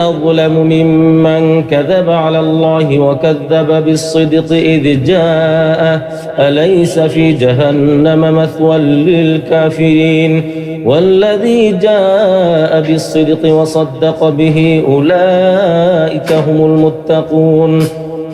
أظلم ممن كذب على الله وكذب بالصدق إذ جاءه أليس في جهنم مثوى للكافرين والذي جاء بالصدق وصدق به أولئك هم المتقون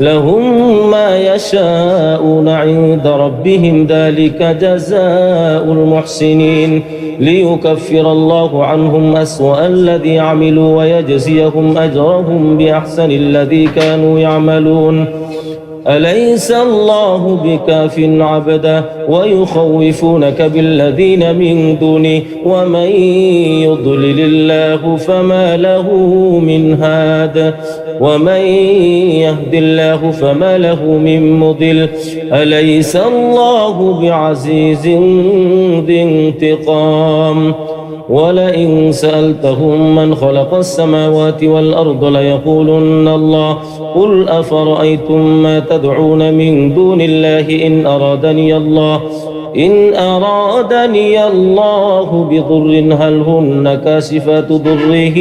لهم ما يشاءون عند ربهم ذلك جزاء المحسنين ليكفر الله عنهم أسوأ الذي عملوا ويجزيهم أجرهم بأحسن الذي كانوا يعملون أليس الله بكاف عبده ويخوفونك بالذين من دونه ومن يضلل الله فما له من هاد ومن يهد الله فما له من مضل أليس الله بعزيز ذي انتقام ولئن سألتهم من خلق السماوات والأرض ليقولن الله قل أفرأيتم ما تدعون من دون الله إن أرادني الله بضر هل هن كاشفات ضره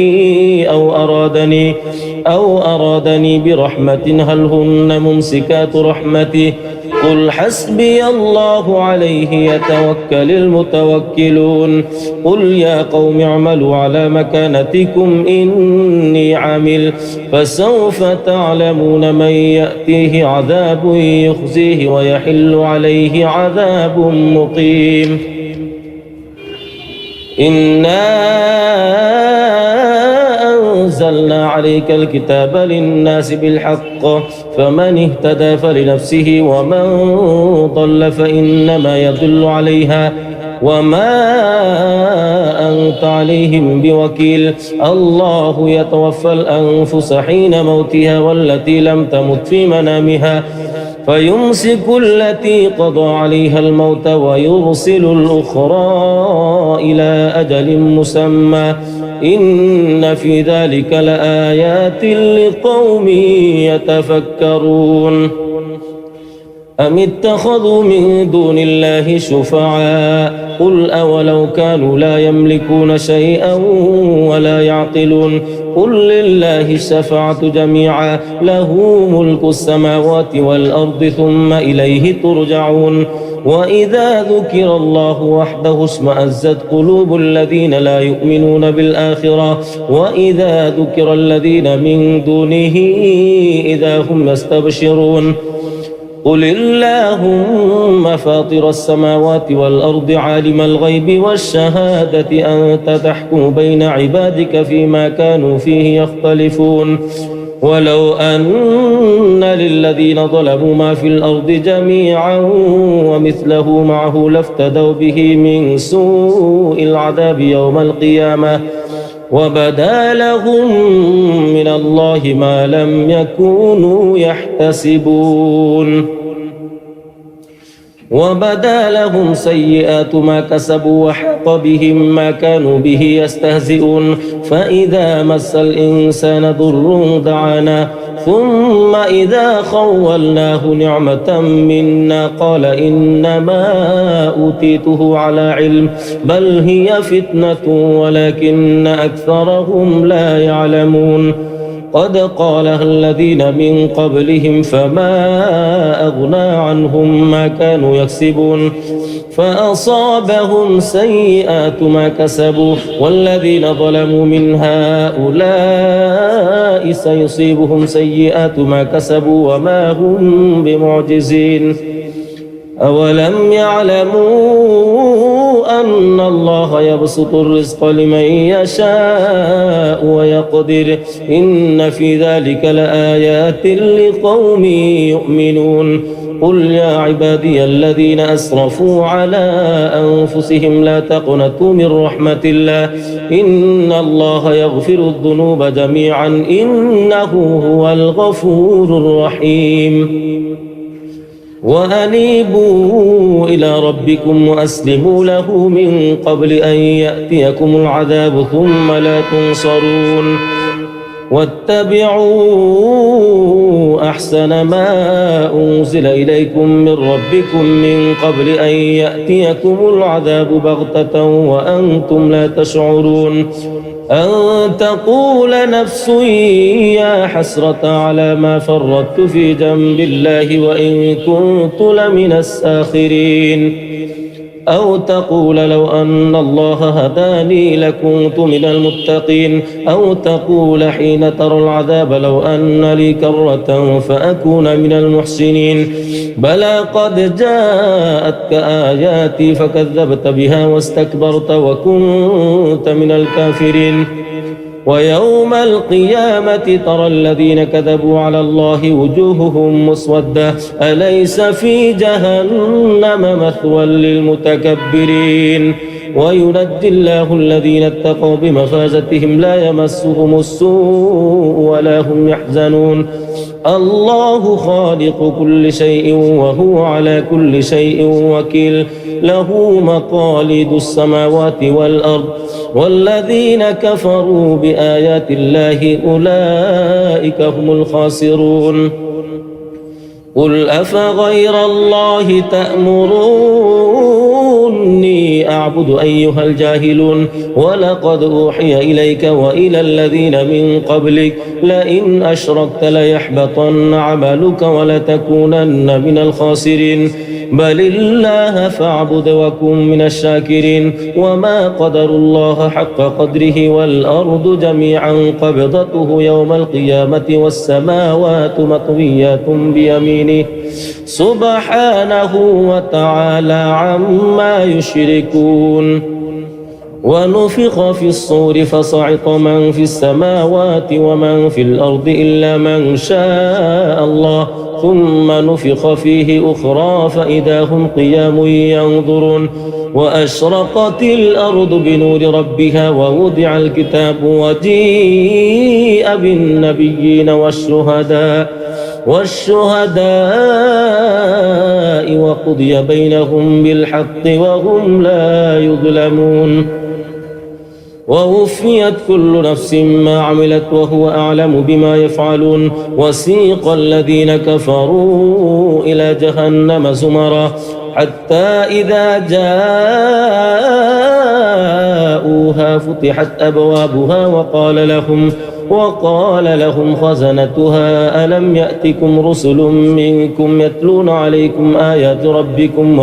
أو أرادني برحمة هل هن ممسكات رحمته قل حسبي الله عليه يتوكل المتوكلون قل يا قوم اعملوا على مكانتكم إني عامل فسوف تعلمون من يأتيه عذاب يخزيه ويحل عليه عذاب مقيم إنا أنزلنا عليك الكتاب للناس بالحق فمن اهتدى فلنفسه ومن ضل فإنما يضل عليها وما أنت عليهم بوكيل الله يتوفى الأنفس حين موتها والتي لم تمت في منامها فيمسك التي قضى عليها الموت ويرسل الأخرى إلى أجل مسمى إن في ذلك لآيات لقوم يتفكرون أم اتخذوا من دون الله شفعاء قل أولو كانوا لا يملكون شيئا ولا يعقلون قل لله الشفاعة جميعا له ملك السماوات والأرض ثم إليه ترجعون وإذا ذكر الله وحده اشمأزت قلوب الذين لا يؤمنون بالآخرة وإذا ذكر الذين من دونه إذا هم يستبشرون قل اللهم فاطر السماوات والأرض عالم الغيب والشهادة أنت تحكم بين عبادك فيما كانوا فيه يختلفون ولو أن للذين ظلموا ما في الأرض جميعا ومثله معه لافتدوا به من سوء العذاب يوم القيامة وبدا لهم من الله ما لم يكونوا يحتسبون وبدا لهم سيئات ما كسبوا وحاق بهم ما كانوا به يستهزئون فإذا مس الإنسان ضر دعانا ثم إذا خولناه نعمة منا قال إنما أوتيته على علم بل هي فتنة ولكن أكثرهم لا يعلمون قد قالها الذين من قبلهم فما أغنى عنهم ما كانوا يكسبون فأصابهم سيئات ما كسبوا والذين ظلموا من هؤلاء سيصيبهم سيئات ما كسبوا وما هم بمعجزين أولم يعلموا أن الله يبسط الرزق لمن يشاء ويقدر إن في ذلك لآيات لقوم يؤمنون قل يا عبادي الذين أسرفوا على أنفسهم لا تقنطوا من رحمة الله إن الله يغفر الذنوب جميعا إنه هو الغفور الرحيم وأنيبوا إلى ربكم وأسلموا له من قبل أن يأتيكم العذاب ثم لا تنصرون واتبعوا أحسن ما أنزل إليكم من ربكم من قبل أن يأتيكم العذاب بغتة وأنتم لا تشعرون أن تقول نفس يا حسرة على ما فرطت في جنب الله وإن كنت لمن الساخرين أو تقول لو أن الله هداني لكنت من المتقين أو تقول حين ترى العذاب لو أن لي كرة فأكون من المحسنين بلى قد جاءتك آياتي فكذبت بها واستكبرت وكنت من الكافرين ويوم القيامة ترى الذين كذبوا على الله وجوههم مسودة أليس في جهنم مثوى للمتكبرين وينجي الله الذين اتقوا بمفازتهم لا يمسهم السوء ولا هم يحزنون الله خالق كل شيء وهو على كل شيء وكيل له مقاليد السماوات والأرض والذين كفروا بآيات الله أولئك هم الخاسرون قل أفغير الله تأمروني أعبد أيها الجاهلون ولقد أوحي إليك وإلى الذين من قبلك لئن أشركت ليحبطن عملك ولتكونن من الخاسرين بل الله فاعبد وكن من الشاكرين وما قدر الله حق قدره والأرض جميعا قبضته يوم القيامة والسماوات مطويات بيمينه سبحانه وتعالى عما يشركون ونفخ في الصور فصعق من في السماوات ومن في الأرض إلا من شاء الله ثم نفخ فيه أخرى فإذا هم قيام ينظرون وأشرقت الأرض بنور ربها ووضع الكتاب وجيء بالنبيين والشهداء وقضي بينهم بالحق وهم لا يظلمون ووفيت كل نفس ما عملت وهو أعلم بما يفعلون وسيق الذين كفروا إلى جهنم زمرا حتى إذا جاءوها فتحت أبوابها وقال لهم خزنتها ألم يأتكم رسل منكم يتلون عليكم آيات ربكم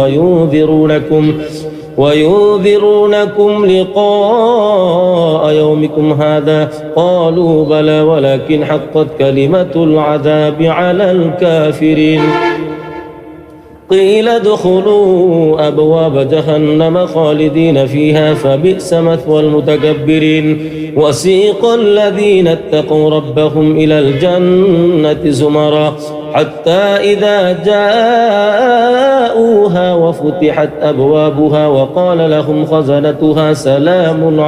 وينذرونكم لقاء يومكم هذا قالوا بلى ولكن حقت كلمة العذاب على الكافرين قيل ادخلوا أبواب جهنم خالدين فيها فبئس مثوى المتكبرين وسيق الذين اتقوا ربهم إلى الجنة زمرا حتى إذا جاءوها وفتحت أبوابها وقال لهم خزنتها سلام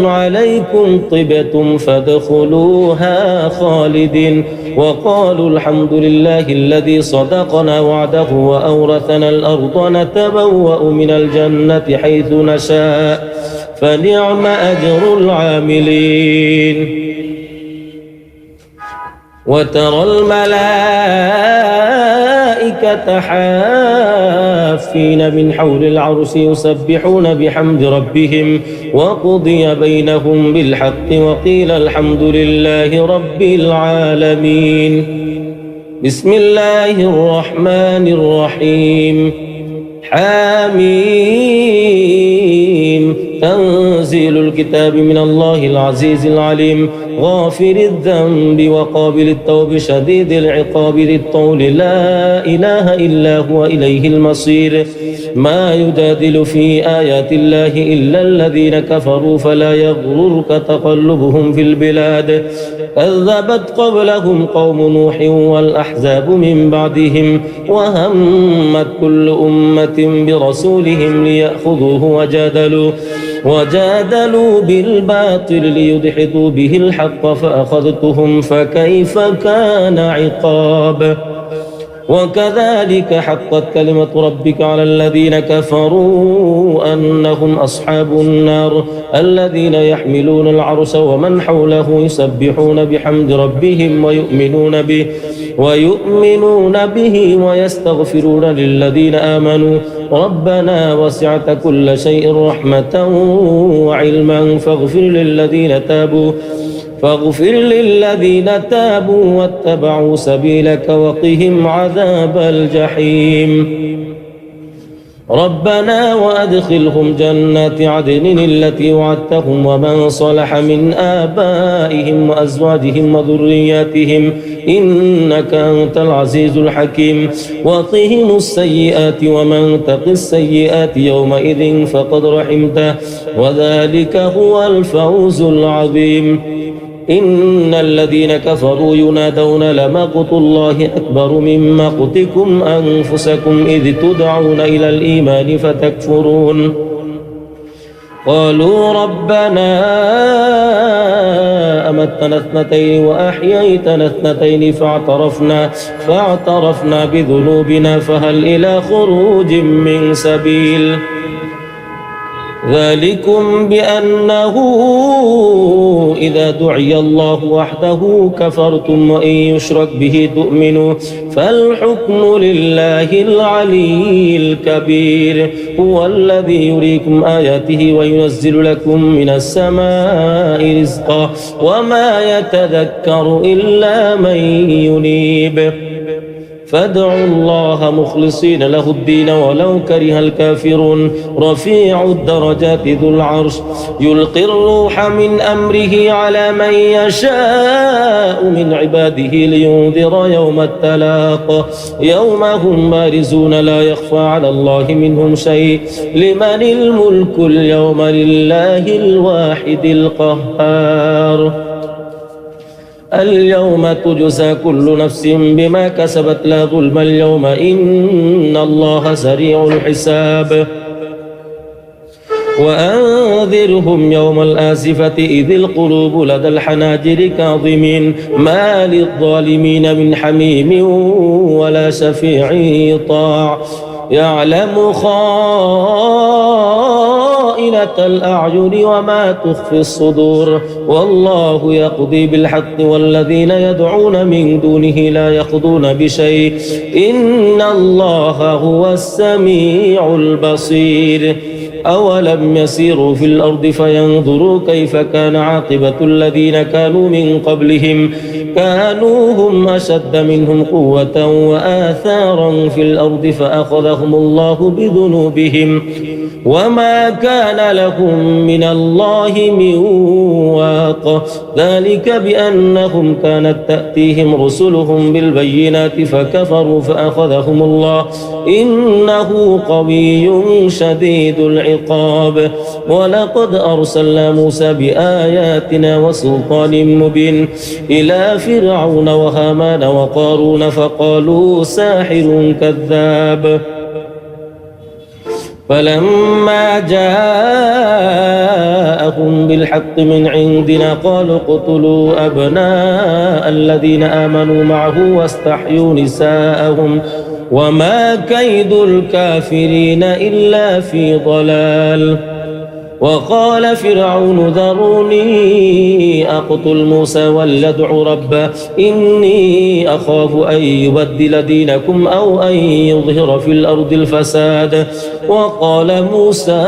عليكم طبتم فادخلوها خالدين وقالوا الحمد لله الذي صدقنا وعده وأورثنا الأرض نتبوأ من الجنة حيث نشاء فنعم أجر العاملين وترى الملائكة حافين من حول العرش يسبحون بحمد ربهم وقضي بينهم بالحق وقيل الحمد لله رب العالمين بسم الله الرحمن الرحيم حميم تنزيل الكتاب من الله العزيز العليم غافر الذنب وقابل التوب شديد العقاب ذي الطول لا إله إلا هو إليه المصير ما يجادل في آيات الله إلا الذين كفروا فلا يغررك تقلبهم في البلاد كذبت قبلهم قوم نوح والأحزاب من بعدهم وهمت كل أمة برسولهم ليأخذوه وجادلوا بالباطل ليدحضوا به الحق فأخذتهم فكيف كان عقاب وكذلك حقت كلمة ربك على الذين كفروا أنهم أصحاب النار الذين يحملون العرش ومن حوله يسبحون بحمد ربهم ويؤمنون به ويستغفرون للذين آمنوا ربنا وسعت كل شيء رحمة وعلما فاغفر للذين تابوا واتبعوا سبيلك وقهم عذاب الجحيم ربنا وأدخلهم جنات عدن التي وعدتهم ومن صلح من آبائهم وأزواجهم وذرياتهم إنك أنت العزيز الحكيم وقهم السيئات ومن تق السيئات يومئذ فقد رحمته وذلك هو الفوز العظيم إن الذين كفروا ينادون لمقت الله أكبر من مقتكم أنفسكم إذ تدعون إلى الإيمان فتكفرون قالوا ربنا أمتنا اثنتين وأحييتنا اثنتين فاعترفنا بذنوبنا فهل إلى خروج من سبيل ذلكم بأنه إذا دعي الله وحده كفرتم وإن يشرك به تؤمنوا فالحكم لله العلي الكبير هو الذي يريكم آياته وينزل لكم من السماء رزقا وما يتذكر إلا من ينيب فادعوا الله مخلصين له الدين ولو كره الكافرون رفيع الدرجات ذو العرش يلقي الروح من أمره على من يشاء من عباده لينذر يوم التلاق يوم هم بارزون لا يخفى على الله منهم شيء لمن الملك اليوم لله الواحد القهار اليوم تجزى كل نفس بما كسبت لا ظلم اليوم إن الله سريع الحساب وأنذرهم يوم الآزفة إذ القلوب لدى الحناجر كاظمين ما للظالمين من حميم ولا شفيع يطاع يعلم خائنة الأعين وما تخفي الصدور والله يقضي بالحق والذين يدعون من دونه لا يقضون بشيء إن الله هو السميع البصير أولم يسيروا في الأرض فينظروا كيف كان عاقبة الذين كانوا من قبلهم كانوا هم أشد منهم قوة وآثارا في الأرض فأخذهم الله بذنوبهم وما كان لهم من الله من واق ذلك بأنهم كانت تأتيهم رسلهم بالبينات فكفروا فأخذهم الله إنه قوي شديد العقاب ولقد أرسلنا موسى بآياتنا وسلطان مبين إلى فرعون وهامان وقارون فقالوا ساحر كذاب فلما جاءهم بالحق من عندنا قالوا اقتلوا أبناء الذين آمنوا معه واستحيوا نساءهم وما كيد الكافرين إلا في ضلال وقال فرعون ذروني أقتل موسى وليدع ربه إني أخاف أن يبدل دينكم أو أن يظهر في الأرض الفساد وقال موسى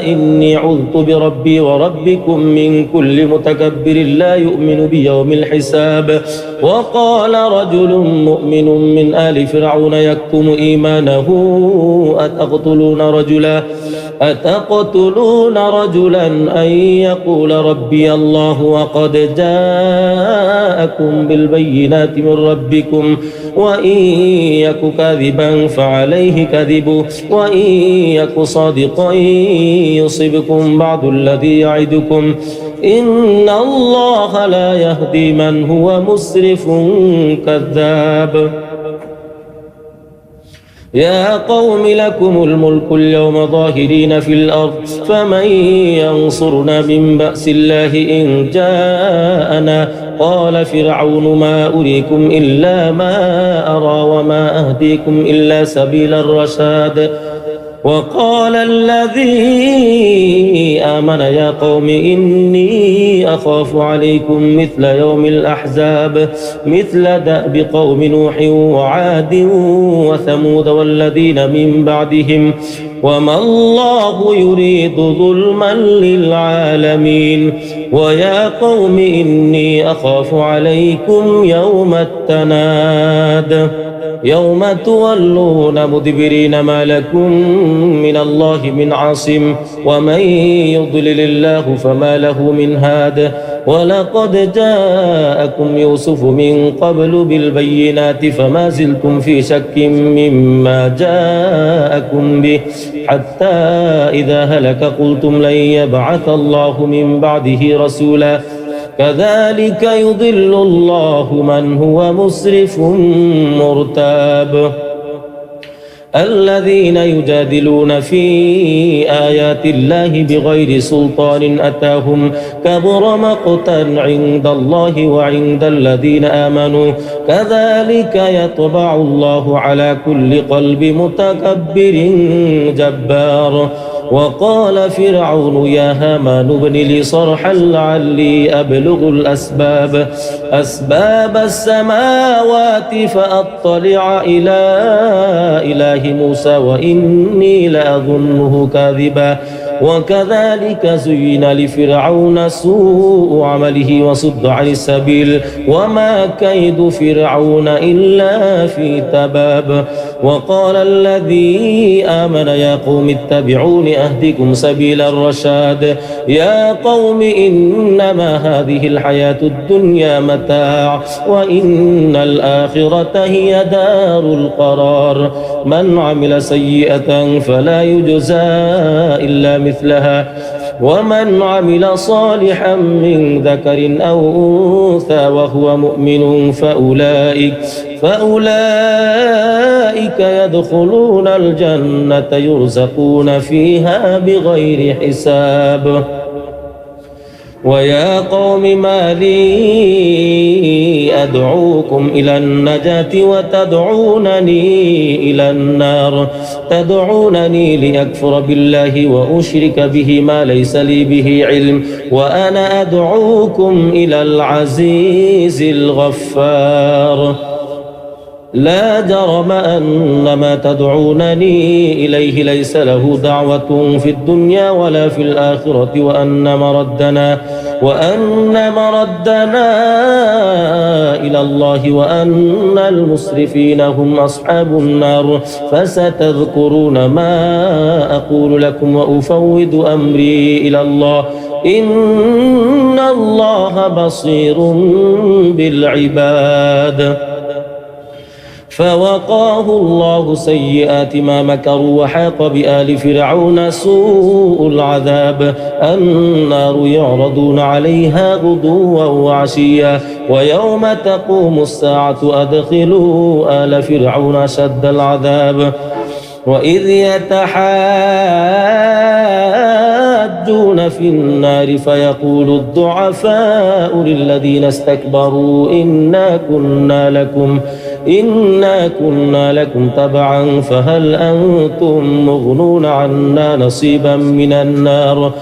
إني عذت بربي وربكم من كل متكبر لا يؤمن بيوم الحساب وقال رجل مؤمن من آل فرعون يكتم إيمانه أتقتلون رجلا أن يقول ربي الله وقد جاءكم بالبينات من ربكم وإن يك كاذبا فعليه كذبه وإن يك صادقا يصبكم بعض الذي يعدكم إن الله لا يهدي من هو مسرف كذاب يا قوم لكم الملك اليوم ظاهرين في الأرض فمن ينصرنا من بأس الله إن جاءنا قال فرعون ما أريكم إلا ما أرى وما أهديكم إلا سبيل الرشاد وقال الذي آمن يا قوم إني أخاف عليكم مثل يوم الأحزاب مثل دأب قوم نوح وعاد وثمود والذين من بعدهم وما الله يريد ظلما للعالمين ويا قوم إني أخاف عليكم يوم التناد يوم تولون مدبرين ما لكم من الله من عاصم ومن يضلل الله فما له من هاد ولقد جاءكم يوسف من قبل بالبينات فما زلتم في شك مما جاءكم به حتى إذا هلك قلتم لن يبعث الله من بعده رسولا كذلك يضل الله من هو مسرف مرتاب الذين يجادلون في آيات الله بغير سلطان أتاهم كبر مقتا عند الله وعند الذين آمنوا كذلك يطبع الله على كل قلب متكبر جبار وقال فرعون يا هامان ابن لي صرحا لعلي أبلغ أسباب السماوات فأطلع إلى إله موسى وإني لأظنه كاذبا وكذلك زين لفرعون سوء عمله وصد عن السبيل وما كيد فرعون إلا في تباب وقال الذي آمن يا قوم اتبعون أهدكم سبيل الرشاد يا قوم إنما هذه الحياة الدنيا متاع وإن الآخرة هي دار القرار من عمل سيئة فلا يجزى إلا مثلها ومن عمل صالحا من ذكر أو أنثى وهو مؤمن فأولئك يدخلون الجنة يرزقون فيها بغير حساب ويا قوم ما لي أدعوكم إلى النجاة وتدعونني إلى النار تدعونني لأكفر بالله وأشرك به ما ليس لي به علم وأنا أدعوكم إلى العزيز الغفار لا جرم أن ما تدعونني إليه ليس له دعوة في الدنيا ولا في الآخرة وأن مردنا إلى الله وأن المسرفين هم أصحاب النار فستذكرون ما أقول لكم وأفوض أمري إلى الله إن الله بصير بالعباد فوقاه الله سيئات ما مكروا وحاق بآل فرعون سوء العذاب النار يعرضون عليها غدوا وعشيا ويوم تقوم الساعة أدخلوا آل فرعون أشد العذاب وإذ يتحاجون في النار فيقول الضعفاء للذين استكبروا إنا كنا لكم تبعا فهل أنتم مغنون عنا نصيبا من النار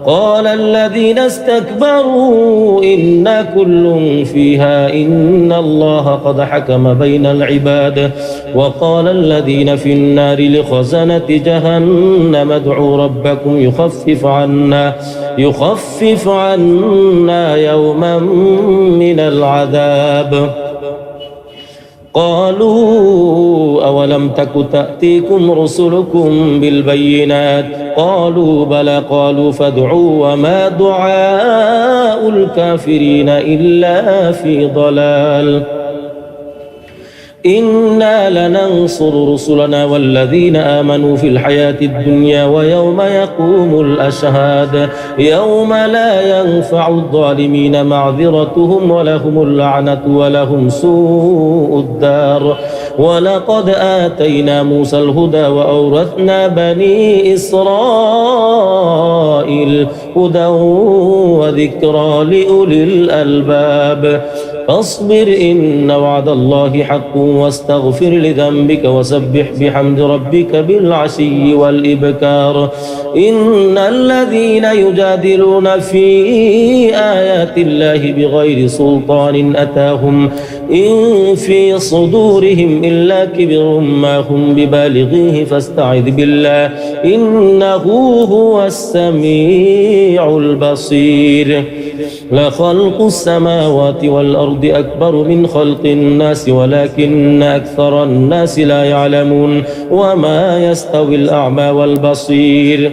قال الذين استكبروا إنا كل فيها إن الله قد حكم بين العباد وقال الذين في النار لخزنة جهنم ادعوا ربكم يخفف عنا يوما من العذاب قالوا أولم تك تأتيكم رسلكم بالبينات قالوا بلى قالوا فادعوا وما دعاء الكافرين إلا في ضلال إنا لننصر رسلنا والذين آمنوا في الحياة الدنيا ويوم يقوم الأشهاد يوم لا ينفع الظالمين معذرتهم ولهم اللعنة ولهم سوء الدار. ولقد آتينا موسى الهدى وأورثنا بني إسرائيل هدى وذكرى لأولي الألباب. فاصبر إن وعد الله حق واستغفر لذنبك وسبح بحمد ربك بالعشي والإبكار. إن الذين يجادلون في آيات الله بغير سلطان أتاهم إن في صدورهم إلا كبر ما هم ببالغيه فاستعذ بالله إنه هو السميع البصير. لخلق السماوات والأرض أكبر من خلق الناس ولكن أكثر الناس لا يعلمون. وما يستوي الأعمى والبصير.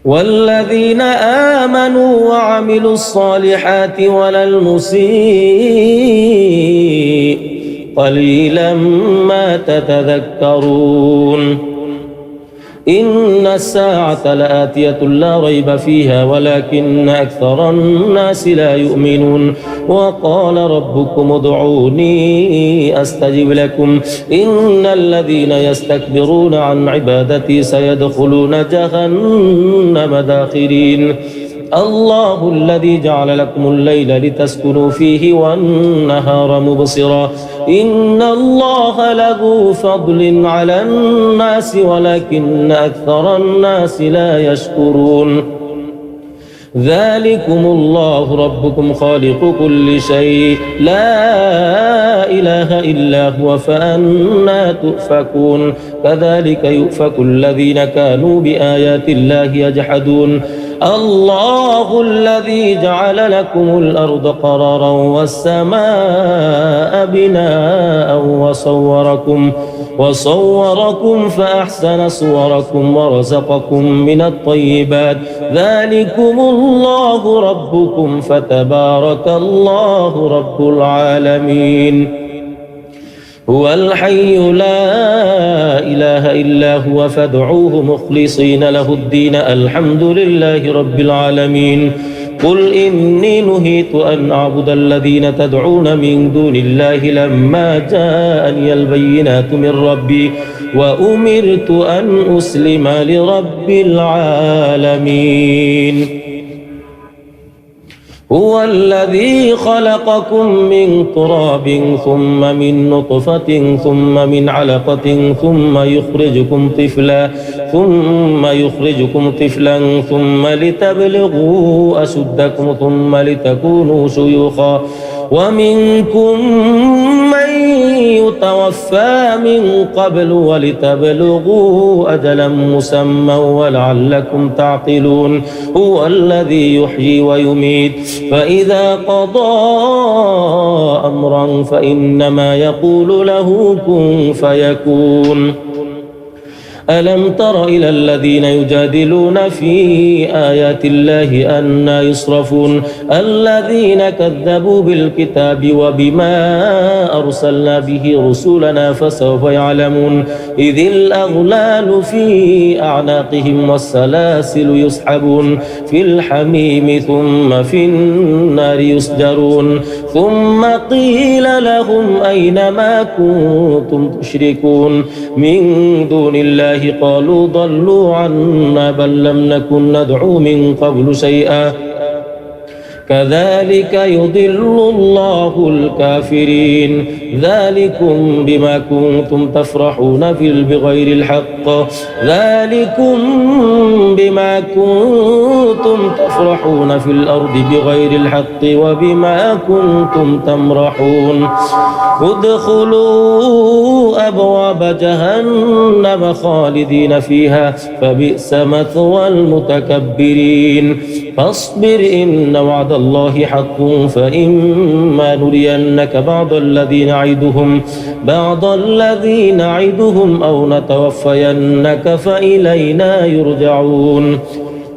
والذين آمنوا وعملوا الصالحات ولا المسيء قليلا ما تتذكرون. إن الساعة لآتية لا ريب فيها ولكن أكثر الناس لا يؤمنون. وقال ربكم ادعوني أستجب لكم إن الذين يستكبرون عن عبادتي سيدخلون جهنم داخرين. الله الذي جعل لكم الليل لتسكنوا فيه والنهار مبصرا إن الله لذو فضل على الناس ولكن أكثر الناس لا يشكرون. ذلكم الله ربكم خالق كل شيء لا إله إلا هو فأنا تؤفكون. كذلك يؤفك الذين كانوا بآيات الله يجحدون. الله الذي جعل لكم الأرض قرارا والسماء بناء وصوركم فأحسن صوركم ورزقكم من الطيبات. ذلكم الله ربكم فتبارك الله رب العالمين. هو الحي لا إله إلا هو فادعوه مخلصين له الدين الحمد لله رب العالمين. قل إني نهيت أن أعبد الذين تدعون من دون الله لما جاءني البينات من ربي وأمرت أن أسلم لرب العالمين. هو الذي خلقكم من تراب ثم من نطفة ثم من علقة ثم يخرجكم طفلا ثم لتبلغوا أشدكم ثم لتكونوا شيوخا ومنكم من يتوفى من قبل ولتبلغوا أجلا مسمى ولعلكم تعقلون. هو الذي يحيي ويميت فإذا قضى أمرا فإنما يقول له كن فيكون. ألم تر إلى الذين يجادلون في آيات الله أنى يصرفون الذين كذبوا بالكتاب وبما أرسلنا به رسولنا فسوف يعلمون. إذ الأغلال في أعناقهم والسلاسل يسحبون في الحميم ثم في النار يسجرون. ثم قيل لهم أين ما كنتم تشركون من دون الله قالوا ضلوا عنا بل لم نكن ندعو من قبل شيئا كذلك يضل الله الكافرين. ذلكم بما كنتم تفرحون بغير الحق في الأرض بغير الحق وبما كنتم تمرحون. ادخلوا أبواب جهنم خالدين فيها فبئس مثوى المتكبرين. فاصبر إن وعد الله حق فإما نرينك بعض الذي نعدهم أو نتوفينك فإلينا يرجعون.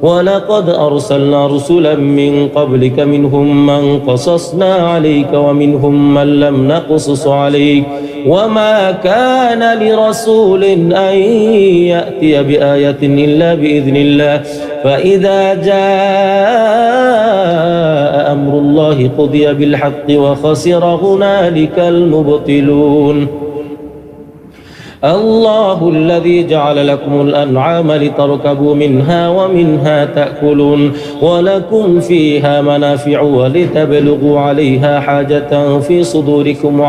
ولقد أرسلنا رسلا من قبلك منهم من قصصنا عليك ومنهم من لم نقصص عليك وما كان لرسول أن يأتي بآية إلا بإذن الله فإذا جاء أمر الله قضي بالحق وخسر هنالك المبطلون. الله الذي جعل لكم الأنعام لتركبوا منها ومنها تأكلون ولكم فيها منافع ولتبلغوا عليها حاجة في صدوركم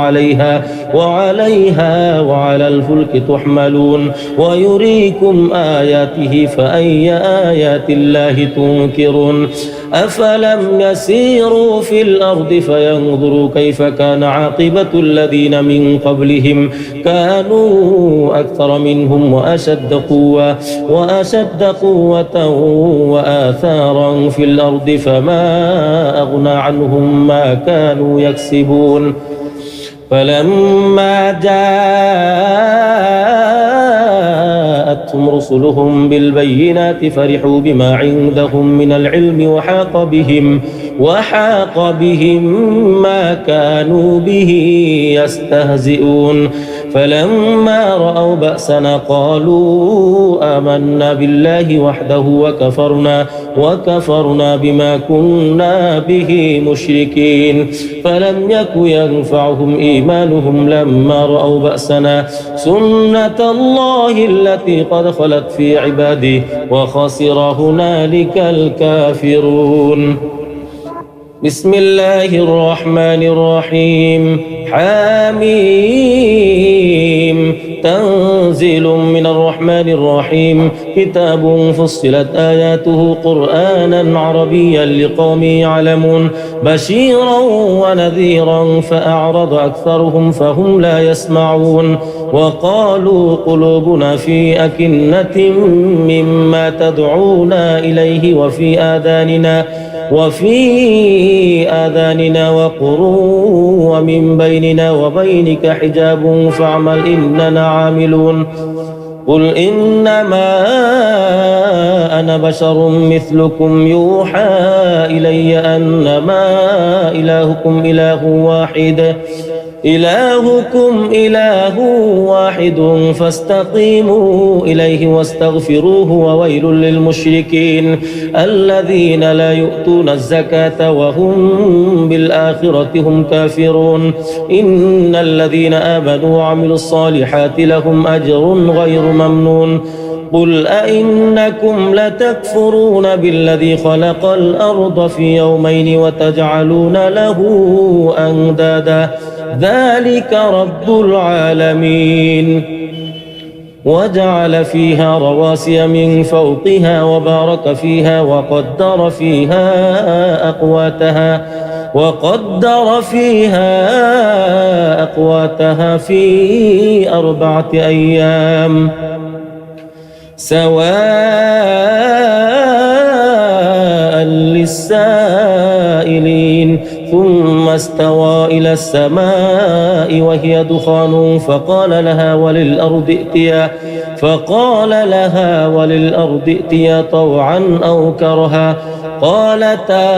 وعليها وعلى الفلك تحملون ويريكم آياته فأي آيات الله تنكرون. أفلم يسيروا في الأرض فينظروا كيف كان عاقبة الذين من قبلهم كانوا أكثر منهم وأشد قوة وآثارا في الأرض فما أغنى عنهم ما كانوا يكسبون. فلما جاءتهم رسلهم بالبينات فرحوا بما عندهم من العلم وحاق بهم ما كانوا به يستهزئون. فلما رأوا بأسنا قالوا آمنا بالله وحده وكفرنا بما كنا به مشركين. فلم يك ينفعهم إيمانهم لما رأوا بأسنا سنة الله التي قد خلت في عباده وخسر هنالك الكافرون. بسم الله الرحمن الرحيم. حميم تنزيل من الرحمن الرحيم كتاب فصلت آياته قرآنا عربيا لقوم يعلمون بشيرا ونذيرا فأعرض أكثرهم فهم لا يسمعون. وقالوا قلوبنا في أكنة مما تدعونا إليه وفي آذاننا وقر ومن بيننا وبينك حجاب فاعمل إننا عاملون. قل إنما أنا بشر مثلكم يوحى إلي أنما إلهكم إله واحد فاستقيموا إليه واستغفروه. وويل للمشركين الذين لا يؤتون الزكاة وهم بالآخرة هم كافرون. إن الذين آمنوا وعملوا الصالحات لهم أجر غير ممنون. قل أئنكم لتكفرون بالذي خلق الأرض في يومين وتجعلون له أندادا ذلك رب العالمين. وجعل فيها رواسي من فوقها وبارك فيها وقدر فيها أقواتها في 4 أيام سواء للسائلين. ثم استوى إلى السماء وهي دخان فقال لها وللأرض ائتيا طوعا أو كرها قالتا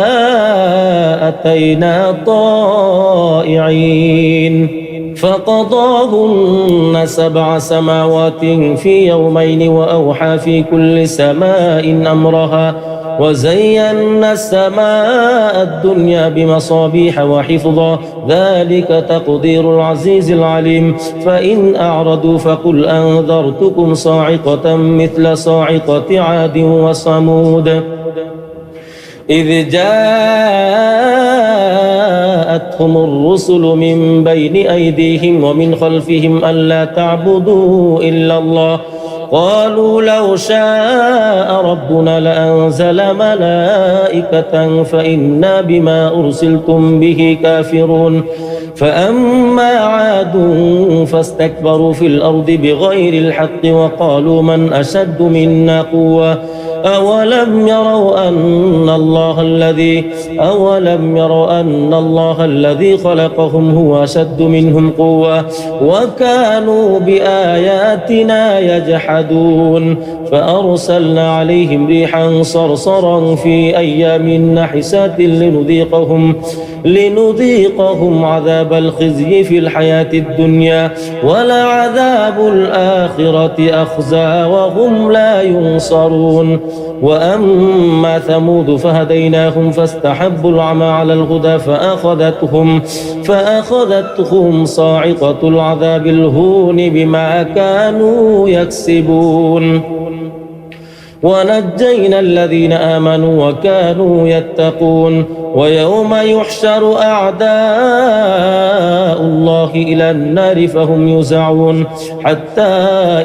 أتينا طائعين. فقضاهن 7 سماوات في يومين وأوحى في كل سماء أمرها وزينا السماء الدنيا بمصابيح وحفظا ذلك تقدير العزيز العليم. فإن أعرضوا فقل أنذرتكم صاعقة مثل صاعقة عاد وثمود إذ جاءتهم الرسل من بين أيديهم ومن خلفهم ألا تعبدوا إلا الله قالوا لو شاء ربنا لأنزل ملائكة فإنا بما أرسلتم به كافرون. فأما عاد فاستكبروا في الأرض بغير الحق وقالوا من أشد منا قوة أولم يروا أن الله الذي خلقهم هو أشد منهم قوة وكانوا بآياتنا يجحدون فأرسلنا عليهم ريحا صرصرا في أيام نحسات لنذيقهم عذاب الخزي في الحياة الدنيا ولعذاب الآخرة أخزى وهم لا ينصرون وأما ثمود فهديناهم فاستحبوا العمى على الهدى فأخذتهم صاعقة العذاب الهون بما كانوا يكسبون ونجينا الذين آمنوا وكانوا يتقون ويوم يحشر أعداء الله إلى النار فهم يوزعون حتى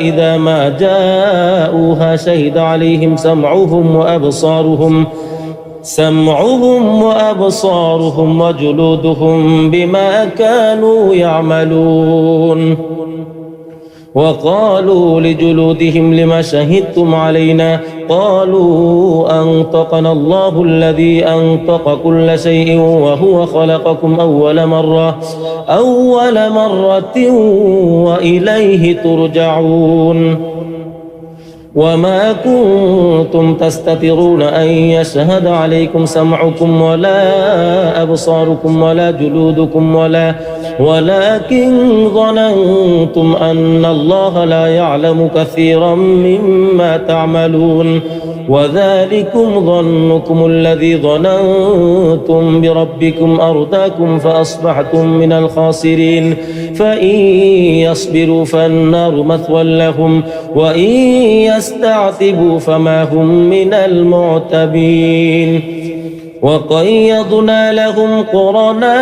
إذا ما جاءوها شهد عليهم سمعهم وأبصارهم وجلودهم بما كانوا يعملون وقالوا لجلودهم لما شهدتم علينا قالوا أنطقنا الله الذي أنطق كل شيء وهو خلقكم أول مرة وإليه ترجعون وما كنتم تستترون أن يشهد عليكم سمعكم ولا أبصاركم ولا جلودكم ولكن ظننتم أن الله لا يعلم كثيرا مما تعملون وذلكم ظنكم الذي ظننتم بربكم أرداكم فأصبحتم من الخاسرين فإن يصبروا فالنار مثوى لهم وإن يستعتبوا فما هم من المعتبين وقيضنا لهم قرناء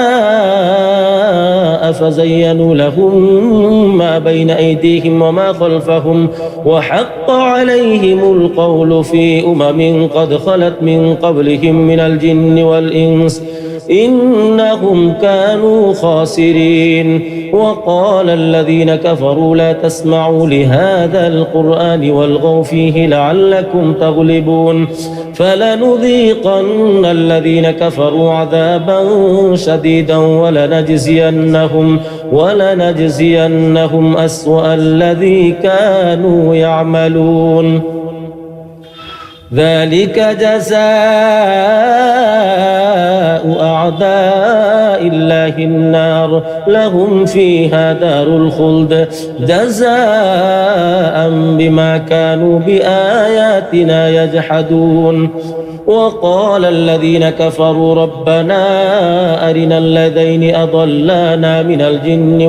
فزينوا لهم ما بين أيديهم وما خلفهم وحق عليهم القول في قد خلت من قبلهم من الجن والإنس إنهم كانوا خاسرين وقال الذين كفروا لا تسمعوا لهذا القرآن والغوا فيه لعلكم تغلبون فلنذيقن الذين كفروا عذابا شديدا ولنجزينهم أسوأ الذي كانوا يعملون ذلك جزاء أعداء الله النار لهم فيها دار الخلد جزاء بما كانوا بآياتنا يجحدون وقال الذين كفروا ربنا أرنا الذين أضلانا من الجن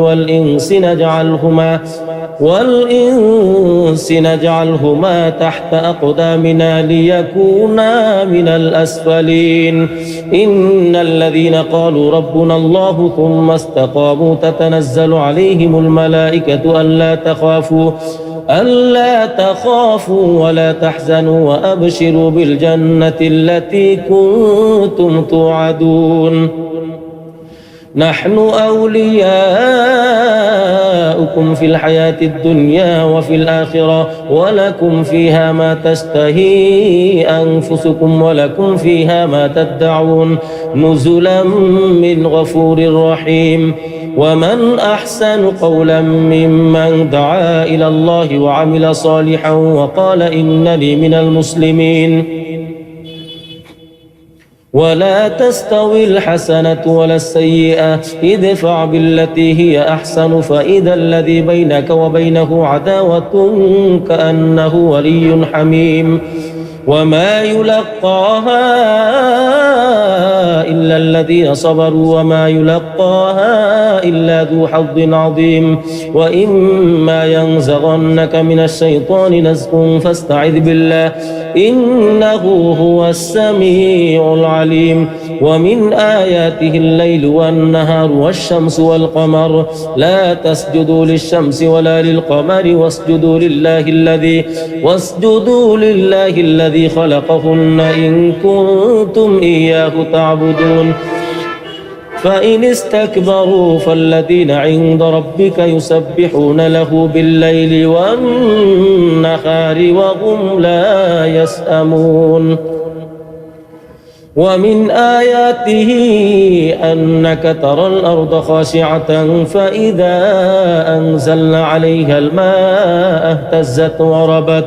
والإنس نجعلهما تحت أقدامنا ليكونا من الأسفلين إن الذين قالوا ربنا الله ثم استقاموا تتنزل عليهم الملائكة ألا تخافوا ولا تحزنوا وأبشروا بالجنة التي كنتم توعدون نحن أولياؤكم في الحياة الدنيا وفي الآخرة ولكم فيها ما تشتهي أنفسكم ولكم فيها ما تدعون نزلا من غفور رحيم ومن أحسن قولا ممن دعا إلى الله وعمل صالحا وقال إنني من المسلمين ولا تستوي الحسنة ولا السيئة ادفع بالتي هي أحسن فإذا الذي بينك وبينه عداوة كأنه ولي حميم وما يلقاها إلا الذين صبروا وما يلقاها إلا ذو حظ عظيم وإما ينزغنك من الشيطان نزغ فاستعذ بالله إنه هو السميع العليم ومن آياته الليل والنهار والشمس والقمر لا تسجدوا للشمس ولا للقمر واسجدوا لله الذي خلقهن إن كنتم إياه تعبدون فإن استكبروا فالذين عند ربك يسبحون له بالليل والنهار وهم لا يسأمون ومن آياته أنك ترى الأرض خاشعة فإذا أنزلنا عليها الماء اهتزت وربت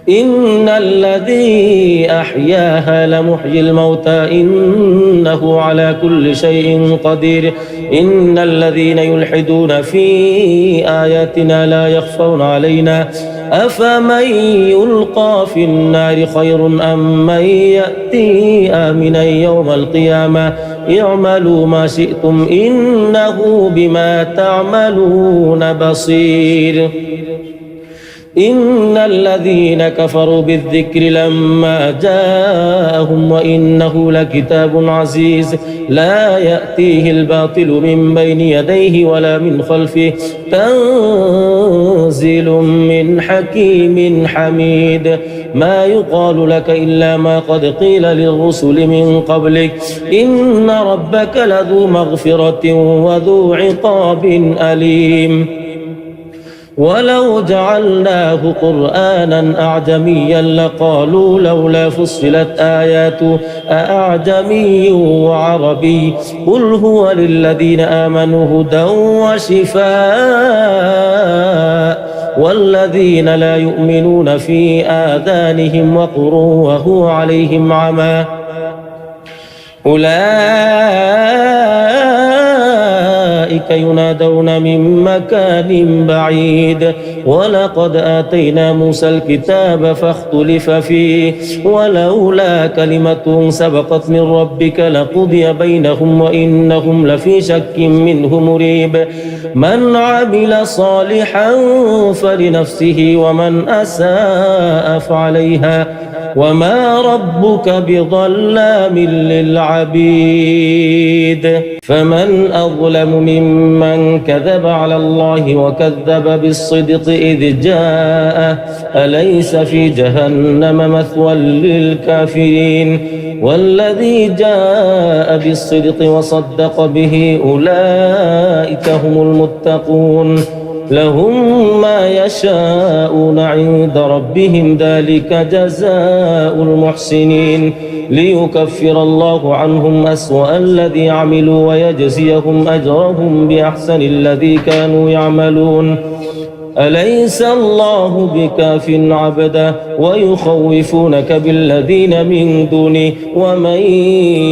إن الذي أحياها لمحيي الموتى إنه على كل شيء قدير إن الذين يلحدون في آياتنا لا يخفون علينا أفمن يلقى في النار خير أم من يأتي آمنا يوم القيامة اعملوا ما شئتم إنه بما تعملون بصير إن الذين كفروا بالذكر لما جاءهم وإنه لكتاب عزيز لا يأتيه الباطل من بين يديه ولا من خلفه تنزيل من حكيم حميد ما يقال لك إلا ما قد قيل للرسل من قبلك إن ربك لذو مغفرة وذو عقاب أليم ولو جعلناه قرآنا أعجميا لقالوا لولا فصلت آياته أأعجمي وعربي قل هو للذين آمنوا هدى وشفاء والذين لا يؤمنون في آذانهم وقر وهو عليهم عمى أولئك ينادون من مكان بعيد ولقد آتينا موسى الكتاب فاختلف فيه ولولا كلمة سبقت من ربك لقضي بينهم وإنهم لفي شك منه مريب من عمل صالحا فلنفسه ومن أساء فعليها وما ربك بظلام للعبيد فمن أظلم ممن كذب على الله وكذب بالصدق إذ جاءه أليس في جهنم مثوى للكافرين والذي جاء بالصدق وصدق به أولئك هم المتقون لهم ما يشاءون عند ربهم ذلك جزاء المحسنين ليكفر الله عنهم أسوأ الذي عملوا ويجزيهم أجرهم بأحسن الذي كانوا يعملون أليس الله بكاف عبده ويخوفونك بالذين من دونه ومن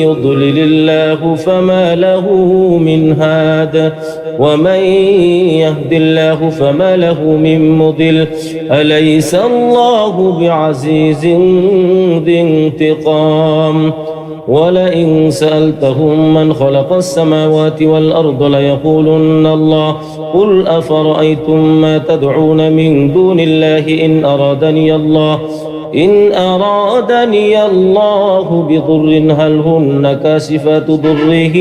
يضلل الله فما له من هاد ومن يهد الله فما له من مضل أليس الله بعزيز ذي انتقام ولئن سألتهم من خلق السماوات والأرض ليقولن الله قل أفرأيتم ما تدعون من دون الله إن أرادني الله بضر هل هن كاشفات ضره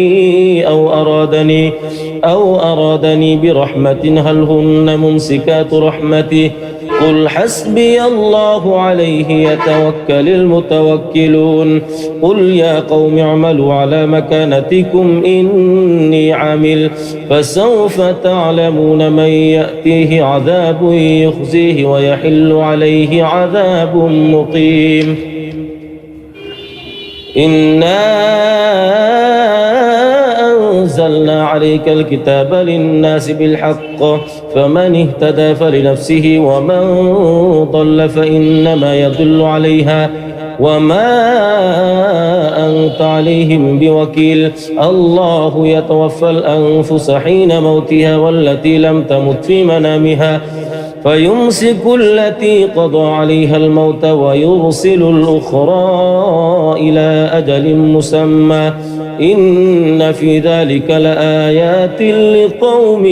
أو أرادني برحمة هل هن ممسكات رحمته قل حسبي الله عليه يتوكل المتوكلون قل يا قوم اعملوا على مكانتكم إني عامل فسوف تعلمون من يأتيه عذاب يخزيه ويحل عليه عذاب مقيم إنا أنزلنا عليك الكتاب للناس بالحق فمن اهتدى فلنفسه ومن ضل فإنما يضل عليها وما أنت عليهم بوكيل الله يتوفى الأنفس حين موتها والتي لم تمت في منامها فيمسك التي قضى عليها الموت ويرسل الأخرى إلى أجل مسمى إن في ذلك لآيات لقوم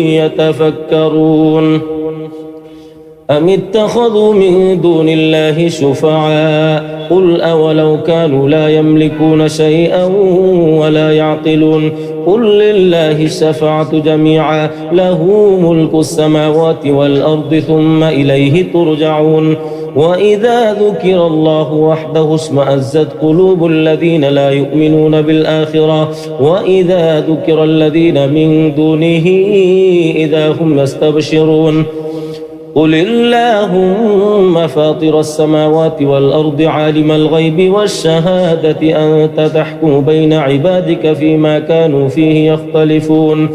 يتفكرون أم اتخذوا من دون الله شفعاء قل أولو كانوا لا يملكون شيئا ولا يعقلون قل لله الشفاعة جميعا له ملك السماوات والأرض ثم إليه ترجعون وإذا ذكر الله وحده اشمأزت قلوب الذين لا يؤمنون بالآخرة وإذا ذكر الذين من دونه إذا هم يستبشرون قل اللهم فاطر السماوات والأرض عالم الغيب والشهادة أنت تحكم بين عبادك فيما كانوا فيه يختلفون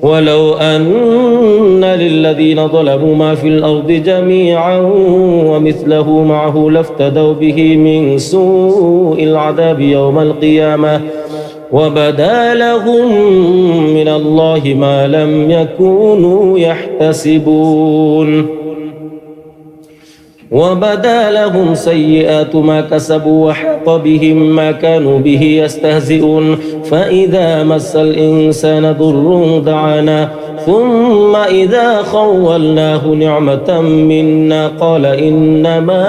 ولو أن للذين ظلموا ما في الأرض جميعا ومثله معه لافتدوا به من سوء العذاب يوم القيامة وبدا لهم من الله ما لم يكونوا يحتسبون وبدا لهم سيئات ما كسبوا وحاق بهم ما كانوا به يستهزئون فإذا مس الإنسان ضر دعانا ثم إذا خولناه نعمة منا قال إنما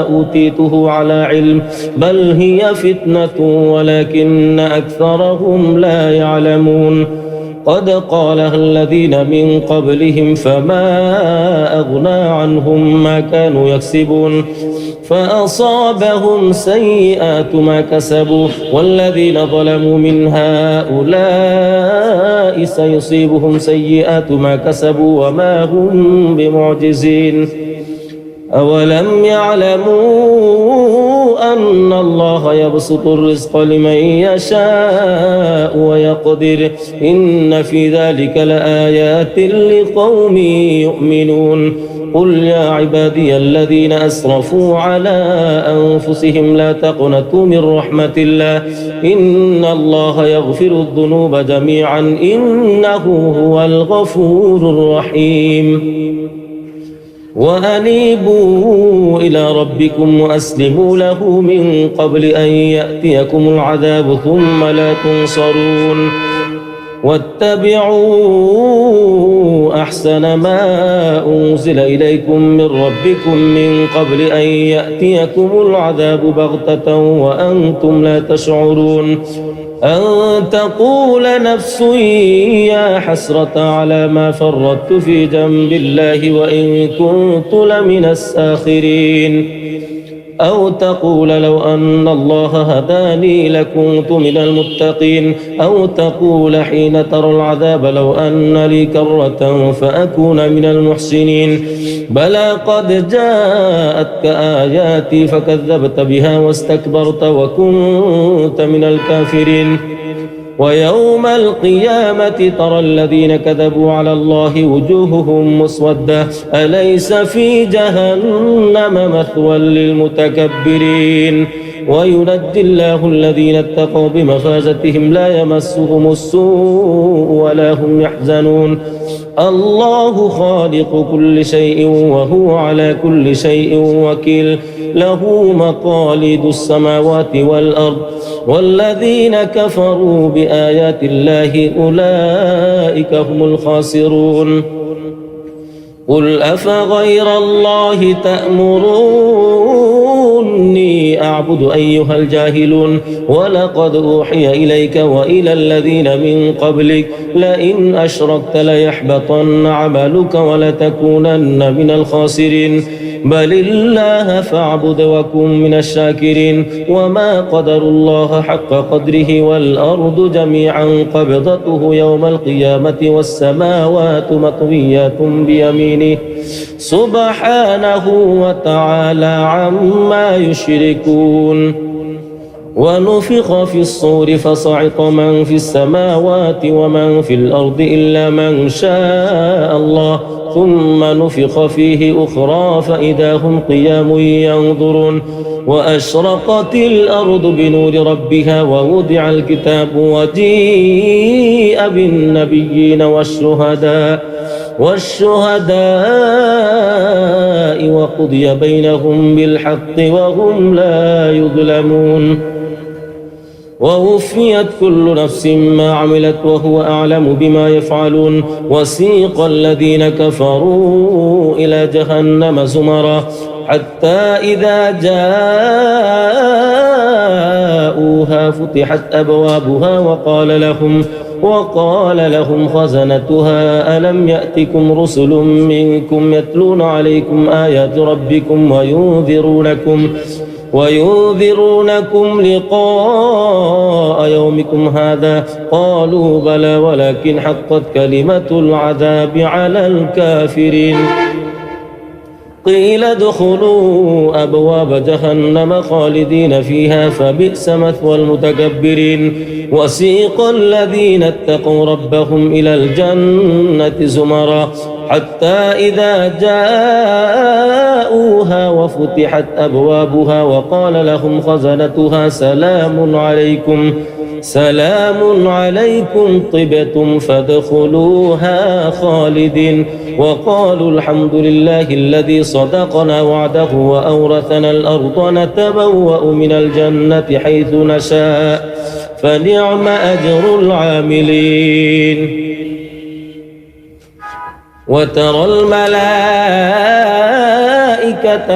أوتيته على علم بل هي فتنة ولكن أكثرهم لا يعلمون قد قالها الذين من قبلهم فما أغنى عنهم ما كانوا يكسبون فأصابهم سيئات ما كسبوا والذين ظلموا من هؤلاء سيصيبهم سيئات ما كسبوا وما هم بمعجزين أولم يعلموا أن الله يبسط الرزق لمن يشاء ويقدر إن في ذلك لآيات لقوم يؤمنون قل يا عبادي الذين أسرفوا على أنفسهم لا تقنطوا من رحمة الله إن الله يغفر الذنوب جميعا إنه هو الغفور الرحيم وأنيبوا إلى ربكم وأسلموا له من قبل أن يأتيكم العذاب ثم لا تنصرون واتبعوا أحسن ما أنزل إليكم من ربكم من قبل أن يأتيكم العذاب بغتة وأنتم لا تشعرون أن تقول نفس يا حسرة على ما فرطت في جنب الله وإن كنت لمن الساخرين أو تقول لو أن الله هداني لكنت من المتقين أو تقول حين ترى العذاب لو أن لي كرة فأكون من المحسنين بلى قد جاءتك آياتي فكذبت بها واستكبرت وكنت من الكافرين ويوم القيامة ترى الذين كذبوا على الله وجوههم مسودة أليس في جهنم مثوى للمتكبرين وينجي الله الذين اتقوا بمفازتهم لا يمسهم السوء ولا هم يحزنون الله خالق كل شيء وهو على كل شيء وكيل له مقاليد السماوات والأرض والذين كفروا بآيات الله أولئك هم الخاسرون قل أفغير الله تأمروني أعبد أيها الجاهلون ولقد أوحي إليك وإلى الذين من قبلك لئن أشركت ليحبطن عملك ولتكونن من الخاسرين بل الله فاعبد وكن من الشاكرين وما قدر الله حق قدره والأرض جميعا قبضته يوم القيامة والسماوات مطويات بيمينه سبحانه وتعالى عما يشركون ونفخ في الصور فصعق من في السماوات ومن في الأرض إلا من شاء الله ثم نفخ فيه أخرى فإذا هم قيام ينظرون وأشرقت الأرض بنور ربها ووضع الكتاب وجيء بالنبيين والشهداء وقضي بينهم بالحق وهم لا يظلمون ووفيت كل نفس ما عملت وهو أعلم بما يفعلون وسيق الذين كفروا إلى جهنم زمرا حتى إذا جاءوها فتحت أبوابها وقال لهم خزنتها ألم يأتكم رسل منكم يتلون عليكم آيات ربكم وينذرونكم لقاء يومكم هذا؟ قالوا بلى ولكن حقت كلمة العذاب على الكافرين. قيل ادخلوا أبواب جهنم خالدين فيها فبئس مثوى المتكبرين. وسيق الذين اتقوا ربهم إلى الجنة زمرا حتى إذا جاءوها وفتحت أبوابها وقال لهم خزنتها سلام عليكم طبتم فادخلوها خالدين. وقالوا الحمد لله الذي صدقنا وعده وأورثنا الأرض نتبوأ من الجنة حيث نشاء فنعم أجر العاملين. وترى الملائكة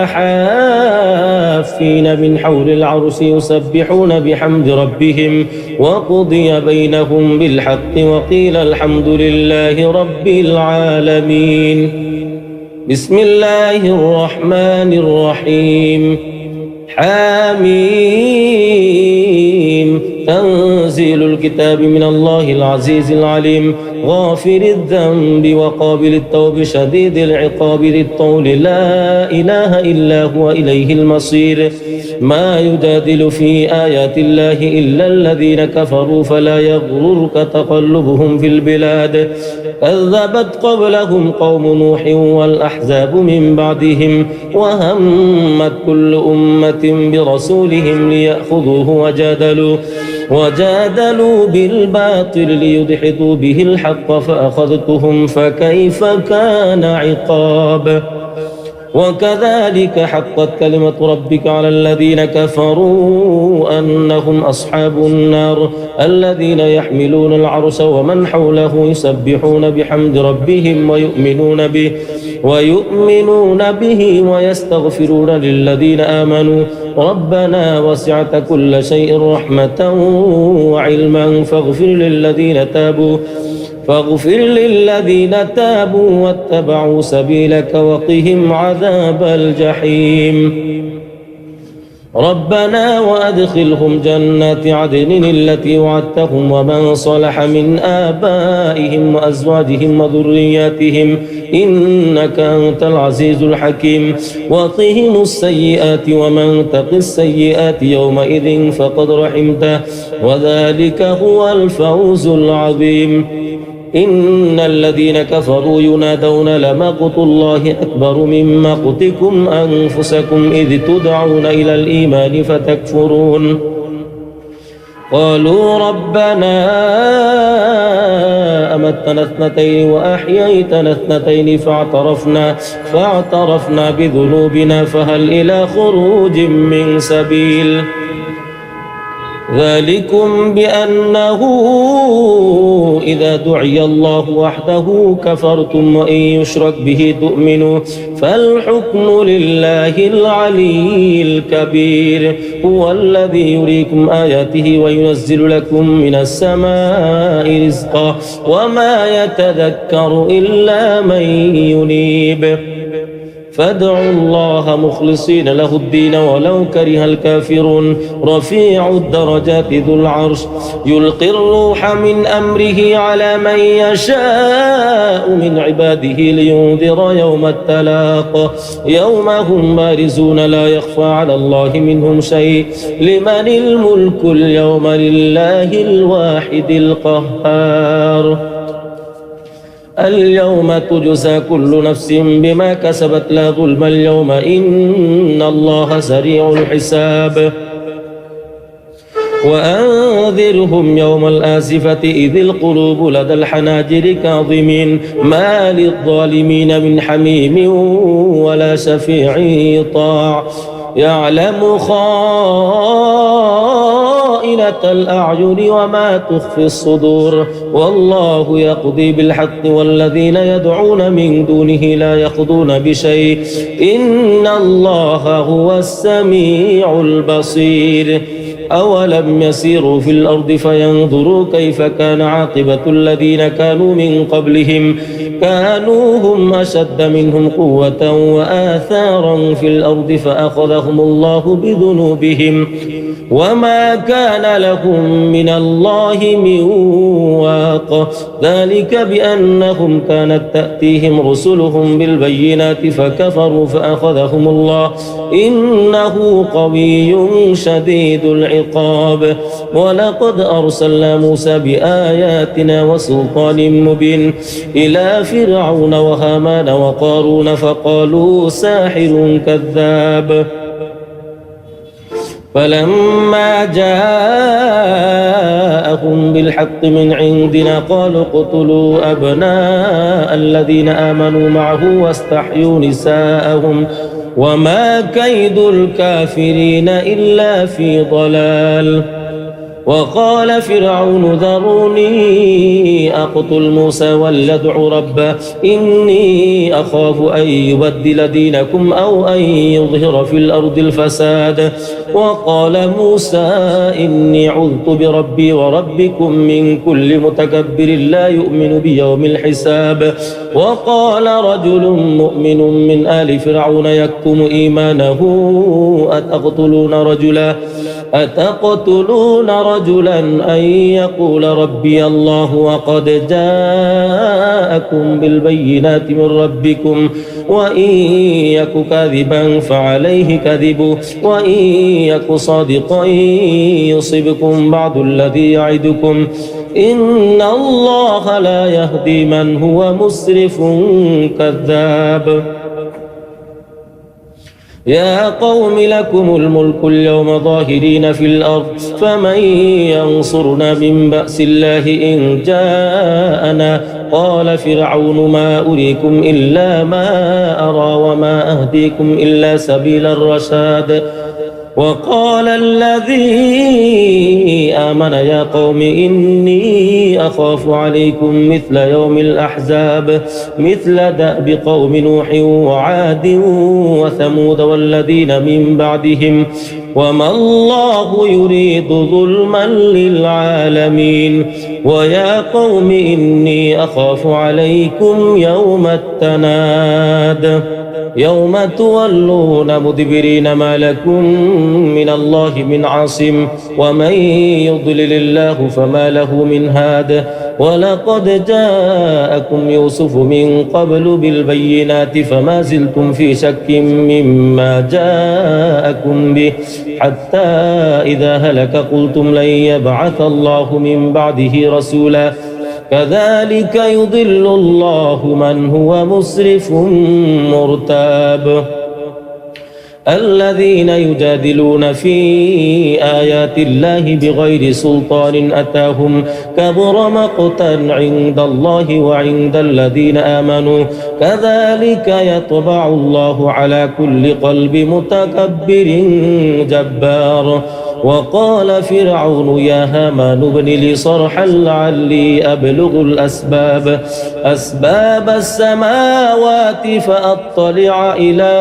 حافين من حول العرش يسبحون بحمد ربهم وقضي بينهم بالحق وقيل الحمد لله رب العالمين. بسم الله الرحمن الرحيم. حميم. تنزيل الكتاب من الله العزيز العليم غافر الذنب وقابل التوب شديد العقاب ذي الطول لا إله إلا هو إليه المصير. ما يجادل في آيات الله إلا الذين كفروا فلا يغررك تقلبهم في البلاد. كذبت قبلهم قوم نوح والأحزاب من بعدهم وهمت كل أمة برسولهم ليأخذوه وجادلوا بالباطل ليدحضوا به الحق فأخذتهم فكيف كان عقاب. وكذلك حقت كلمة ربك على الذين كفروا أنهم أصحاب النار الذين يحملون العرش ومن حوله يسبحون بحمد ربهم ويؤمنون به ويستغفرون للذين آمنوا ربنا وسعت كل شيء رحمة وعلما فاغفر للذين تابوا واتبعوا سبيلك وقهم عذاب الجحيم. ربنا وأدخلهم جنات عدن التي وعدتهم ومن صلح من آبائهم وأزواجهم وذرياتهم إنك أنت العزيز الحكيم. وقهم السيئات ومن تق السيئات يومئذ فقد رحمته وذلك هو الفوز العظيم. إن الذين كفروا ينادون لمقت الله أكبر من مقتكم أنفسكم إذ تدعون إلى الإيمان فتكفرون. قالوا ربنا أمتنا اثنتين وأحييتنا اثنتين فاعترفنا بذنوبنا فهل إلى خروج من سبيل. ذلكم بأنه إذا دعي الله وحده كفرتم وإن يشرك به تؤمنوا فالحكم لله العلي الكبير. هو الذي يريكم آياته وينزل لكم من السماء رزقا وما يتذكر إلا من ينيب. فادعوا الله مخلصين له الدين ولو كره الكافرون. رفيع الدرجات ذو العرش يلقي الروح من أمره على من يشاء من عباده لينذر يوم التلاق يوم هم بارزون لا يخفى على الله منهم شيء. لمن الملك اليوم لله الواحد القهار. اليوم تجزى كل نفس بما كسبت لا ظلم اليوم إن الله سريع الحساب. وأنذرهم يوم الآزفة إذ القلوب لدى الحناجر كاظمين ما للظالمين من حميم ولا شفيع يطاع. يعلم خائنة الأعين وما تخفي الصدور والله يقضي بالحق والذين يدعون من دونه لا يقضون بشيء إن الله هو السميع البصير. أولم يسيروا في الأرض فينظروا كيف كان عاقبة الذين كانوا من قبلهم كانوا هم أشد منهم قوة وآثارا في الأرض فأخذهم الله بذنوبهم وما كان لهم من الله من واق ذلك بأنهم كانت تأتيهم رسلهم بالبينات فكفروا فأخذهم الله إنه قوي شديد العقاب ولقد أرسلنا موسى بآياتنا وسلطان مبين إلى فرعون وهامان وقارون فقالوا ساحر كذاب فلما جاءهم بالحق من عندنا قالوا اقتلوا أبناء الذين آمنوا معه واستحيوا نساءهم وما كيد الكافرين إلا في ضلال وقال فرعون ذروني أقتل موسى وليدع ربه إني أخاف أن يبدل دينكم أو أن يظهر في الأرض الفساد وقال موسى إني عذت بربي وربكم من كل متكبر لا يؤمن بيوم الحساب وقال رجل مؤمن من آل فرعون يكتم إيمانه أتقتلون رجلا أن يقول ربي الله وقد جاءكم بالبينات من ربكم وإن يك كاذبا فعليه كذبه وإن يك صادقا يصبكم بعض الذي يعدكم إن الله لا يهدي من هو مسرف كذاب يا قوم لكم الملك اليوم ظاهرين في الأرض فمن ينصرنا من بأس الله إن جاءنا قال فرعون ما أريكم إلا ما أرى وما أهديكم إلا سبيل الرشاد وقال الذي آمن يا قوم إني أخاف عليكم مثل يوم الأحزاب مثل دأب قوم نوح وعاد وثمود والذين من بعدهم وما الله يريد ظلما للعالمين ويا قوم إني أخاف عليكم يوم التناد يوم تولون مدبرين ما لكم من الله من عاصم ومن يضلل الله فما له من هاد ولقد جاءكم يوسف من قبل بالبينات فما زلتم في شك مما جاءكم به حتى إذا هلك قلتم لن يبعث الله من بعده رسولا كذلك يضل الله من هو مسرف مرتاب الذين يجادلون في آيات الله بغير سلطان أتاهم كبر مقتا عند الله وعند الذين آمنوا كذلك يطبع الله على كل قلب متكبر جبار وقال فرعون يا هامان ابن لي صرحا لعلي أبلغ أسباب السماوات فأطلع إلى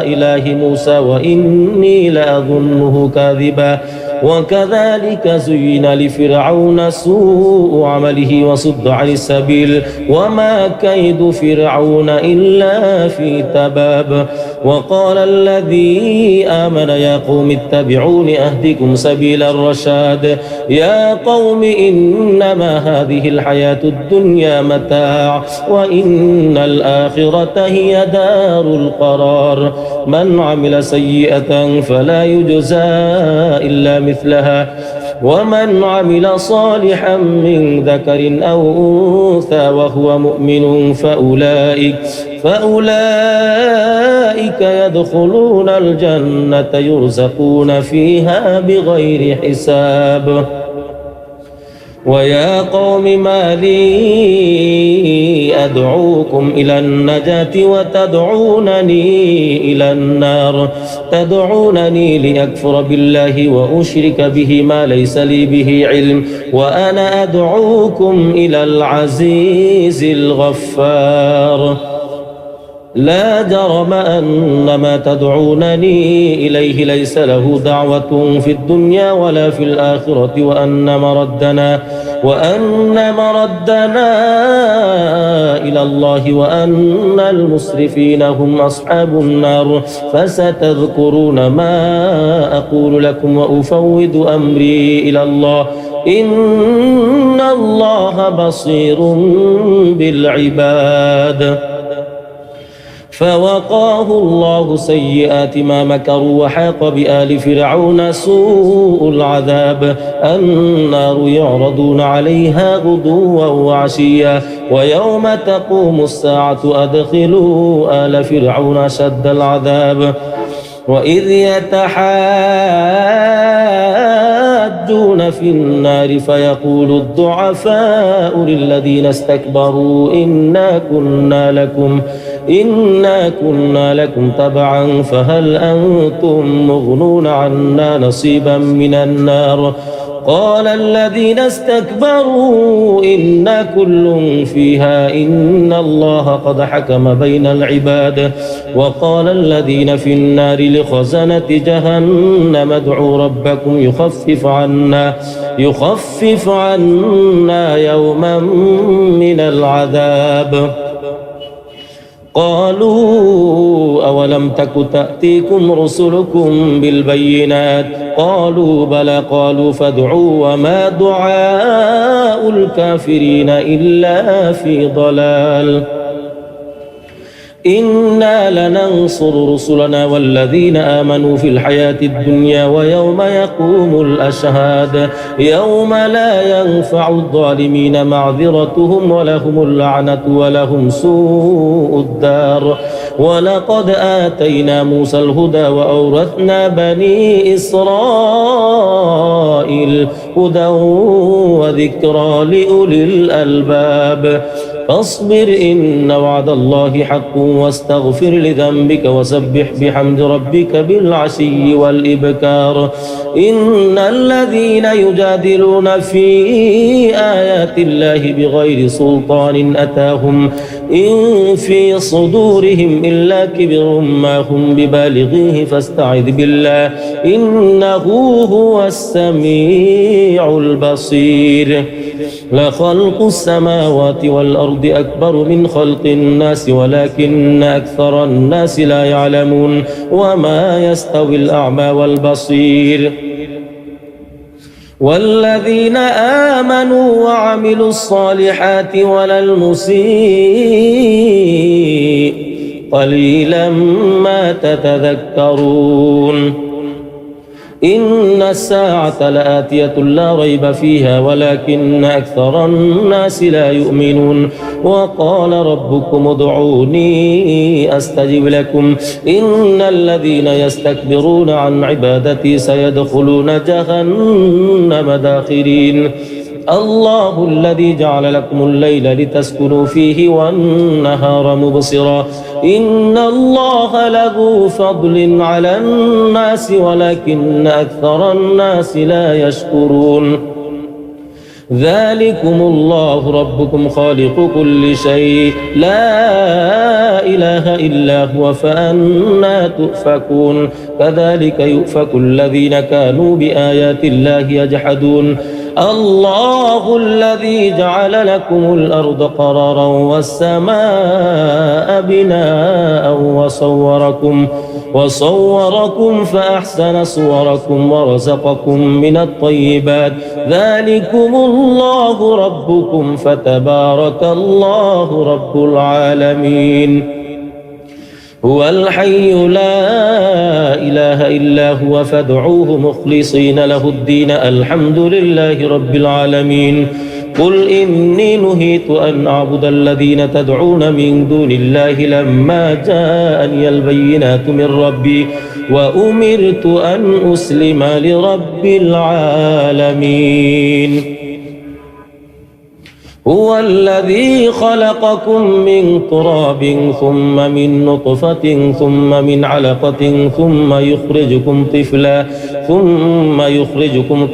إله موسى وإني لأظنه كاذبا وكذلك زين لفرعون سوء عمله وصد عن السبيل وما كيد فرعون إلا في تباب وقال الذي آمن يا قوم اتبعون أهدكم سبيل الرشاد يا قوم إنما هذه الحياة الدنيا متاع وإن الآخرة هي دار القرار من عمل سيئة فلا يجزى إلا مثلها ومن عمل صالحا من ذكر أو أنثى وهو مؤمن فأولئك يدخلون الجنة يرزقون فيها بغير حساب ويا قوم ما لي أدعوكم إلى النجاة وتدعونني إلى النار تدعونني لأكفر بالله وأشرك به ما ليس لي به علم وأنا أدعوكم إلى العزيز الغفار لا جرم أن ما تدعونني إليه ليس له دعوة في الدنيا ولا في الآخرة وأن مردنا إلى الله وأن المسرفين هم أصحاب النار. فستذكرون ما أقول لكم وأفوض أمري إلى الله إن الله بصير بالعباد. فوقاه الله سيئات ما مكروا وحاق بآل فرعون سوء العذاب. النار يعرضون عليها غدوا وعشيا ويوم تقوم الساعة أدخلوا آل فرعون أشد العذاب. وإذ يتحاجون في النار فيقول الضعفاء للذين استكبروا إنا كنا لكم تبعا فهل أنتم مغنون عنا نصيبا من النار. قال الذين استكبروا إنا كل فيها إن الله قد حكم بين العباد. وقال الذين في النار لخزنة جهنم ادعوا ربكم يخفف عنا يوما من العذاب. قالوا أولم تك تأتيكم رسلكم بالبينات قالوا بلى قالوا فادعوا وما دعاء الكافرين إلا في ضلال. إنا لننصر رسلنا والذين آمنوا في الحياة الدنيا ويوم يقوم الأشهاد يوم لا ينفع الظالمين معذرتهم ولهم اللعنة ولهم سوء الدار. ولقد آتينا موسى الهدى وأورثنا بني إسرائيل هدى وذكرى لأولي الألباب. فاصبر إن وعد الله حق واستغفر لذنبك وسبح بحمد ربك بالعشي والإبكار. إن الذين يجادلون في آيات الله بغير سلطان أتاهم إن في صدورهم إلا كبر ما هم ببالغيه فاستعذ بالله إنه هو السميع البصير. لخلق السماوات والأرض أكبر من خلق الناس ولكن أكثر الناس لا يعلمون. وما يستوي الأعمى والبصير. والذين آمنوا وعملوا الصالحات ولا المسيء قليلا ما تتذكرون. إن الساعة لآتية لا ريب فيها ولكن أكثر الناس لا يؤمنون. وقال ربكم ادعوني أستجب لكم إن الذين يستكبرون عن عبادتي سيدخلون جهنم داخرين. الله الذي جعل لكم الليل لتسكنوا فيه والنهار مبصرا إن الله لذو فضل على الناس ولكن أكثر الناس لا يشكرون. ذلكم الله ربكم خالق كل شيء لا إله إلا هو فأنا تؤفكون. كذلك يؤفك الذين كانوا بآيات الله يجحدون. الله الذي جعل لكم الأرض قرارا والسماء بناء وصوركم فأحسن صوركم ورزقكم من الطيبات. ذلكم الله ربكم فتبارك الله رب العالمين. هو الحي لا إله إلا هو فادعوه مخلصين له الدين الحمد لله رب العالمين. قل إني نهيت أن أعبد الذين تدعون من دون الله لما جاءني البينات من ربي وأمرت أن أسلم لرب العالمين. هو الذي خلقكم من تراب ثم من نطفة ثم من علقة ثم يخرجكم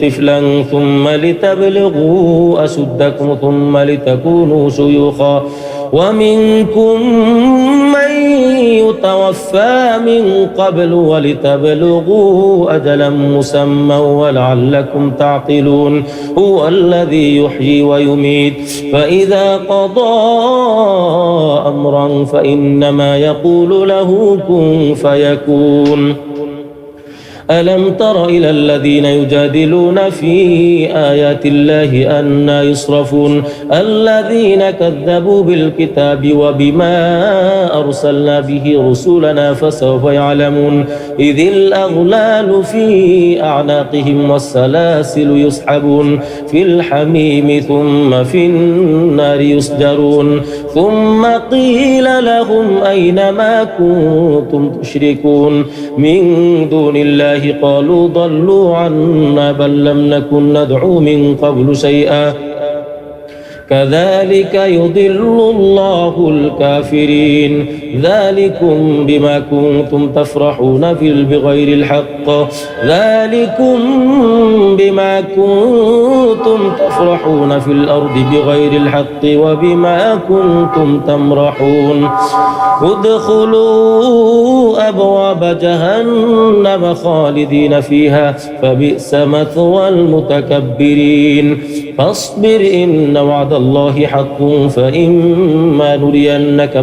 طفلا ثم لتبلغوا أشدكم ثم لتكونوا شيوخا ومنكم من يتوفى من قبل ولتبلغوا أجلا مسمى ولعلكم تعقلون هو الذي يحيي ويميت فإذا قضى أمرا فإنما يقول له كن فيكون ألم تر إلى الذين يجادلون في آيات الله أنى يصرفون الذين كذبوا بالكتاب وبما أرسلنا به رسلنا فسوف يعلمون إذ الأغلال في أعناقهم والسلاسل يسحبون في الحميم ثم في النار يسجرون ثم قيل لهم أين ما كنتم تشركون من دون الله قالوا ضلوا عنا بل لم نكن ندعو من قبل شيئا كذلك يضل الله الكافرين ذلكم بما كنتم تفرحون بغير الحق ذلكم بما كنتم تفرحون في الأرض بغير الحق وبما كنتم تمرحون ادخلوا أبواب جهنم خالدين فيها فبئس مثوى المتكبرين فاصبر إن وعد الله حق فإما نرينك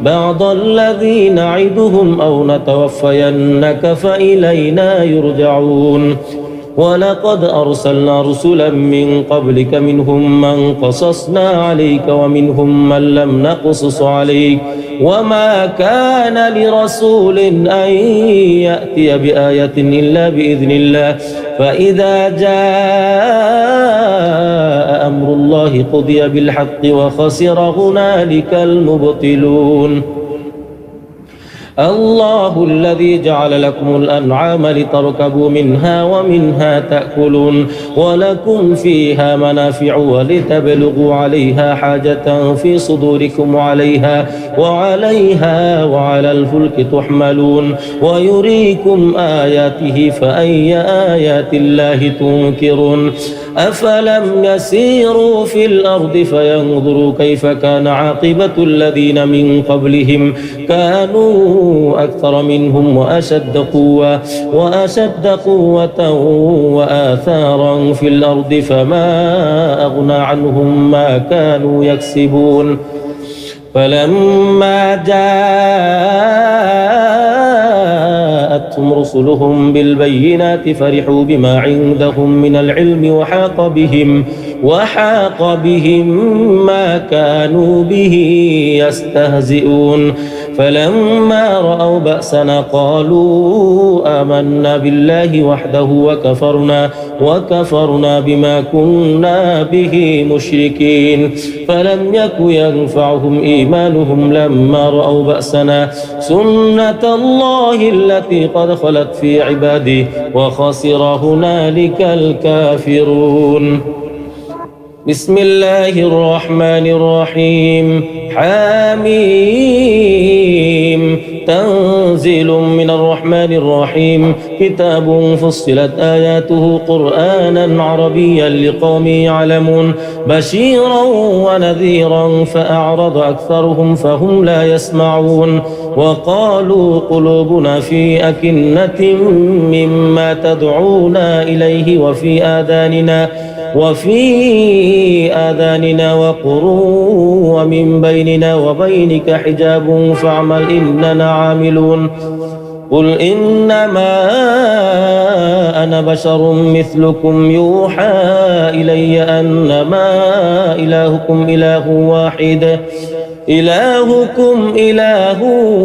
بعض الذي نعدهم أو نتوفينك فإلينا يرجعون ولقد أرسلنا رسلا من قبلك منهم من قصصنا عليك ومنهم من لم نقصص عليك وما كان لرسول أن يأتي بآية إلا بإذن الله فإذا جاء أمر الله قضي بالحق وخسر هنالك المبطلون الله الذي جعل لكم الأنعام لتركبوا منها ومنها تأكلون ولكم فيها منافع ولتبلغوا عليها حاجة في صدوركم وعليها وعلى الفلك تحملون ويريكم آياته فأي آيات الله تنكرون أفلم يسيروا في الأرض فينظروا كيف كان عاقبة الذين من قبلهم كانوا أكثر منهم وأشد قوة وآثارا في الأرض فما أغنى عنهم ما كانوا يكسبون فلما جاءتهم رسلهم بالبينات فرحوا بما عندهم من العلم وحاق بهم ما كانوا به يستهزئون فلما رأوا بأسنا قالوا آمنا بالله وحده وكفرنا بما كنا به مشركين فلم يك ينفعهم إيمانهم لما رأوا بأسنا سنة الله التي قد خلت في عباده وخسر هنالك الكافرون بسم الله الرحمن الرحيم حميم تنزيل من الرحمن الرحيم كتاب فصلت آياته قرآنا عربيا لقوم يعلمون بشيرا ونذيرا فأعرض أكثرهم فهم لا يسمعون وقالوا قلوبنا في أكنة مما تدعونا إليه وفي آذاننا وقر ومن بيننا وبينك حجاب فاعمل إننا عاملون قل إنما أنا بشر مثلكم يوحى إلي أنما إلهكم إله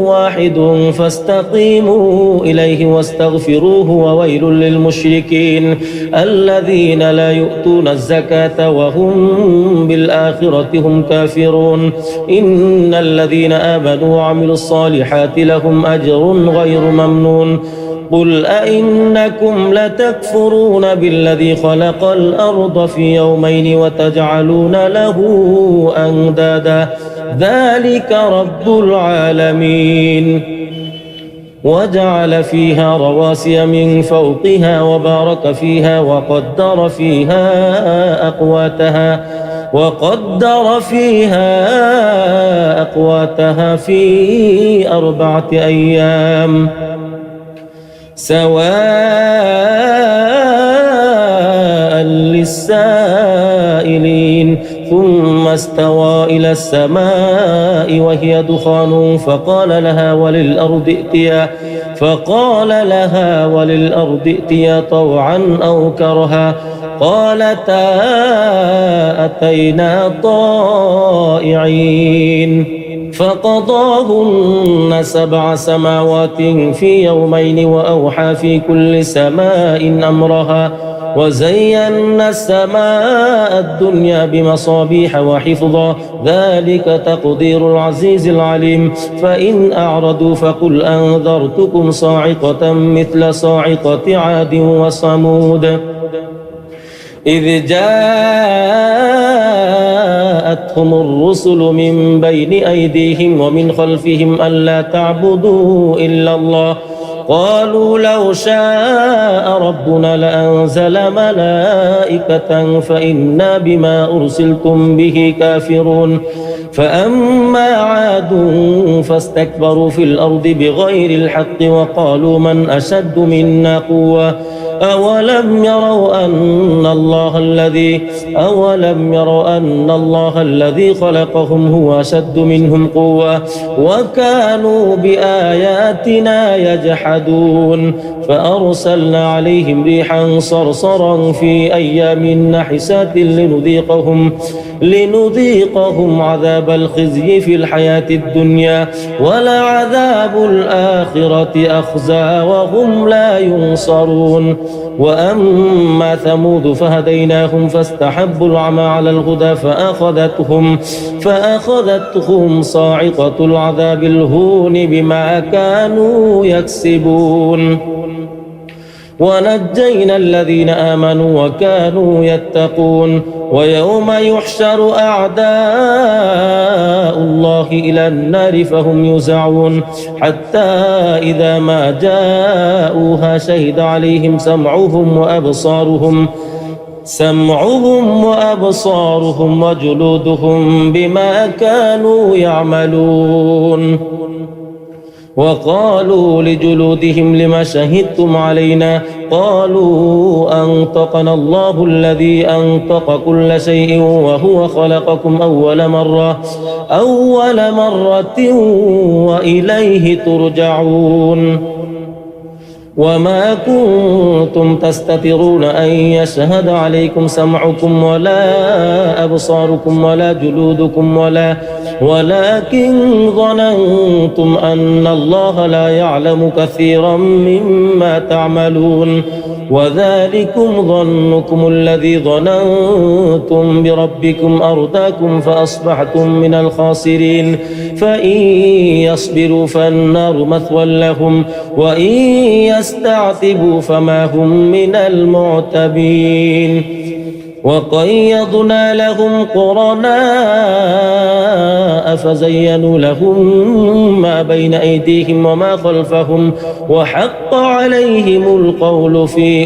واحد فاستقيموا إليه واستغفروه وويل للمشركين الذين لا يؤتون الزكاة وهم بالآخرة هم كافرون إن الذين آمنوا وعملوا الصالحات لهم أجر غير ممنون قل أئنكم لتكفرون بالذي خلق الأرض في يومين وتجعلون له أندادا ذلك رب العالمين وجعل فيها رواسي من فوقها وبارك فيها وقدر فيها أقواتها وقدر فيها أقواتها في 4 أيام سواء للسائلين ثم استوى إلى السماء وهي دخان فقال لها وللأرض ائتيا طوعا أو كرها قالتا أتينا طائعين فقضاهن 7 سماوات في يومين وأوحى في كل سماء أمرها وزينا السماء الدنيا بمصابيح وحفظا ذلك تقدير العزيز العليم فإن أعرضوا فقل أنذرتكم صاعقة مثل صاعقة عاد وصمود إذ جاءتهم الرسل من بين أيديهم ومن خلفهم ألا تعبدوا إلا الله قالوا لو شاء ربنا لأنزل ملائكة فإنا بما أرسلتم به كافرون فأما عاد فاستكبروا في الأرض بغير الحق وقالوا من أشد منا قوة أولم يروا أن الله الذي خلقهم هو أشد منهم قوة وكانوا بآياتنا يجحدون فأرسلنا عليهم ريحا صرصرا في أيام نحسات لنذيقهم عذاب الخزي في الحياة الدنيا ولعذاب الآخرة أخزى وهم لا ينصرون وأما ثمود فهديناهم فاستحبوا العمى على الهدى فأخذتهم صاعقة العذاب الهون بما كانوا يكسبون ونجينا الذين آمنوا وكانوا يتقون ويوم يحشر أعداء الله إلى النار فهم يوزعون حتى إذا ما جاءوها شهد عليهم سمعهم وأبصارهم وجلودهم بما كانوا يعملون وقالوا لجلودهم لما شهدتم علينا قالوا أنطقنا الله الذي أنطق كل شيء وهو خلقكم أول مرة وإليه ترجعون وما كنتم تستترون أن يشهد عليكم سمعكم ولا أبصاركم ولا جلودكم ولكن ظننتم أن الله لا يعلم كثيرا مما تعملون وذلكم ظنكم الذي ظننتم بربكم أرداكم فأصبحتم من الخاسرين فإن يصبروا فالنار مثوى لهم وإن يستعتبوا فما هم من المعتبين وقيضنا لهم قرناء فزينوا لهم ما بين أيديهم وما خلفهم وحق عليهم القول في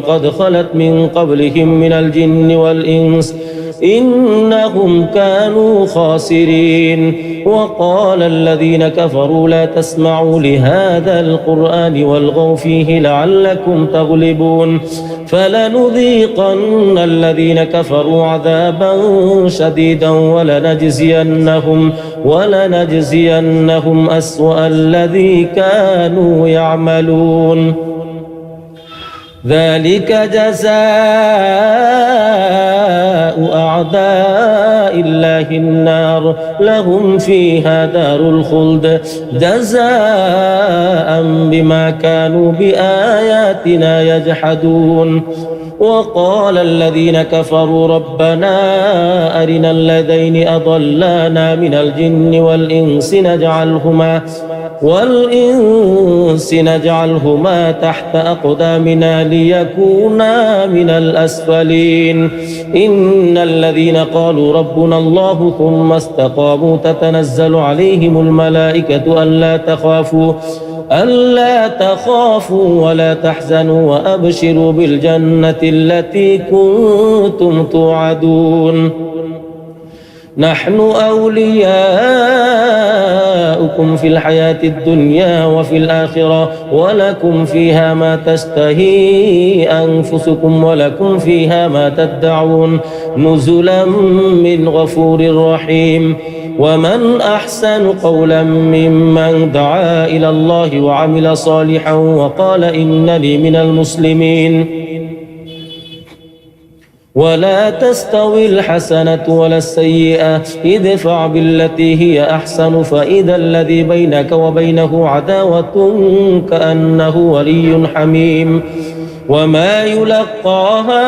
قد خلت من قبلهم من الجن والإنس إنهم كانوا خاسرين وقال الذين كفروا لا تسمعوا لهذا القرآن والغوا فيه لعلكم تغلبون فلنذيقن الذين كفروا عذابا شديدا ولنجزينهم أسوأ الذي كانوا يعملون ذلك جزاء أعداء الله النار لهم فيها دار الخلد جزاء بما كانوا بآياتنا يجحدون وقال الذين كفروا ربنا أرنا الذين أضلانا من الجن والإنس نجعلهما تحت أقدامنا ليكونا من الأسفلين إن الذين قالوا ربنا الله ثم استقاموا تتنزل عليهم الملائكة ألا تخافوا ولا تحزنوا وأبشروا بالجنة التي كنتم توعدون نحن أولياؤكم في الحياة الدنيا وفي الآخرة ولكم فيها ما تشتهي أنفسكم ولكم فيها ما تدعون نزلا من غفور رحيم ومن أحسن قولا ممن دعا إلى الله وعمل صالحا وقال إنني من المسلمين ولا تستوي الحسنة ولا السيئة ادفع بالتي هي أحسن فإذا الذي بينك وبينه عداوة كأنه ولي حميم وما يلقاها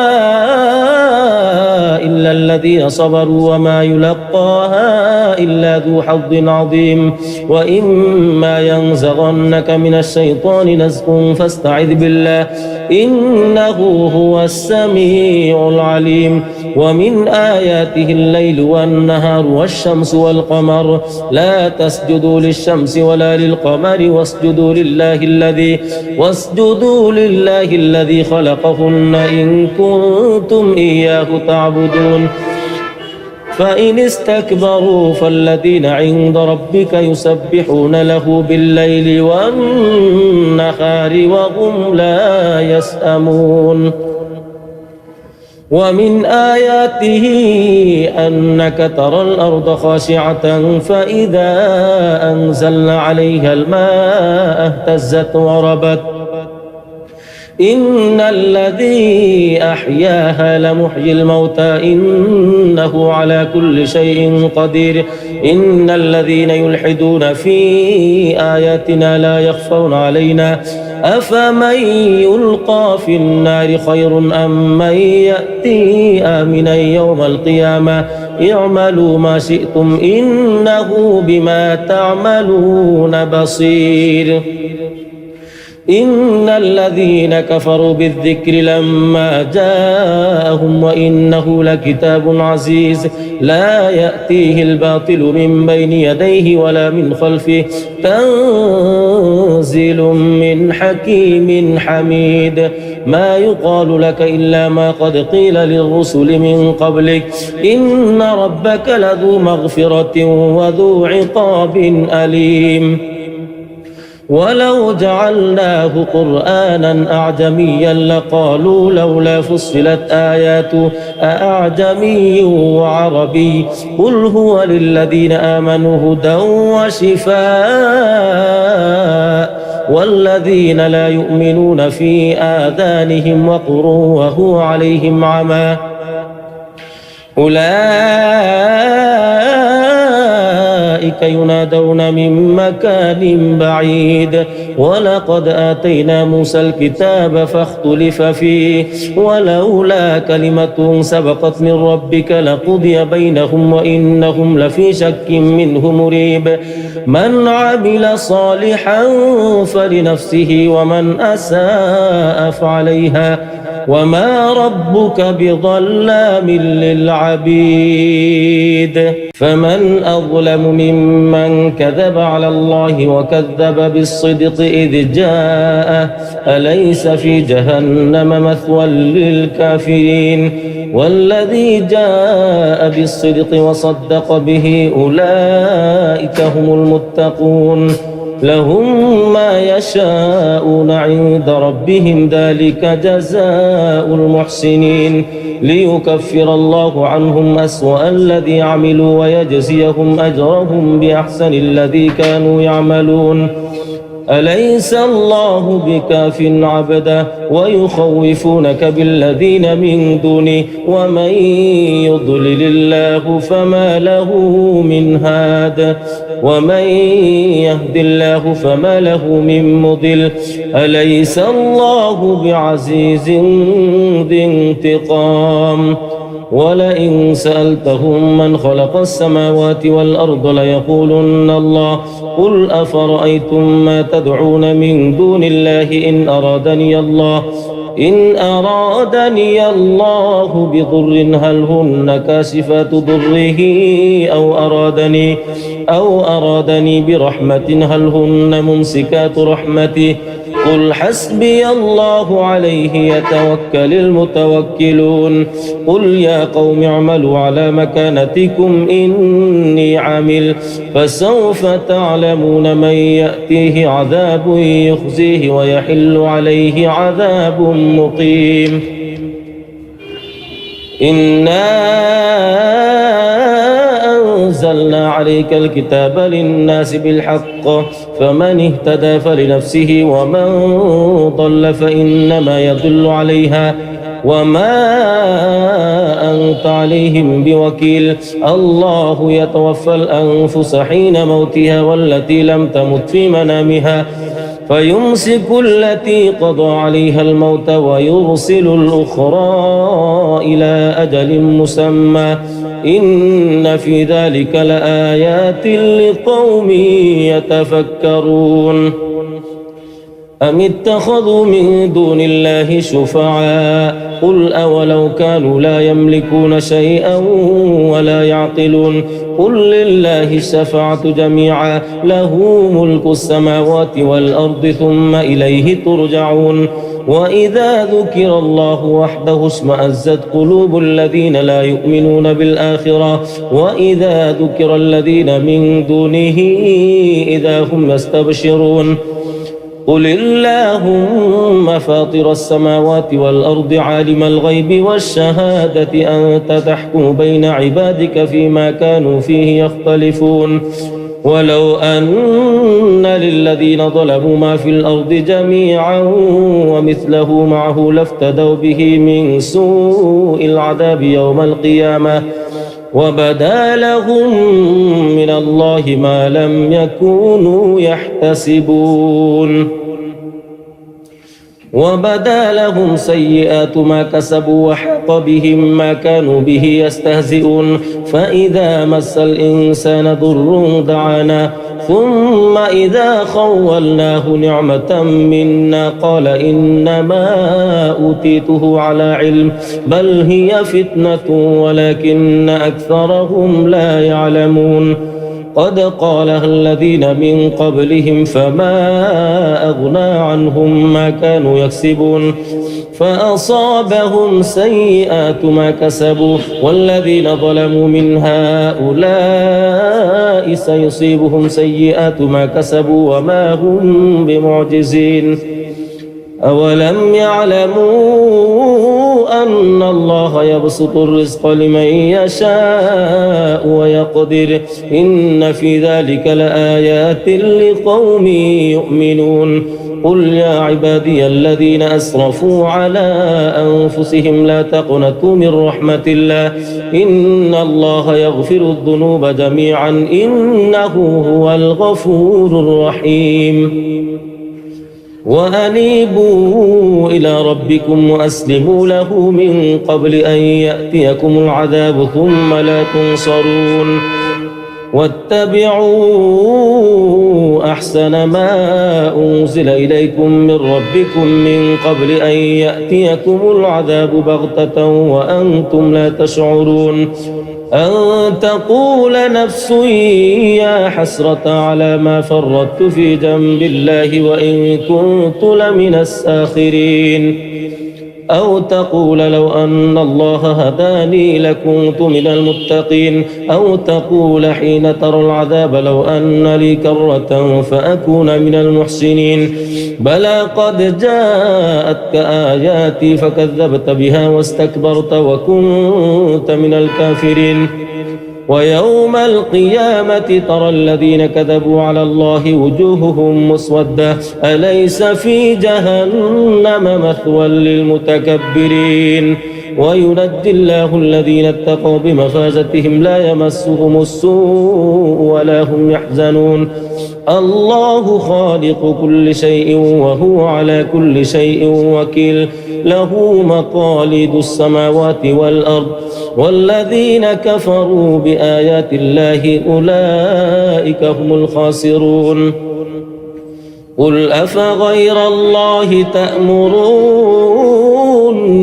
إلا الذين صبروا وما يلقاها إلا ذو حظ عظيم وإما ينزغنك من الشيطان نزغ فاستعذ بالله إنه هو السميع العليم ومن آياته الليل والنهار والشمس والقمر لا تسجدوا للشمس ولا للقمر واسجدوا لله الذي خلقهن إن كنتم إياه تعبدون فإن استكبروا فالذين عند ربك يسبحون له بالليل والنهار وهم لا يسأمون ومن آياته أنك ترى الأرض خاشعة فإذا أنزلنا عليها الماء اهتزت وربت إن الذي أحياها لمحيي الموتى إنه على كل شيء قدير إن الذين يلحدون في آياتنا لا يخفون علينا أفمن يلقى في النار خير أم من يأتي آمنا يوم القيامة اعملوا ما شئتم إنه بما تعملون بصير إن الذين كفروا بالذكر لما جاءهم وإنه لكتاب عزيز لا يأتيه الباطل من بين يديه ولا من خلفه تنزيل من حكيم حميد ما يقال لك إلا ما قد قيل للرسل من قبلك إن ربك لذو مغفرة وذو عقاب أليم ولو جعلناه قرآنا أعجميا لقالوا لولا فصلت آياته أأعجمي وعربي قل هو للذين آمنوا هدى وشفاء والذين لا يؤمنون في آذانهم وقر وهو عليهم عمى أولئك ينادون من مكان بعيد ولقد آتينا موسى الكتاب فاختلف فيه ولولا كلمة سبقت من ربك لقضي بينهم وإنهم لفي شك منه مريب من عمل صالحا فلنفسه ومن أساء فعليها وما ربك بظلام للعبيد فمن أظلم ممن كذب على الله وكذب بالصدق إذ جاءه أليس في جهنم مثوى للكافرين والذي جاء بالصدق وصدق به أولئك هم المتقون لهم ما يشاءون عند ربهم ذلك جزاء المحسنين ليكفر الله عنهم أسوأ الذي عملوا ويجزيهم أجرهم بأحسن الذي كانوا يعملون أليس الله بكاف عبده ويخوفونك بالذين من دونه ومن يضلل الله فما له من هاد ومن يهد الله فما له من مضل أليس الله بعزيز ذي انتقام ولئن سألتهم من خلق السماوات والأرض ليقولن الله قل أفرأيتم ما تدعون من دون الله إن أرادني الله إن أرادني الله بضر هل هن كاشفات ضره أو أرادني برحمة هل هن ممسكات رحمته قل حسبي الله عليه يتوكل المتوكلون قل يا قوم اعملوا على مكانتكم إني عامل فسوف تعلمون من يأتيه عذاب يخزيه ويحل عليه عذاب مقيم إنا أنزلنا عليك الكتاب للناس بالحق فمن اهتدى فلنفسه ومن ضل فإنما يضل عليها وما أنت عليهم بوكيل الله يتوفى الأنفس حين موتها والتي لم تمت في منامها فيمسك التي قضى عليها الموت ويرسل الأخرى إلى أجل مسمى إن في ذلك لآيات لقوم يتفكرون أم اتخذوا من دون الله شفعاء قل أولو كانوا لا يملكون شيئا ولا يعقلون قل لله الشفاعة جميعا له ملك السماوات والأرض ثم إليه ترجعون وإذا ذكر الله وحده اشمأزت قلوب الذين لا يؤمنون بالآخرة وإذا ذكر الذين من دونه إذا هم يستبشرون قل اللهم فاطر السماوات والأرض عالم الغيب والشهادة أنت تحكم بين عبادك فيما كانوا فيه يختلفون ولو أن للذين ظلموا ما في الأرض جميعا ومثله معه لافتدوا به من سوء العذاب يوم القيامة وبدا لهم من الله ما لم يكونوا يحتسبون وبدا لهم سيئات ما كسبوا وحاق بهم ما كانوا به يستهزئون فإذا مس الإنسان ضر دعانا ثم إذا خولناه نعمة منا قال إنما أوتيته على علم بل هي فتنة ولكن أكثرهم لا يعلمون قد قالها الذين من قبلهم فما أغنى عنهم ما كانوا يكسبون فأصابهم سيئات ما كسبوا والذين ظلموا من هؤلاء سيصيبهم سيئات ما كسبوا وما هم بمعجزين أولم يعلموا أن الله يبسط الرزق لمن يشاء ويقدر إن في ذلك لآيات لقوم يؤمنون قل يا عبادي الذين أسرفوا على أنفسهم لا تقنطوا من رحمة الله إن الله يغفر الذنوب جميعا إنه هو الغفور الرحيم وأنيبوا إلى ربكم وأسلموا له من قبل أن يأتيكم العذاب ثم لا تنصرون واتبعوا أحسن ما أنزل إليكم من ربكم من قبل أن يأتيكم العذاب بغتة وأنتم لا تشعرون أن تقول نفس يا حسرة على ما فرطت في جنب الله وإن كنت لمن الساخرين أو تقول لو أن الله هداني لكنت من المتقين أو تقول حين ترى العذاب لو أن لي كرة فأكون من المحسنين بلى قد جاءتك آياتي فكذبت بها واستكبرت وكنت من الكافرين ويوم القيامة ترى الذين كذبوا على الله وجوههم مسودة أليس في جهنم مثوى للمتكبرين وينجي الله الذين اتقوا بمفازتهم لا يمسهم السوء ولا هم يحزنون الله خالق كل شيء وهو على كل شيء وكيل له مقاليد السماوات والأرض والذين كفروا بآيات الله أولئك هم الخاسرون قل أفغير الله تأمرون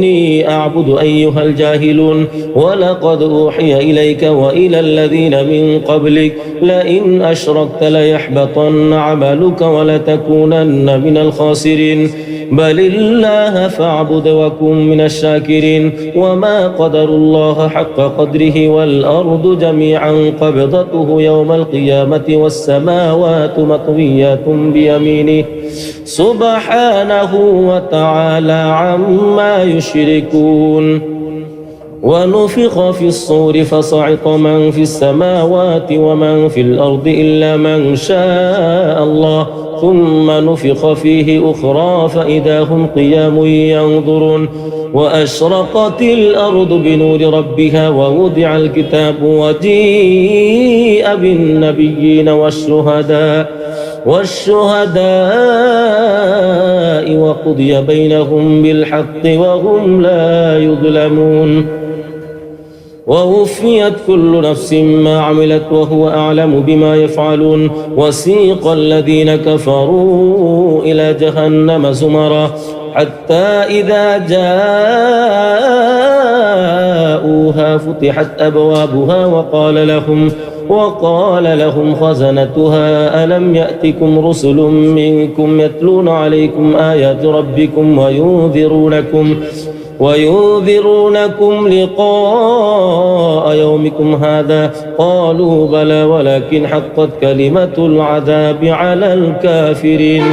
إني أعبد أيها الجاهلون ولقد أوحي إليك وإلى الذين من قبلك لئن أشركت ليحبطن عملك ولتكونن من الخاسرين بل الله فاعبد وكن من الشاكرين وما قدر الله حق قدره والأرض جميعا قبضته يوم القيامة والسماوات مطويات بيمينه سبحانه وتعالى عما يشركون ونفخ في الصور فصعق من في السماوات ومن في الأرض إلا من شاء الله ثم نفخ فيه أخرى فإذا هم قيام ينظرون وأشرقت الأرض بنور ربها ووضع الكتاب وجيء بالنبيين والشهداء وقضي بينهم بالحق وهم لا يظلمون ووفيت كل نفس ما عملت وهو أعلم بما يفعلون وسيق الذين كفروا إلى جهنم زمرا حتى إذا جاءوها فتحت أبوابها وقال لهم خزنتها ألم يأتكم رسل منكم يتلون عليكم آيات ربكم وينذرونكم لقاء يومكم هذا قالوا بلى ولكن حقت كلمة العذاب على الكافرين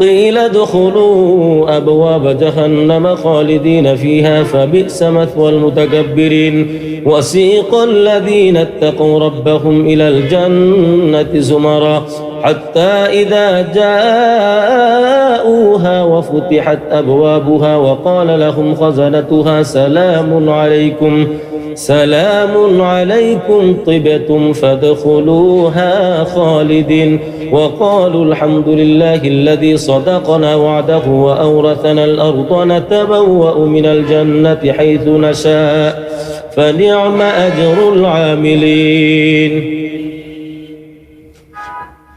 قيل ادخلوا أبواب جهنم خالدين فيها فبئس مثوى المتكبرين وسيق الذين اتقوا ربهم إلى الجنة زمرا حتى إذا جاءوها وفتحت أبوابها وقال لهم خزنتها سلام عليكم طبتم فادخلوها خالدين وقالوا الحمد لله الذي صدقنا وعده وأورثنا الأرض نتبوأ من الجنة حيث نشاء فنعم أجر العاملين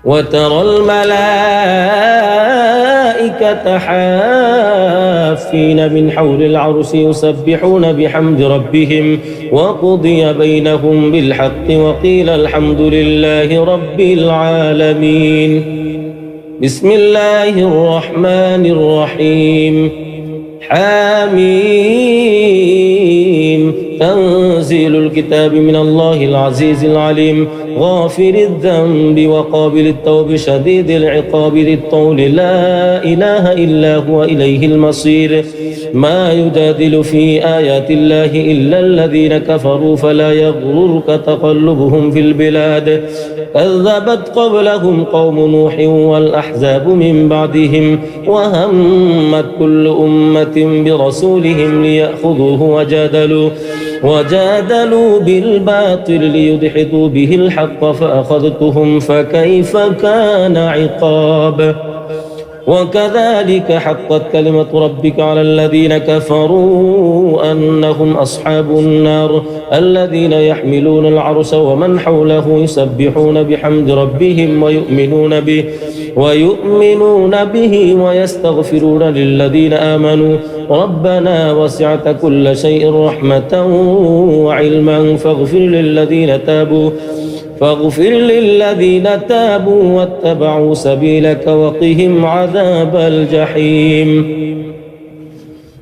وترى الملائكة حافين من حول العرش يسبحون بحمد ربهم وقضي بينهم بالحق وقيل الحمد لله رب العالمين بسم الله الرحمن الرحيم حميم تنزيل الكتاب من الله العزيز العليم غافر الذنب وقابل التوب شديد العقاب ذي الطول لا إله إلا هو إليه المصير ما يجادل في آيات الله إلا الذين كفروا فلا يغررك تقلبهم في البلاد كذبت قبلهم قوم نوح والأحزاب من بعدهم وهمت كل أمة برسولهم ليأخذوه وجادلوا بالباطل ليدحضوا به الحق فأخذتهم فكيف كان عقاب وكذلك حقت كلمة ربك على الذين كفروا أنهم أصحاب النار الذين يحملون العرش ومن حوله يسبحون بحمد ربهم ويؤمنون به ويستغفرون للذين آمنوا ربنا وسعت كل شيء رحمة وعلما فاغفر للذين تابوا واتبعوا سبيلك وقهم عذاب الجحيم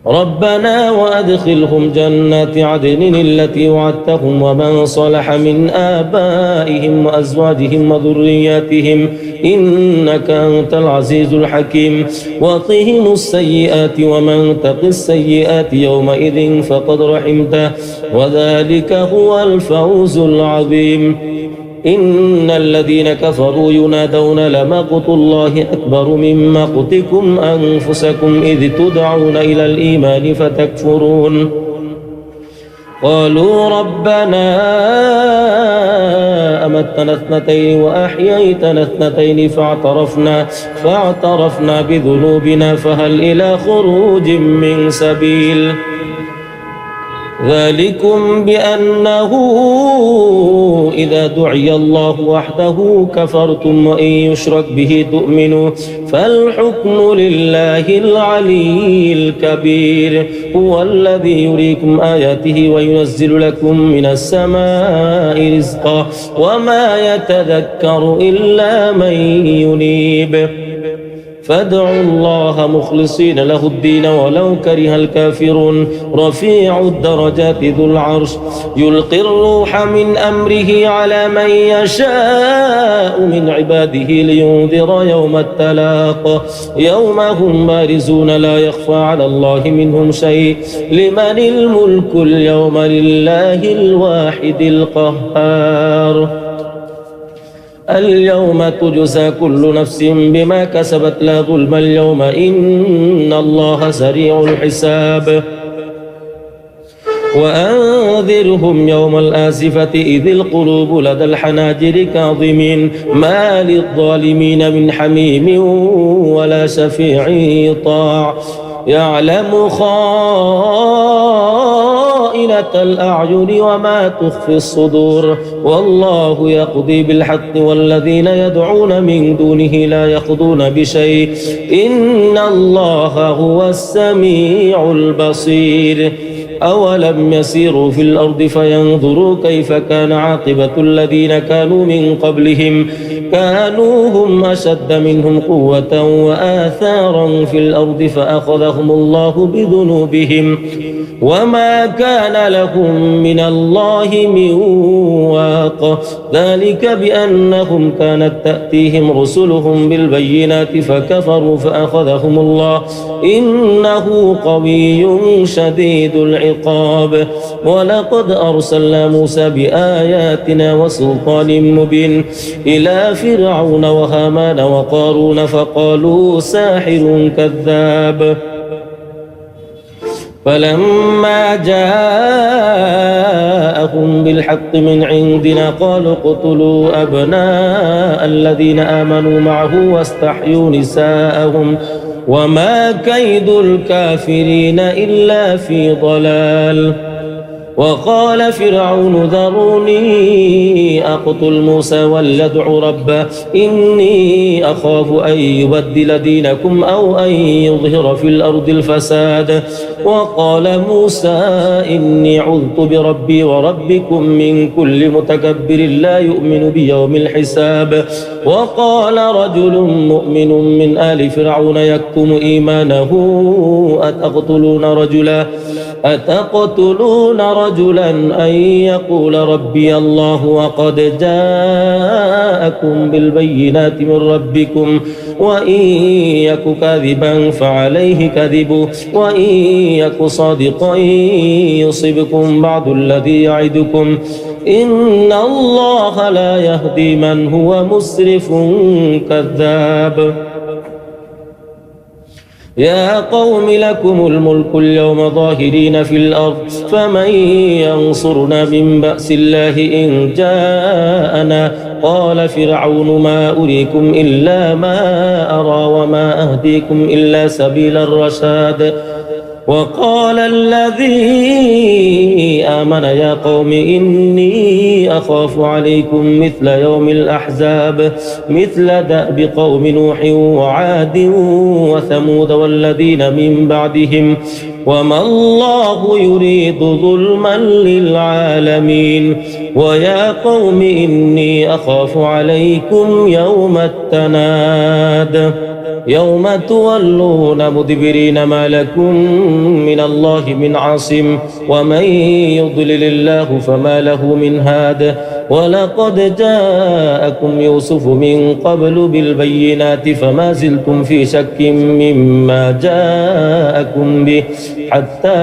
ربنا وأدخلهم جنات عدن التي وعدتهم ومن صلح من آبائهم وأزواجهم وذرياتهم إنك أنت العزيز الحكيم وقهم السيئات ومن تق السيئات يومئذ فقد رحمته وذلك هو الفوز العظيم إن الذين كفروا ينادون لمقت الله أكبر من مقتكم أنفسكم إذ تدعون إلى الإيمان فتكفرون قالوا ربنا أمتنا اثنتين وأحييتنا اثنتين فاعترفنا بذنوبنا فهل إلى خروج من سبيل ذلكم بأنه إذا دعي الله وحده كفرتم وإن يشرك به تؤمنوا فالحكم لله العلي الكبير هو الذي يريكم آياته وينزل لكم من السماء رزقا وما يتذكر إلا من ينيب فادعوا الله مخلصين له الدين ولو كره الكافرون رفيع الدرجات ذو العرش يلقي الروح من أمره على من يشاء من عباده لينذر يوم التلاق يوم هم بارزون لا يخفى على الله منهم شيء لمن الملك اليوم لله الواحد القهار اليوم تجزى كل نفس بما كسبت لا ظلم اليوم إن الله سريع الحساب وأنذرهم يوم الآزفة إذ القلوب لدى الحناجر كاظمين ما للظالمين من حميم ولا شفيع يطاع يعلم خائنة الأعين وما تخفي الصدور والله يقضي بالحق والذين يدعون من دونه لا يقضون بشيء إن الله هو السميع البصير أولم يسيروا في الأرض فينظروا كيف كان عاقبة الذين كانوا من قبلهم كانوا هم أشد منهم قوة وآثارا في الأرض فأخذهم الله بذنوبهم وما كان لهم من الله من واق ذلك بأنهم كانت تأتيهم رسلهم بالبينات فكفروا فأخذهم الله إنه قوي شديد العقاب ولقد أرسلنا موسى بآياتنا وسلطان مبين إلى فرعون وهامان وقارون فقالوا ساحر كذاب فلما جاءهم بالحق من عندنا قالوا اقتلوا أبناء الذين آمنوا معه واستحيوا نساءهم وما كيد الكافرين إلا في ضلال وقال فرعون ذروني أقتل موسى وليدع ربه إني أخاف أن يبدل دينكم أو أن يظهر في الأرض الفساد وقال موسى إني عذت بربي وربكم من كل متكبر لا يؤمن بيوم الحساب وقال رجل مؤمن من آل فرعون يكتم إيمانه أتقتلون رجلا أن يقول ربي الله وقد جاءكم بالبينات من ربكم وإن يك كاذبا فعليه كذبه وإن يك صادقا يصبكم بعض الذي يعدكم إن الله لا يهدي من هو مسرف كذاب يا قوم لكم الملك اليوم ظاهرين في الأرض فمن ينصرنا من بأس الله إن جاءنا قال فرعون ما أريكم إلا ما أرى وما أهديكم إلا سبيل الرشاد وقال الذي آمن يا قوم إني أخاف عليكم مثل يوم الأحزاب مثل دأب قوم نوح وعاد وثمود والذين من بعدهم وما الله يريد ظلما للعالمين ويا قوم إني أخاف عليكم يوم التناد يوم تولون مدبرين ما لكم من الله من عاصم ومن يضلل الله فما له من هاد ولقد جاءكم يوسف من قبل بالبينات فما زلتم في شك مما جاءكم به حتى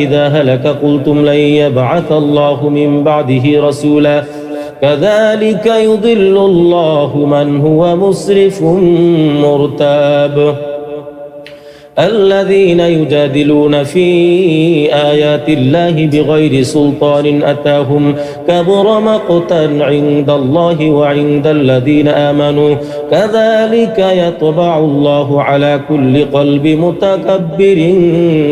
إذا هلك قلتم لن يبعث الله من بعده رسولا كذلك يضل الله من هو مسرف مرتاب الذين يجادلون في آيات الله بغير سلطان أتاهم كبر مقتا عند الله وعند الذين آمنوا كذلك يطبع الله على كل قلب متكبر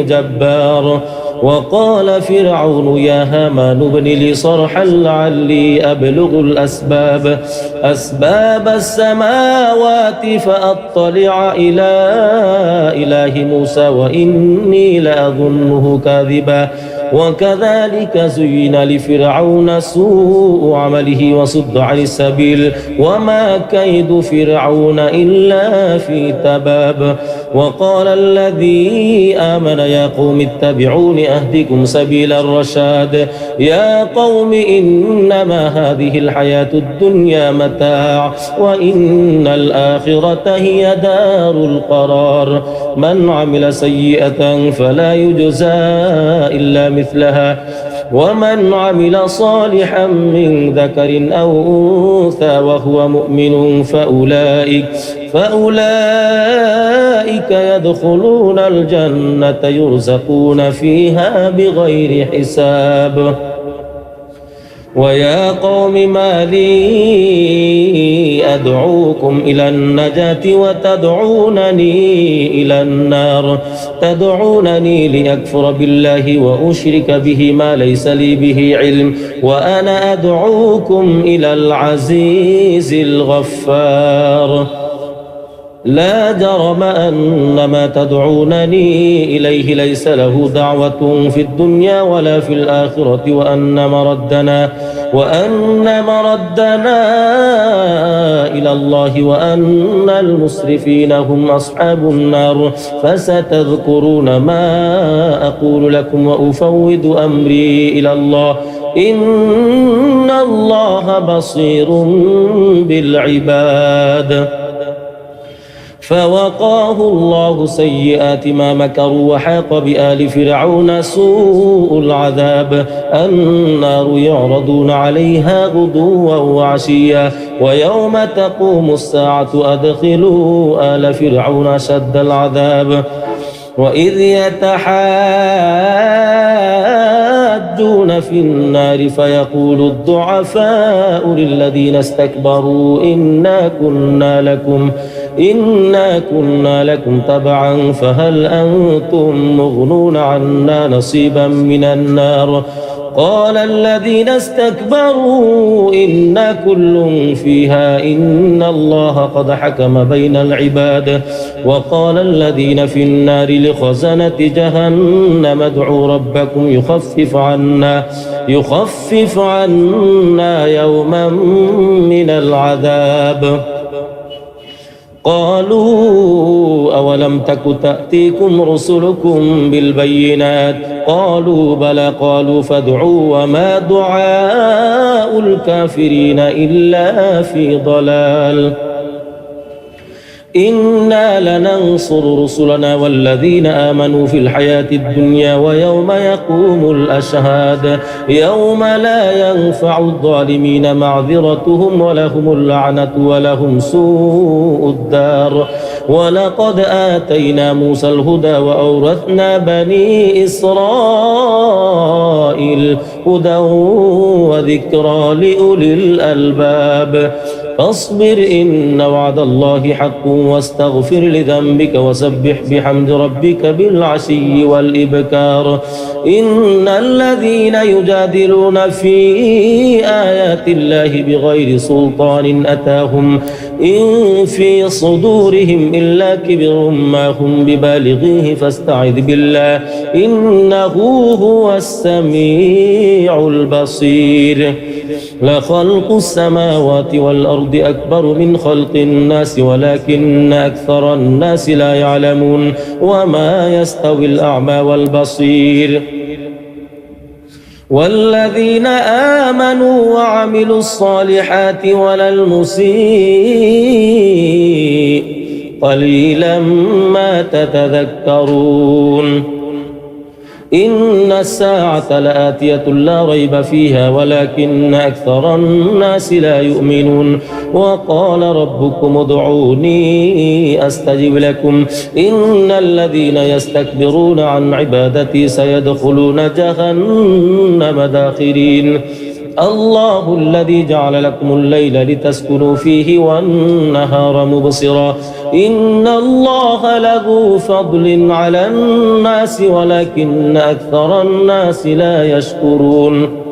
جبار وقال فرعون يا هامان ابن لي صرحا لعلي أبلغ أسباب السماوات فأطلع إلى إله موسى وإني لأظنه كاذبا وكذلك زين لفرعون سوء عمله وصد عن السبيل وما كيد فرعون إلا في تباب. وقال الذي آمن يا قوم اتبعون أهدكم سبيل الرشاد. يا قوم إنما هذه الحياة الدنيا متاع وإن الآخرة هي دار القرار. من عمل سيئة فلا يجزى إلا مثلها ومن عمل صالحا من ذكر أو أنثى وهو مؤمن فأولئك يدخلون الجنة يرزقون فيها بغير حساب. ويا قوم ما لي أدعوكم إلى النجاة وتدعونني إلى النار. تدعونني لأكفر بالله وأشرك به ما ليس لي به علم وأنا أدعوكم إلى العزيز الغفار. لا جرم أن ما تدعونني إليه ليس له دعوة في الدنيا ولا في الآخرة وأن مردنا إلى الله وأن المسرفين هم أصحاب النار. فستذكرون ما أقول لكم وأفوض أمري إلى الله إن الله بصير بالعباد. فوقاه الله سيئات ما مكروا وحاق بآل فرعون سوء العذاب. النار يعرضون عليها غدوا وعشيا ويوم تقوم الساعة أدخلوا آل فرعون أشد العذاب. وإذ يتحاجون في النار فيقول الضعفاء للذين استكبروا إنا كنا لكم تبعا فهل أنتم مغنون عنا نصيبا من النار. قال الذين استكبروا إنا كل فيها إن الله قد حكم بين العباد. وقال الذين في النار لخزنة جهنم ادعوا ربكم يخفف عنا يوما من العذاب. قالوا أولم تك تأتيكم رسلكم بالبينات قالوا بلى قالوا فادعوا وما دعاء الكافرين إلا في ضلال. إنا لننصر رسلنا والذين آمنوا في الحياة الدنيا ويوم يقوم الأشهاد. يوم لا ينفع الظالمين معذرتهم ولهم اللعنة ولهم سوء الدار. ولقد آتينا موسى الهدى وأورثنا بني إسرائيل هدى وذكرى لأولي الألباب. فاصبر إن وعد الله حق واستغفر لذنبك وسبح بحمد ربك بالعشي والإبكار. إن الذين يجادلون في آيات الله بغير سلطان أتاهم إن في صدورهم إلا كبر ما هم ببالغيه فاستعذ بالله إنه هو السميع البصير. لخلق السماوات والأرض أكبر من خلق الناس ولكن أكثر الناس لا يعلمون. وما يستوي الأعمى والبصير. والذين آمنوا وعملوا الصالحات ولا المسيء قليلا ما تتذكرون. إن الساعة لآتية لا ريب فيها ولكن أكثر الناس لا يؤمنون. وقال ربكم ادعوني أستجب لكم إن الذين يستكبرون عن عبادتي سيدخلون جهنم داخرين. الله الذي جعل لكم الليل لتسكنوا فيه والنهار مبصرا إن الله لذو فضل على الناس ولكن أكثر الناس لا يشكرون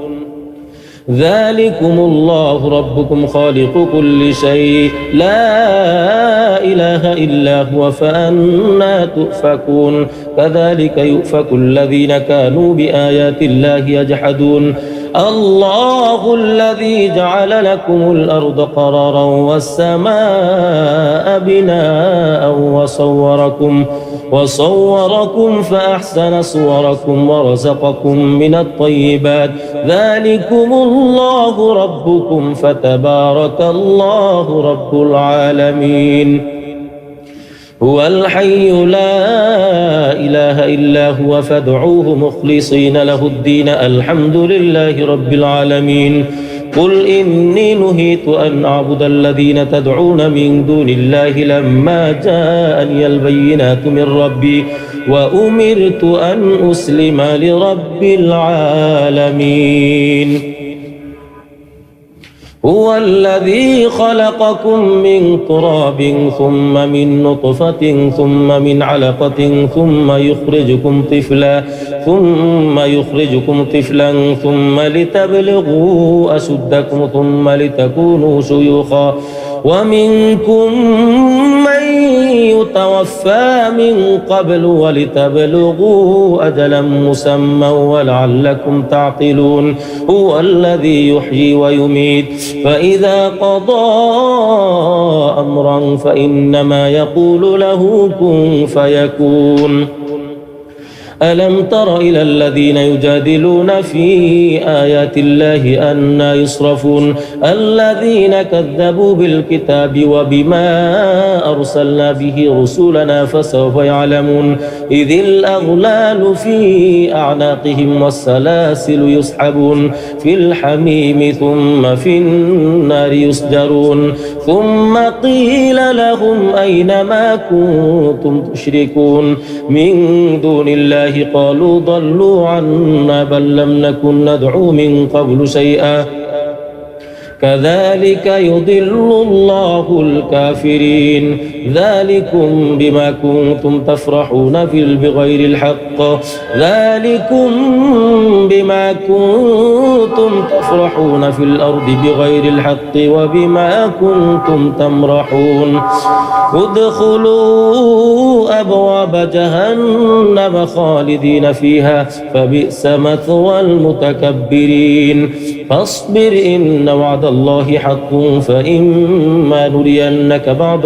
ذلكم الله ربكم خالق كل شيء لا إله إلا هو فأنا تؤفكون كذلك يؤفك الذين كانوا بآيات الله يجحدون الله الذي جعل لكم الأرض قرارا والسماء بناء وصوركم فأحسن صوركم ورزقكم من الطيبات ذلكم الله ربكم فتبارك الله رب العالمين هو الحي لا إله إلا هو فادعوه مخلصين له الدين الحمد لله رب العالمين قل إني نهيت أن أعبد الذين تدعون من دون الله لما جاءني البينات من ربي وأمرت أن أسلم لرب العالمين هو الذي خلقكم من تراب ثم من نطفة ثم من علقة ثم يخرجكم طفلا ثم لتبلغوا أشدكم ثم لتكونوا شيوخا ومنكم من يتوفى من قبل ولتبلغوا أجلا مسمى ولعلكم تعقلون هو الذي يحيي ويميت فإذا قضى أمرا فإنما يقول له كن فيكون ألم تر إلى الذين يجادلون في آيات الله أنى يصرفون الذين كذبوا بالكتاب وبما أرسلنا به رسولنا فسوف يعلمون إذ الأغلال في أعناقهم والسلاسل يسحبون في الحميم ثم في النار يسجرون ثم قيل لهم أين ما كنتم تشركون من دون الله قالوا ضلوا عنا بل لم نكن ندعو من قبل شيئا كذلك يضل الله الكافرين ذلكم بما كنتم تفرحون بغير الحق ذلكم بما كنتم تفرحون في الأرض بغير الحق وبما كنتم تمرحون ادخلوا أبواب جهنم خالدين فيها فبئس مثوى المتكبرين فاصبر إن وعد الله حق فإما نرينك بعض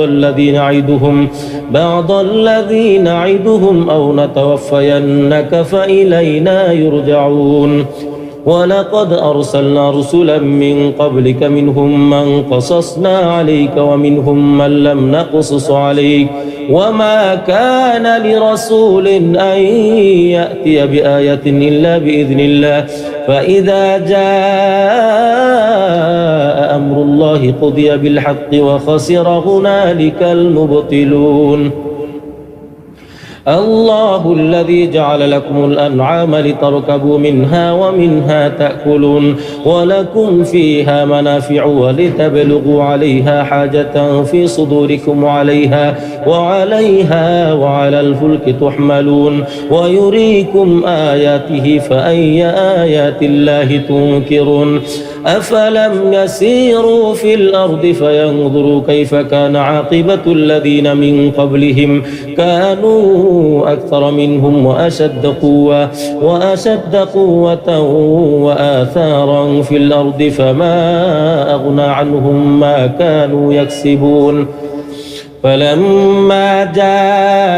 الذي نعدهم أو نتوفينك فإلينا يرجعون ولقد أرسلنا رسلا من قبلك منهم من قصصنا عليك ومنهم من لم نقصص عليك وما كان لرسول أن يأتي بآية إلا بإذن الله فإذا جاء أمر الله قضي بالحق وخسر هنالك المبطلون الله الذي جعل لكم الأنعام لتركبوا منها ومنها تأكلون ولكم فيها منافع ولتبلغوا عليها حاجة في صدوركم وعليها وعلى الفلك تحملون ويريكم آياته فأي آيات الله تنكرون أفلم يسيروا في الأرض فينظروا كيف كان عاقبة الذين من قبلهم كانوا أكثر منهم وأشد قوة وآثارا في الأرض فما أغنى عنهم ما كانوا يكسبون فلما جاءتهم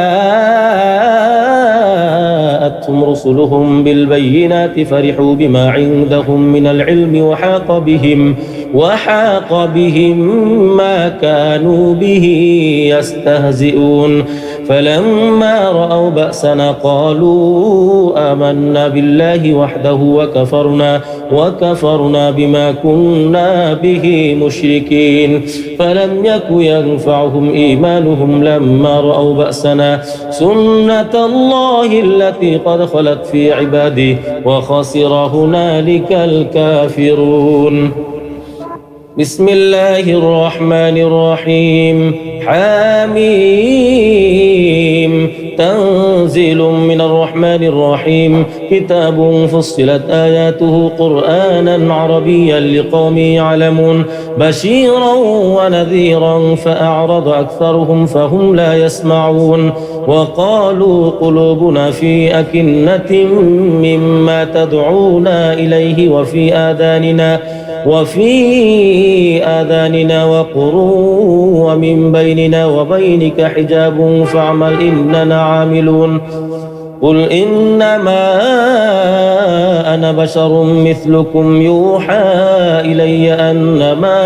رسلهم بالبينات فرحوا بما عندهم من العلم وحاق بهم ما كانوا به يستهزئون فلما رأوا بأسنا قالوا آمنا بالله وحده وكفرنا بما كنا به مشركين فلم يك ينفعهم إيمانهم لما رأوا بأسنا سنة الله التي قد خلت في عباده وخسر هنالك الكافرون. بسم الله الرحمن الرحيم. حميم تنزيل من الرحمن الرحيم كتاب فصلت آياته قرآنا عربيا لقوم يعلمون بشيرا ونذيرا فأعرض أكثرهم فهم لا يسمعون وقالوا قلوبنا في أكنة مما تدعونا إليه وفي آذاننا وقر ومن بيننا وبينك حجاب فاعمل إننا عاملون. قل إنما أنا بشر مثلكم يوحى إلي أنما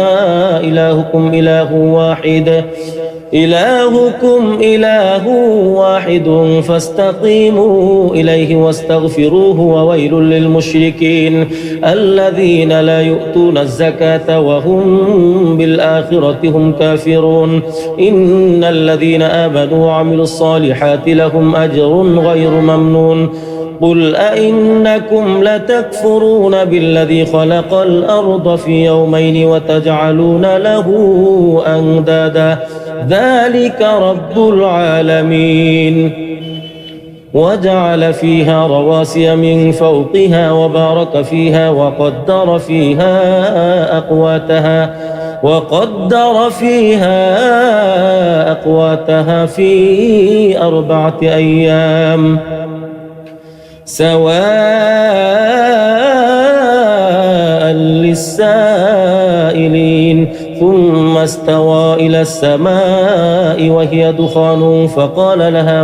إلهكم إله واحد فاستقيموا إليه واستغفروه وويل للمشركين الذين لا يؤتون الزكاة وهم بالآخرة هم كافرون. إن الذين آمنوا وعملوا الصالحات لهم أجر غير ممنون. قل أئنكم لتكفرون بالذي خلق الأرض في يومين وتجعلون له أندادا ذلك رب العالمين. وجعل فيها رواسي من فوقها وبارك فيها وقدر فيها أقواتها في 4 أيام سواء للسائلين ثم استوى إلى السماء وهي دخان فقال لها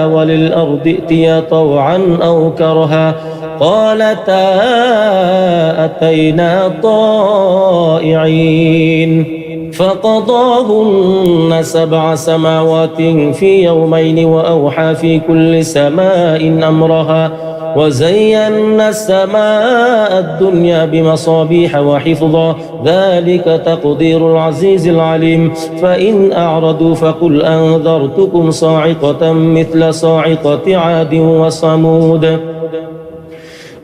وللأرض ائتيا طوعا أو كرها قالتا أتينا طائعين فقضاهن 7 سماوات في يومين وأوحى في كل سماء أمرها وزينا السماء الدنيا بمصابيح وحفظا ذلك تقدير العزيز العليم. فإن أعرضوا فقل أنذرتكم صاعقة مثل صاعقة عاد وثمود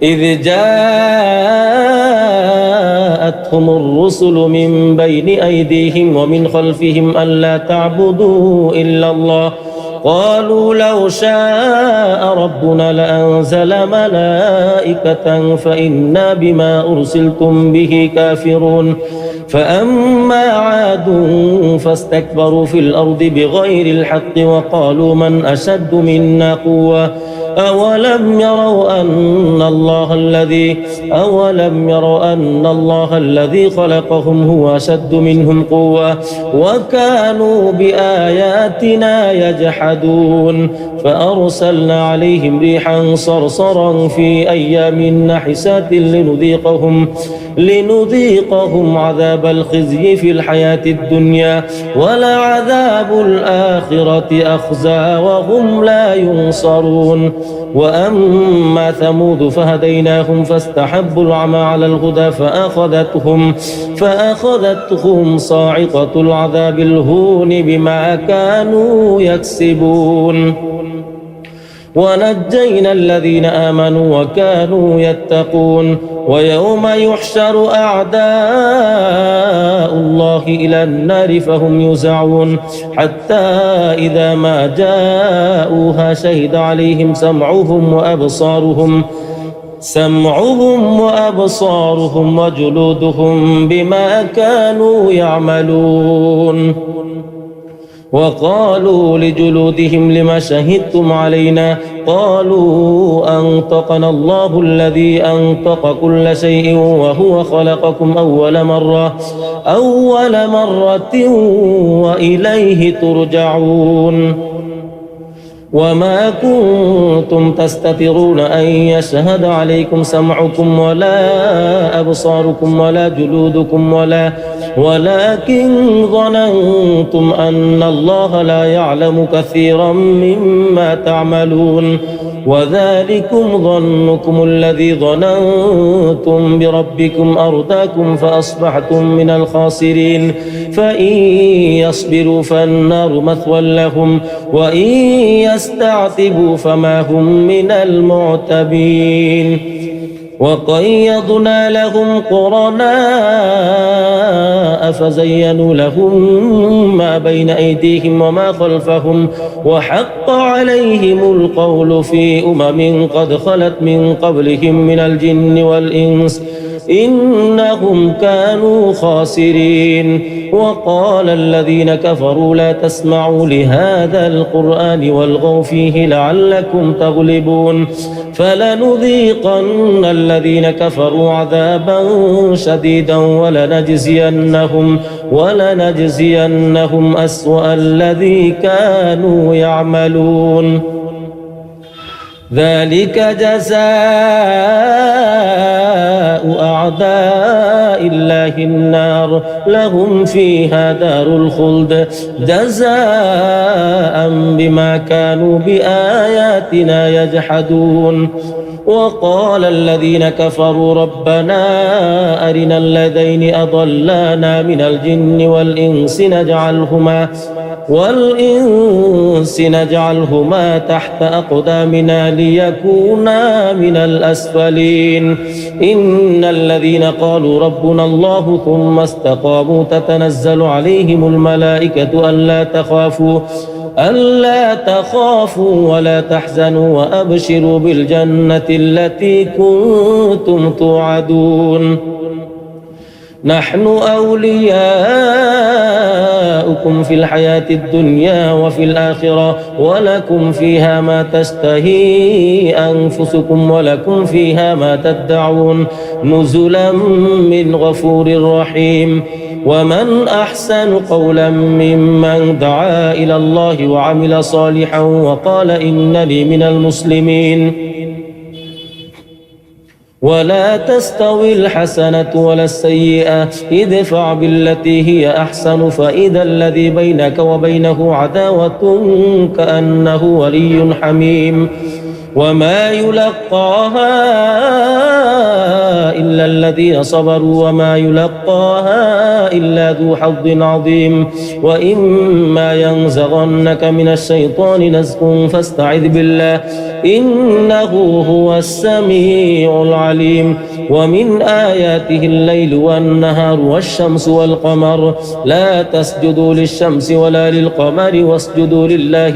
إذ جاءتهم الرسل من بين أيديهم ومن خلفهم ألا تعبدوا إلا الله قالوا لو شاء ربنا لأنزل ملائكة فإنا بما أرسلتم به كافرون. فأما عاد فاستكبروا في الأرض بغير الحق وقالوا من أشد منا قوة أولم يروا أن الله الذي خلقهم هو أشد منهم قوة وكانوا بآياتنا يجحدون. فأرسلنا عليهم ريحا صرصرا في أيام نحسات لنذيقهم عذاب الخزي في الحياة الدنيا ولعذاب الآخرة أخزى وهم لا ينصرون. وأما ثمود فهديناهم فاستحبوا العمى على الهدى فأخذتهم صاعقة العذاب الهون بما كانوا يكسبون. ونجينا الذين آمنوا وكانوا يتقون. ويوم يحشر أعداء الله إلى النار فهم يوزعون حتى إذا ما جاءوها شهد عليهم سمعهم وأبصارهم وجلودهم بما كانوا يعملون. وقالوا لجلودهم لما شهدتم علينا قالوا أنطقنا الله الذي أنطق كل شيء وهو خلقكم أول مرة وإليه ترجعون. وما كنتم تستترون أن يشهد عليكم سمعكم ولا أبصاركم ولا جلودكم ولكن ظننتم أن الله لا يعلم كثيرا مما تعملون وذلكم ظنكم الذي ظننتم بربكم أرداكم فأصبحتم من الخاسرين فإن يصبروا فالنار مثوى لهم وإن يستعتبوا فما هم من المعتبين وقيضنا لهم قرناء فزينوا لهم ما بين أيديهم وما خلفهم وحق عليهم القول في قد خلت من قبلهم من الجن والإنس إنهم كانوا خاسرين وقال الذين كفروا لا تسمعوا لهذا القرآن والغوا فيه لعلكم تغلبون فلنذيقن الذين كفروا عذابا شديدا ولنجزينهم أسوأ الذي كانوا يعملون ذلك جزاء أعداء الله النار لهم فيها دار الخلد جزاء بما كانوا بآياتنا يجحدون وقال الذين كفروا ربنا أرنا الذين أضلانا من الجن والإنس نجعلهما تحت أقدامنا ليكونا من الأسفلين إن الذين قالوا ربنا الله ثم استقاموا تتنزل عليهم الملائكة ألا تخافوا ولا تحزنوا وأبشروا بالجنة التي كنتم توعدون نحن أولياؤكم في الحياة الدنيا وفي الآخرة ولكم فيها ما تشتهي أنفسكم ولكم فيها ما تدعون نزلا من غفور رحيم ومن أحسن قولا ممن دعا إلى الله وعمل صالحا وقال إنني من المسلمين ولا تستوي الحسنة ولا السيئة ادفع بالتي هي أحسن فإذا الذي بينك وبينه عداوة كأنه ولي حميم وما يلقاها إلا الذين صبروا وما يلقاها إلا ذو حظ عظيم وإما ينزغنك من الشيطان نزغ فاستعذ بالله إنه هو السميع العليم ومن آياته الليل والنهار والشمس والقمر لا تسجدوا للشمس ولا للقمر واسجدوا لله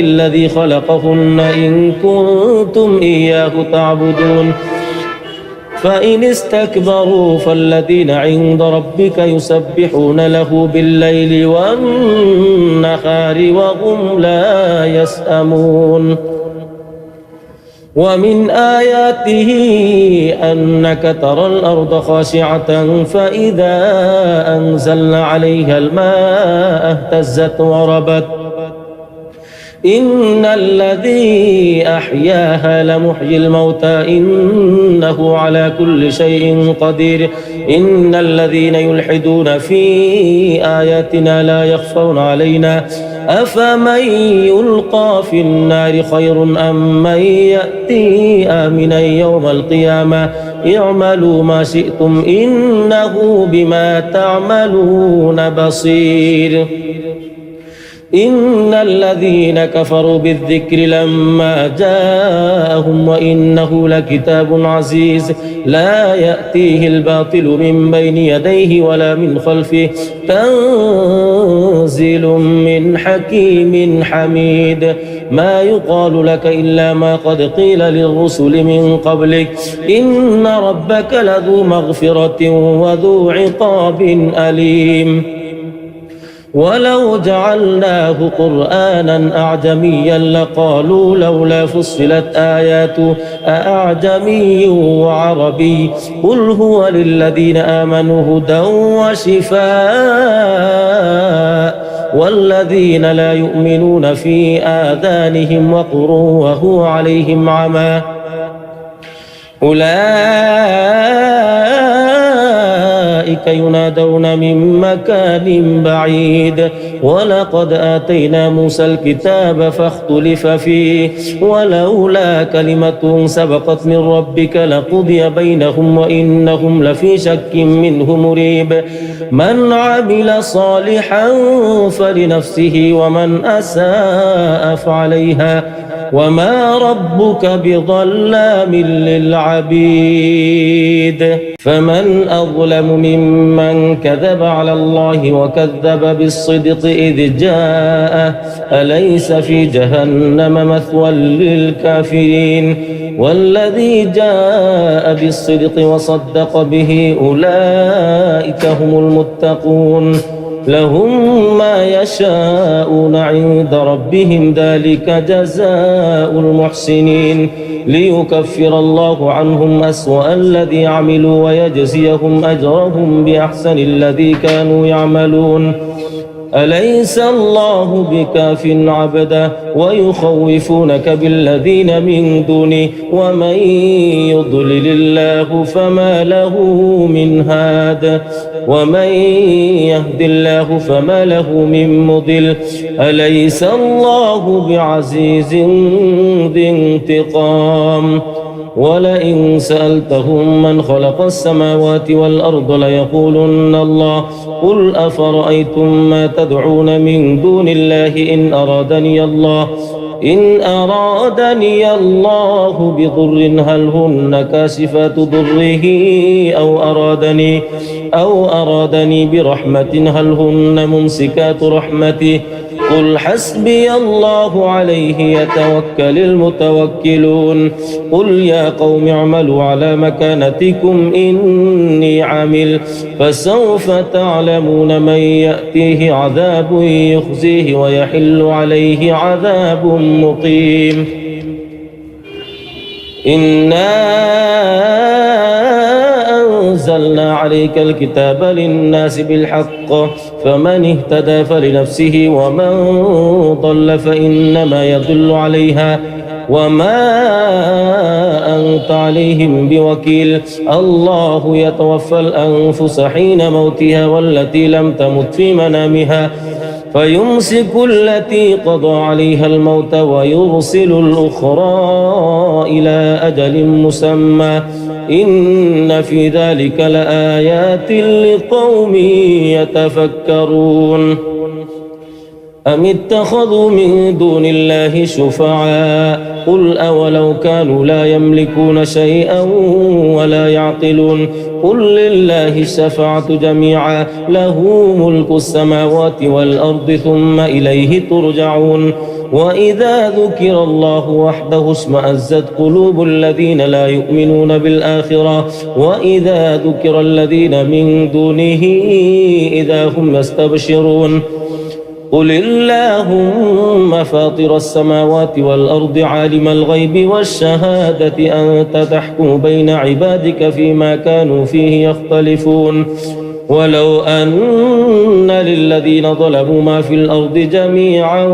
الذي خلقهن إن كنتم إياه تعبدون فإن استكبروا فالذين عند ربك يسبحون له بالليل والنهار وهم لا يسأمون ومن آياته أنك ترى الأرض خاشعة فإذا أنزلنا عليها الماء اهتزت وربت إن الذي أحياها لمحيي الموتى إنه على كل شيء قدير إن الذين يلحدون في آياتنا لا يخفون علينا أفمن يلقى في النار خير أم من يأتي آمنا يوم القيامة اعملوا ما شئتم إنه بما تعملون بصير إن الذين كفروا بالذكر لما جاءهم وإنه لكتاب عزيز لا يأتيه الباطل من بين يديه ولا من خلفه تنزيل من حكيم حميد ما يقال لك إلا ما قد قيل للرسل من قبلك إن ربك لذو مغفرة وذو عقاب أليم ولو جعلناه قرآنا أعجميا لقالوا لولا فصلت آياته أأعجمي وعربي قل هو للذين آمنوا هدى وشفاء والذين لا يؤمنون في آذانهم وقر وهو عليهم عمى أولئك ينادون من مكان بعيد ولقد آتينا موسى الكتاب فاختلف فيه ولولا كلمة سبقت من ربك لقضي بينهم وإنهم لفي شك منه مريب من عمل صالحا فلنفسه ومن أساء فعليها وما ربك بظلام للعبيد فمن أظلم ممن كذب على الله وكذب بالصدق إذ جاءه أليس في جهنم مثوى للكافرين والذي جاء بالصدق وصدق به أولئك هم المتقون لهم ما يشاءون عند ربهم ذلك جزاء المحسنين ليكفر الله عنهم أسوأ الذي عملوا ويجزيهم أجرهم بأحسن الذي كانوا يعملون أليس الله بكاف عبده ويخوفونك بالذين من دونه ومن يضلل الله فما له من هاد ومن يهد الله فما له من مضل أليس الله بعزيز ذي انتقام ولئن سألتهم من خلق السماوات والأرض ليقولن الله قل أفرأيتم ما تدعون من دون الله إن أرادني الله بضر هل هن كاشفات ضره أو أرادني برحمة هل هن ممسكات رحمته قل حسبي الله عليه يتوكل المتوكلون قل يا قوم اعملوا على مكانتكم إني عامل فسوف تعلمون من يأتيه عذاب يخزيه ويحل عليه عذاب مقيم إنا أنزلنا عليك الكتاب للناس بالحق فمن اهتدى فلنفسه ومن ضل فإنما يضل عليها وما أنت عليهم بوكيل الله يتوفى الأنفس حين موتها والتي لم تمت في منامها فيمسك التي قضى عليها الموت ويرسل الأخرى إلى أجل مسمى إن في ذلك لآيات لقوم يتفكرون أم اتخذوا من دون الله شفعاء قل أولو كانوا لا يملكون شيئا ولا يعقلون قل لله الشفاعة جميعا له ملك السماوات والأرض ثم إليه ترجعون وإذا ذكر الله وحده اشمأزت قلوب الذين لا يؤمنون بالآخرة وإذا ذكر الذين من دونه إذا هم يستبشرون قل اللهم فاطر السماوات والأرض عالم الغيب والشهادة أنت تحكم بين عبادك فيما كانوا فيه يختلفون ولو أن للذين ظلموا ما في الأرض جميعا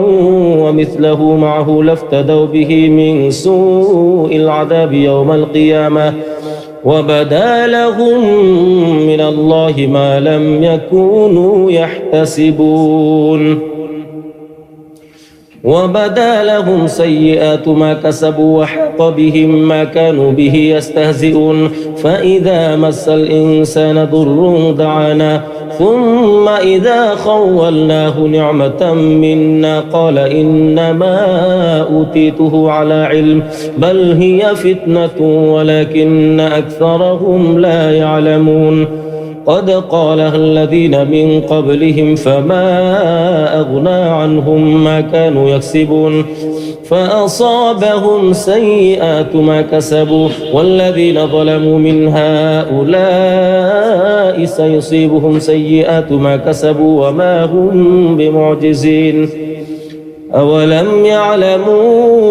ومثله معه لافتدوا به من سوء العذاب يوم القيامة وبدا لهم من الله ما لم يكونوا يحتسبون وبدا لهم سيئات ما كسبوا وحاق بهم ما كانوا به يستهزئون فإذا مس الإنسان ضر دعانا ثم إذا خولناه نعمة منا قال إنما أوتيته على علم بل هي فتنة ولكن أكثرهم لا يعلمون قد قالها الذين من قبلهم فما أغنى عنهم ما كانوا يكسبون فأصابهم سيئات ما كسبوا والذين ظلموا من هؤلاء سيصيبهم سيئات ما كسبوا وما هم بمعجزين أولم يعلموا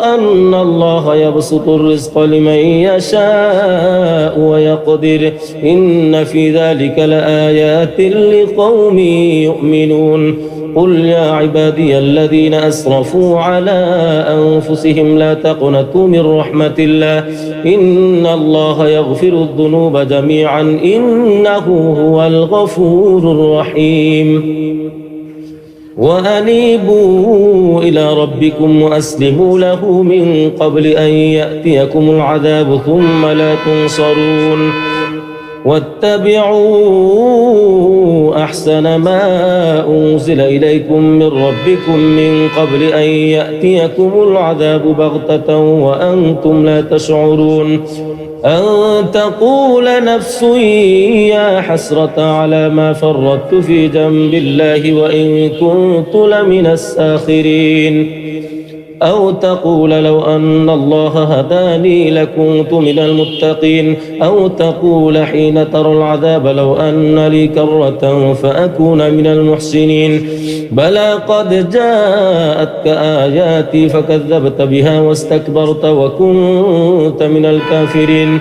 أن الله يبسط الرزق لمن يشاء ويقدر إن في ذلك لآيات لقوم يؤمنون قل يا عبادي الذين أسرفوا على أنفسهم لا تقنطوا من رحمة الله إن الله يغفر الذنوب جميعا إنه هو الغفور الرحيم وأنيبوا إلى ربكم وأسلموا له من قبل أن يأتيكم العذاب ثم لا تنصرون واتبعوا أحسن ما أنزل إليكم من ربكم من قبل أن يأتيكم العذاب بغتة وأنتم لا تشعرون أن تقول نفس يا حسرة على ما فرطت في جنب الله وإن كنت لمن الساخرين أو تقول لو أن الله هداني لكنت من المتقين أو تقول حين ترى العذاب لو أن لي كرة فأكون من المحسنين بلى قد جاءتك آياتي فكذبت بها واستكبرت وكنت من الكافرين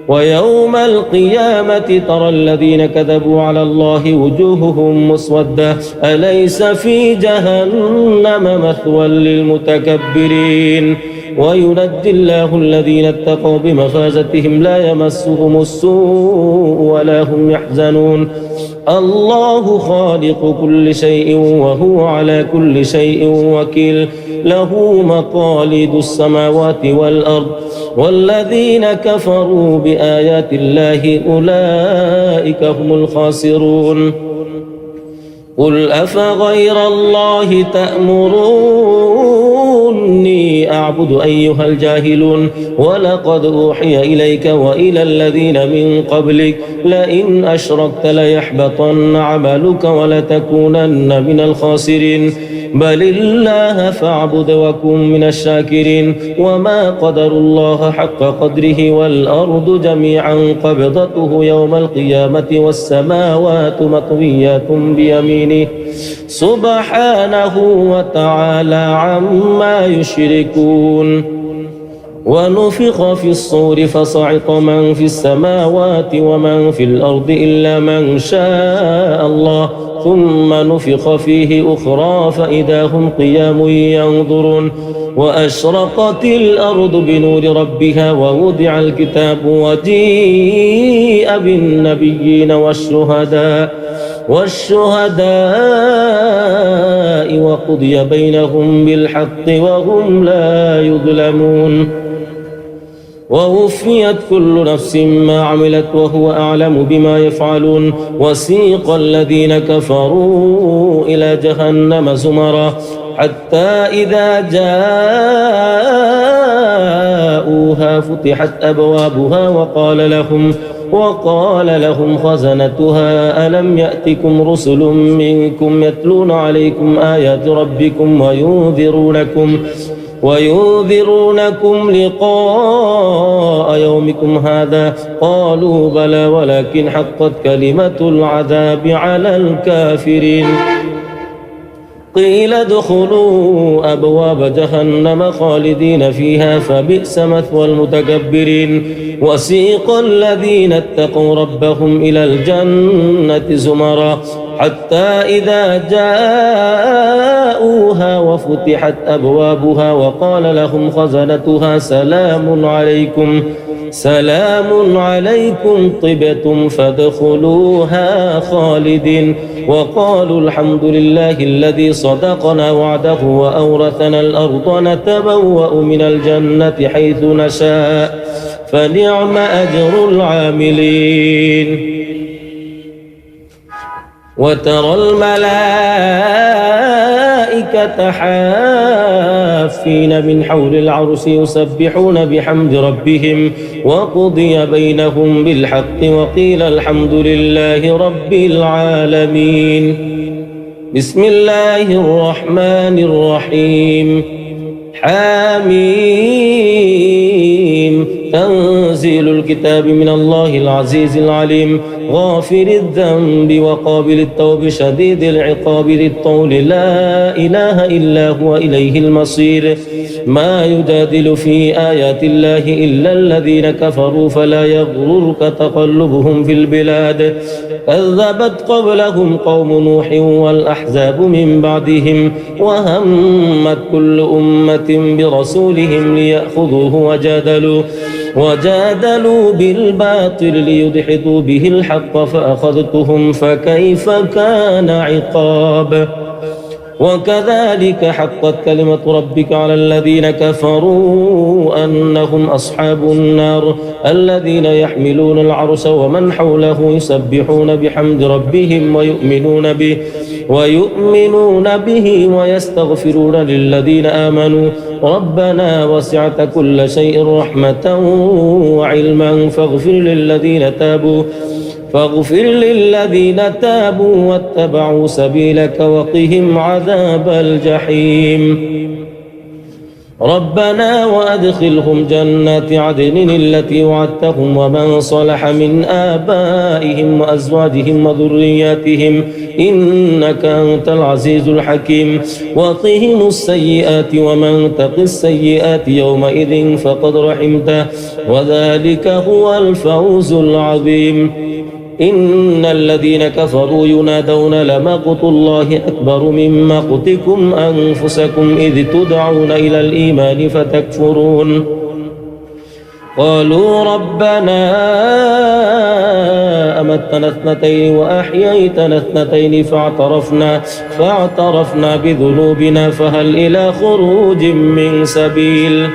ويوم القيامة ترى الذين كذبوا على الله وجوههم مسودة أليس في جهنم مثوى للمتكبرين وينجي الله الذين اتقوا بمفازتهم لا يمسهم السوء ولا هم يحزنون الله خالق كل شيء وهو على كل شيء وكيل له مقاليد السماوات والأرض والذين كفروا بآيات الله أولئك هم الخاسرون قل أفغير الله تأمروني أعبد أيها الجاهلون ولقد أوحي إليك وإلى الذين من قبلك لئن أشركت ليحبطن عملك ولتكونن من الخاسرين بل الله فاعبد وكن من الشاكرين وما قدر الله حق قدره والأرض جميعا قبضته يوم القيامة والسماوات مطويات بيمينه سبحانه وتعالى عما يشركون ونفخ في الصور فصعق من في السماوات ومن في الأرض إلا من شاء الله ثم نفخ فيه أخرى فإذا هم قيام ينظرون وأشرقت الأرض بنور ربها ووضع الكتاب وجيء بالنبيين والشهداء وقضي بينهم بالحق وهم لا يظلمون ووفيت كل نفس ما عملت وهو أعلم بما يفعلون وسيق الذين كفروا إلى جهنم زمرا حتى إذا جاءوها فتحت أبوابها وقال لهم خزنتها ألم يأتكم رسل منكم يتلون عليكم آيات ربكم وينذرونكم لقاء يومكم هذا قالوا بلى ولكن حقت كلمة العذاب على الكافرين قيل ادخلوا أبواب جهنم خالدين فيها فبئس مثوى المتكبرين وسيق الذين اتقوا ربهم إلى الجنة زمرا حتى إذا جاءوها وفتحت أبوابها وقال لهم خزنتها سلام عليكم طبتم فادخلوها خالدين وقالوا الحمد لله الذي صدقنا وعده وأورثنا الأرض نتبوأ من الجنة حيث نشاء فنعم أجر العاملين وترى الملائكة حافين من حول العرش يسبحون بحمد ربهم وقضي بينهم بالحق وقيل الحمد لله رب العالمين بسم الله الرحمن الرحيم حميم تنزيل الكتاب من الله العزيز العليم غافر الذنب وقابل التوب شديد العقاب ذي الطول لا إله إلا هو إليه المصير ما يجادل في آيات الله إلا الذين كفروا فلا يغررك تقلبهم في البلاد كذبت قبلهم قوم نوح والأحزاب من بعدهم وهمت كل أمة برسولهم ليأخذوه وجادلوا بالباطل ليدحضوا به الحق فأخذتهم فكيف كان عقاب وكذلك حقت كلمة ربك على الذين كفروا أنهم أصحاب النار الذين يحملون العرش ومن حوله يسبحون بحمد ربهم ويؤمنون به ويستغفرون للذين آمنوا ربنا وسعت كل شيء رحمة وعلما فاغفر للذين تابوا واتبعوا سبيلك وقهم عذاب الجحيم ربنا وأدخلهم جنات عدن التي وعدتهم ومن صلح من آبائهم وأزواجهم وذرياتهم إنك أنت العزيز الحكيم وقهم السيئات ومن تق السيئات يومئذ فقد رحمته وذلك هو الفوز العظيم إن الذين كفروا ينادون لمقت الله أكبر من مقتكم أنفسكم إذ تدعون إلى الإيمان فتكفرون قالوا ربنا أمتنا اثنتين وأحييتنا اثنتين فاعترفنا بذنوبنا فهل إلى خروج من سبيل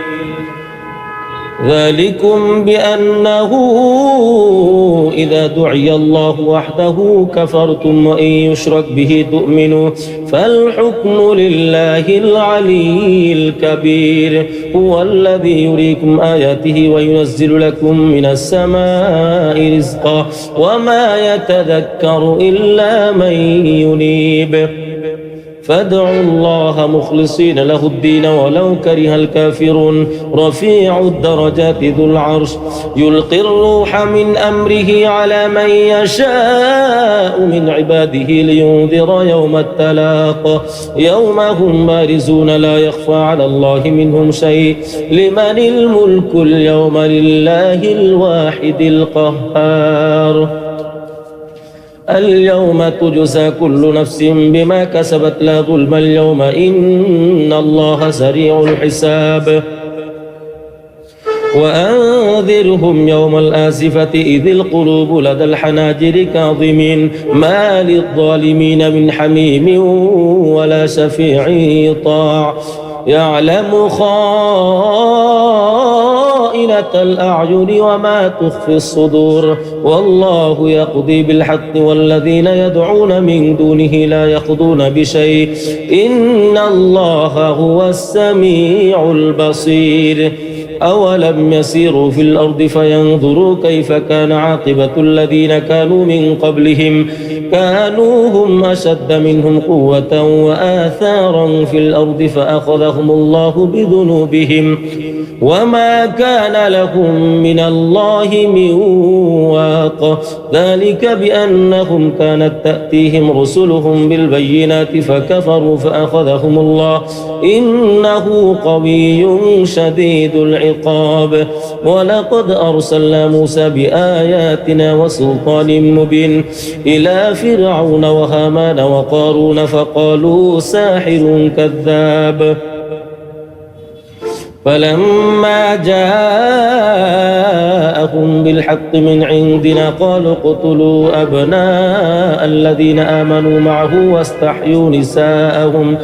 ذلكم بأنه إذا دعي الله وحده كفرتم وإن يشرك به تؤمنوا فالحكم لله العلي الكبير هو الذي يريكم آياته وينزل لكم من السماء رزقا وما يتذكر إلا من ينيب فادعوا الله مخلصين له الدين ولو كره الكافرون رفيع الدرجات ذو العرش يلقي الروح من أمره على من يشاء من عباده لينذر يوم التلاق يوم هم بارزون لا يخفى على الله منهم شيء لمن الملك اليوم لله الواحد القهار اليوم تجزى كل نفس بما كسبت لا ظلم اليوم إن الله سريع الحساب وأنذرهم يوم الآزفة إذ القلوب لدى الحناجر كاظمين ما للظالمين من حميم ولا شفيع يطاع يعلم خائنة الأعين وما تخفي الصدور والله يقضي بالحق والذين يدعون من دونه لا يقضون بشيء إن الله هو السميع البصير أولم يسيروا في الأرض فينظروا كيف كان عاقبة الذين كانوا من قبلهم كانوا هم أشد منهم قوة وآثارا في الأرض فأخذهم الله بذنوبهم وما كان لهم من الله من واق ذلك بأنهم كانت تأتيهم رسلهم بالبينات فكفروا فأخذهم الله إنه قوي شديد العقاب ولقد أرسلنا موسى بآياتنا وسلطان مبين إلى فرعون وهامان وقارون فقالوا ساحر كذاب فلما جاءهم بالحق من عندنا قالوا اقتلوا أبناء الذين آمنوا معه واستحيوا نساءهم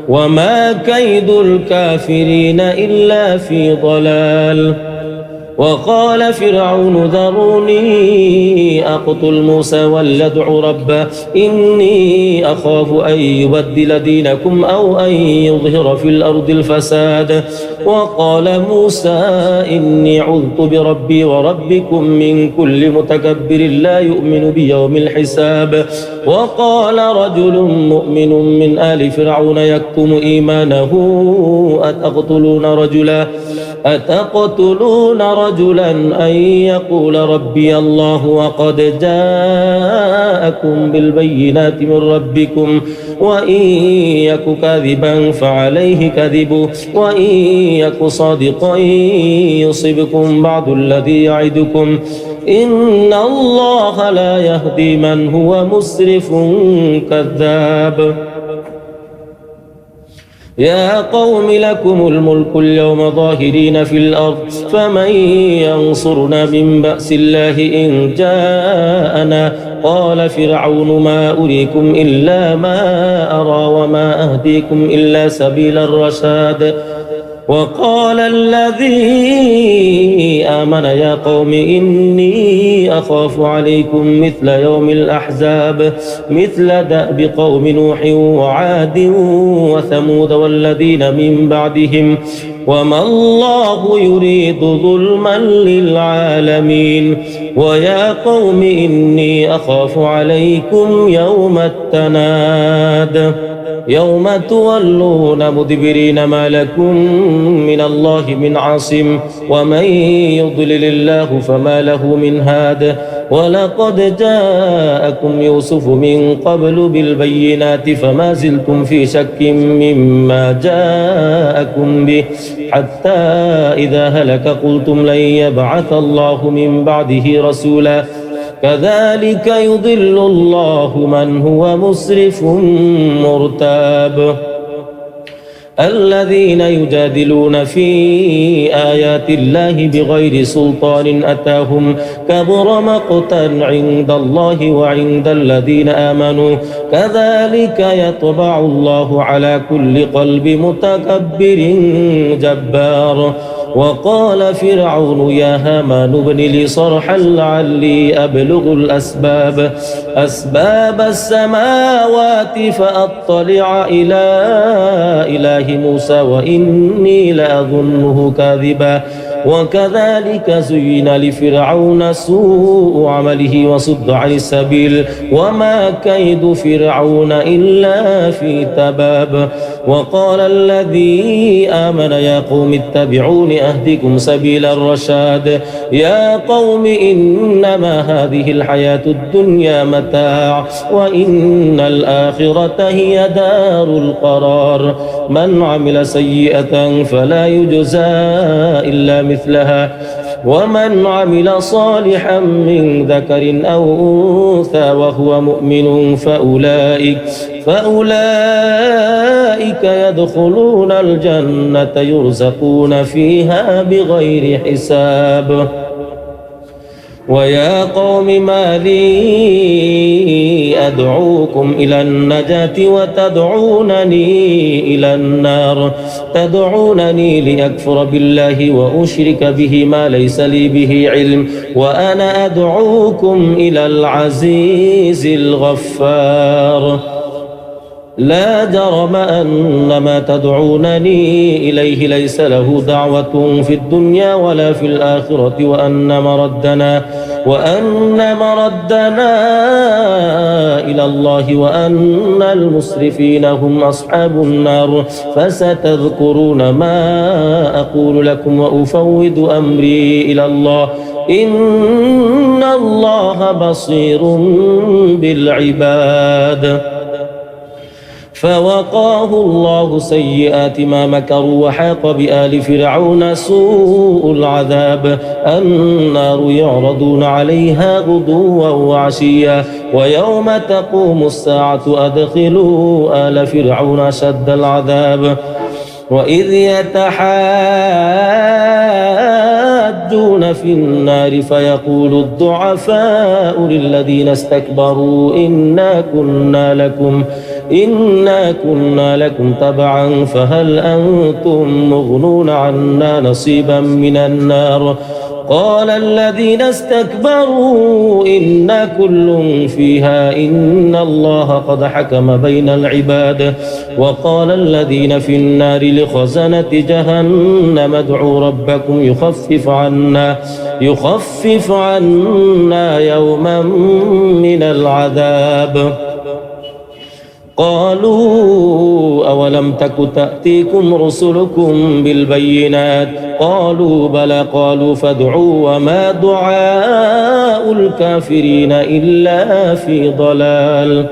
وما كيد الكافرين إلا في ضلال وقال فرعون ذروني أقتل موسى وليدع ربه إني أخاف أن يبدل دينكم أو أن يظهر في الأرض الفساد وقال موسى إني عذت بربي وربكم من كل متكبر لا يؤمن بيوم الحساب وقال رجل مؤمن من آل فرعون يكتم إيمانه أتقتلون رجلا أن يقول ربي الله وقد جاءكم بالبينات من ربكم وإن يك كاذبا فعليه كذبه وإن يك صادقا يصبكم بعض الذي يعدكم إن الله لا يهدي من هو مسرف كذاب يا قوم لكم الملك اليوم ظاهرين في الأرض فمن ينصرنا من بأس الله إن جاءنا قال فرعون ما أريكم إلا ما أرى وما أهديكم إلا سبيل الرشاد وقال الذي آمن يا قوم إني أخاف عليكم مثل يوم الأحزاب مثل دأب قوم نوح وعاد وثمود والذين من بعدهم وما الله يريد ظلما للعالمين ويا قوم إني أخاف عليكم يوم التناد يوم تولون مدبرين ما لكم من الله من عاصم ومن يضلل الله فما له من هاد ولقد جاءكم يوسف من قبل بالبينات فما زلتم في شك مما جاءكم به حتى إذا هلك قلتم لن يبعث الله من بعده رسولا كذلك يضل الله من هو مسرف مرتاب الذين يجادلون في آيات الله بغير سلطان أتاهم كبر مقتا عند الله وعند الذين آمنوا كذلك يطبع الله على كل قلب متكبر جبار وقال فرعون يا هامان ابن لي صرحا لعلي أبلغ أسباب السماوات فأطلع إلى إله موسى وإني لأظنه كاذبا وكذلك زين لفرعون سوء عمله وصد عن السبيل وما كيد فرعون إلا في تباب وقال الذي آمن يا قوم اتبعون أهدكم سبيل الرشاد يا قوم إنما هذه الحياة الدنيا متاع وإن الآخرة هي دار القرار من عمل سيئة فلا يجزى إلا مثلها ومن عمل صالحا من ذكر أو أنثى وهو مؤمن فأولئك يدخلون الجنة يرزقون فيها بغير حساب ويا قوم ما لي أدعوكم إلى النجاة وتدعونني إلى النار تدعونني لأكفر بالله وأشرك به ما ليس لي به علم وأنا أدعوكم إلى العزيز الغفار لا جرم أن ما تدعونني إليه ليس له دعوة في الدنيا ولا في الآخرة وأن مردنا إلى الله وأن المسرفين هم أصحاب النار فستذكرون ما أقول لكم وأفوض أمري إلى الله إن الله بصير بالعباد فوقاه الله سيئات ما مكروا وحاق بآل فرعون سوء العذاب النار يعرضون عليها غدوا وعشيا ويوم تقوم الساعة أدخلوا آل فرعون أشد العذاب وإذ يتحاجون في النار فيقول الضعفاء للذين استكبروا إنا كنا لكم تبعا فهل أنتم مغنون عنا نصيبا من النار قال الذين استكبروا إنا كل فيها إن الله قد حكم بين العباد وقال الذين في النار لخزنة جهنم ادعوا ربكم يخفف عنا يوما من العذاب قالوا أولم تك تأتيكم رسلكم بالبينات قالوا بلى قالوا فادعوا وما دعاء الكافرين إلا في ضلال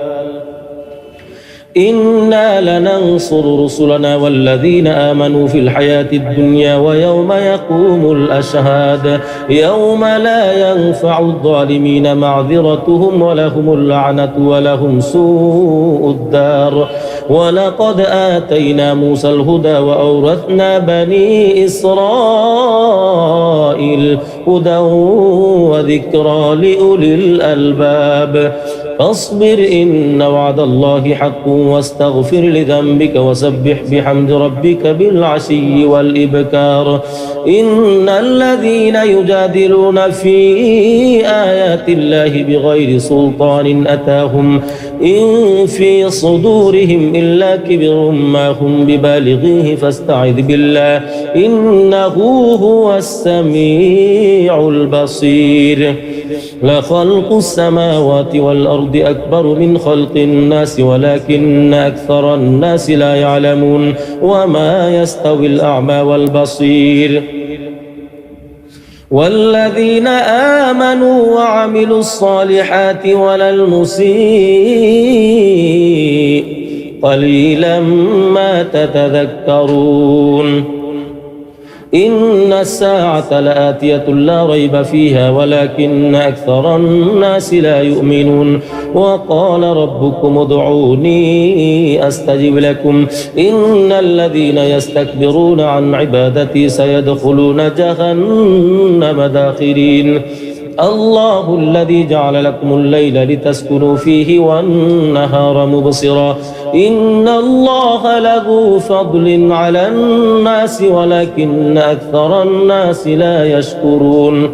إنا لننصر رسلنا والذين آمنوا في الحياة الدنيا ويوم يقوم الأشهاد يوم لا ينفع الظالمين معذرتهم ولهم اللعنة ولهم سوء الدار ولقد آتينا موسى الهدى وأورثنا بني إسرائيل هدى وذكرى لأولي الألباب فاصبر إن وعد الله حق واستغفر لذنبك وسبح بحمد ربك بالعشي والإبكار إن الذين يجادلون في آيات الله بغير سلطان أتاهم إن في صدورهم إلا كبر ما هم ببالغيه فاستعذ بالله إنه هو السميع البصير لخلق السماوات والأرض أكبر من خلق الناس ولكن أكثر الناس لا يعلمون وما يستوي الأعمى والبصير والذين آمنوا وعملوا الصالحات ولا المسيء قليلا ما تتذكرون إن الساعة لآتية لا ريب فيها ولكن أكثر الناس لا يؤمنون وقال ربكم ادعوني أستجب لكم إن الذين يستكبرون عن عبادتي سيدخلون جهنم داخرين الله الذي جعل لكم الليل لتسكنوا فيه والنهار مبصرا إن الله لذو فضل على الناس ولكن أكثر الناس لا يشكرون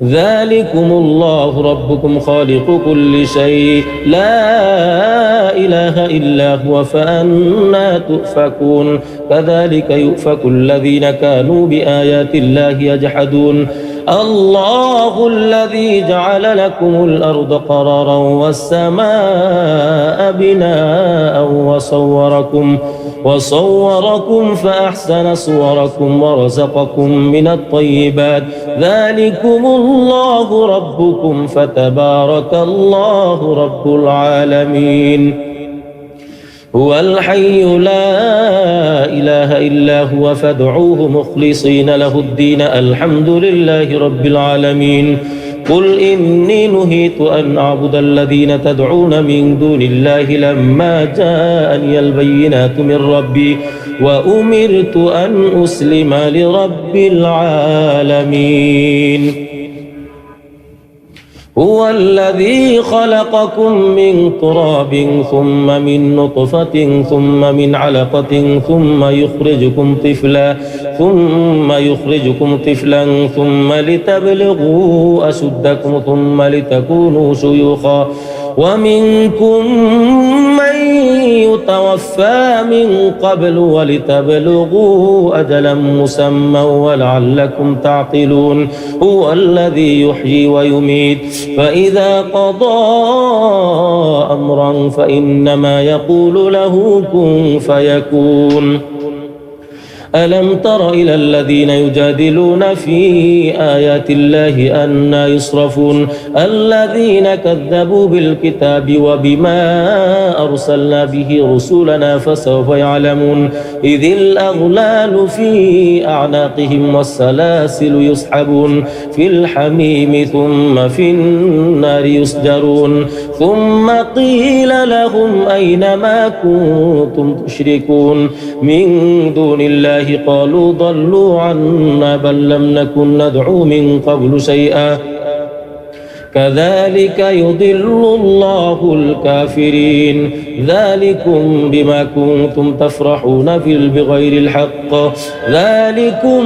ذلكم الله ربكم خالق كل شيء لا إله إلا هو فأنا تؤفكون كذلك يؤفك الذين كانوا بآيات الله يجحدون الله الذي جعل لكم الأرض قرارا والسماء بناء وصوركم فأحسن صوركم ورزقكم من الطيبات ذلكم الله ربكم فتبارك الله رب العالمين هو الحي لا إله إلا هو فادعوه مخلصين له الدين الحمد لله رب العالمين قل إني نهيت أن أعبد الذين تدعون من دون الله لما جاءني البينات من ربي وأمرت أن أسلم لرب العالمين هو الذي خلقكم من تراب ثم من نطفة ثم من علقة ثم يخرجكم طفلا ثم لتبلغوا أشدكم ثم لتكونوا شيوخا ومنكم من يتوفى من قبل ولتبلغوا أجلا مسمى ولعلكم تعقلون هو الذي يحيي ويميت فإذا قضى أمرا فإنما يقول له كن فيكون ألم تر إلى الذين يجادلون في آيات الله أنى يصرفون الذين كذبوا بالكتاب وبما أرسلنا به رسولنا فسوف يعلمون إذ الأغلال في أعناقهم والسلاسل يسحبون في الحميم ثم في النار يسجرون ثم قيل لهم أين ما كنتم تشركون من دون الله قالوا ضلوا عنا بل لم نكن ندعو من قبل شيئا كذلك يضل الله الكافرين ذلكم بما كنتم تفرحون بغير الحق ذلكم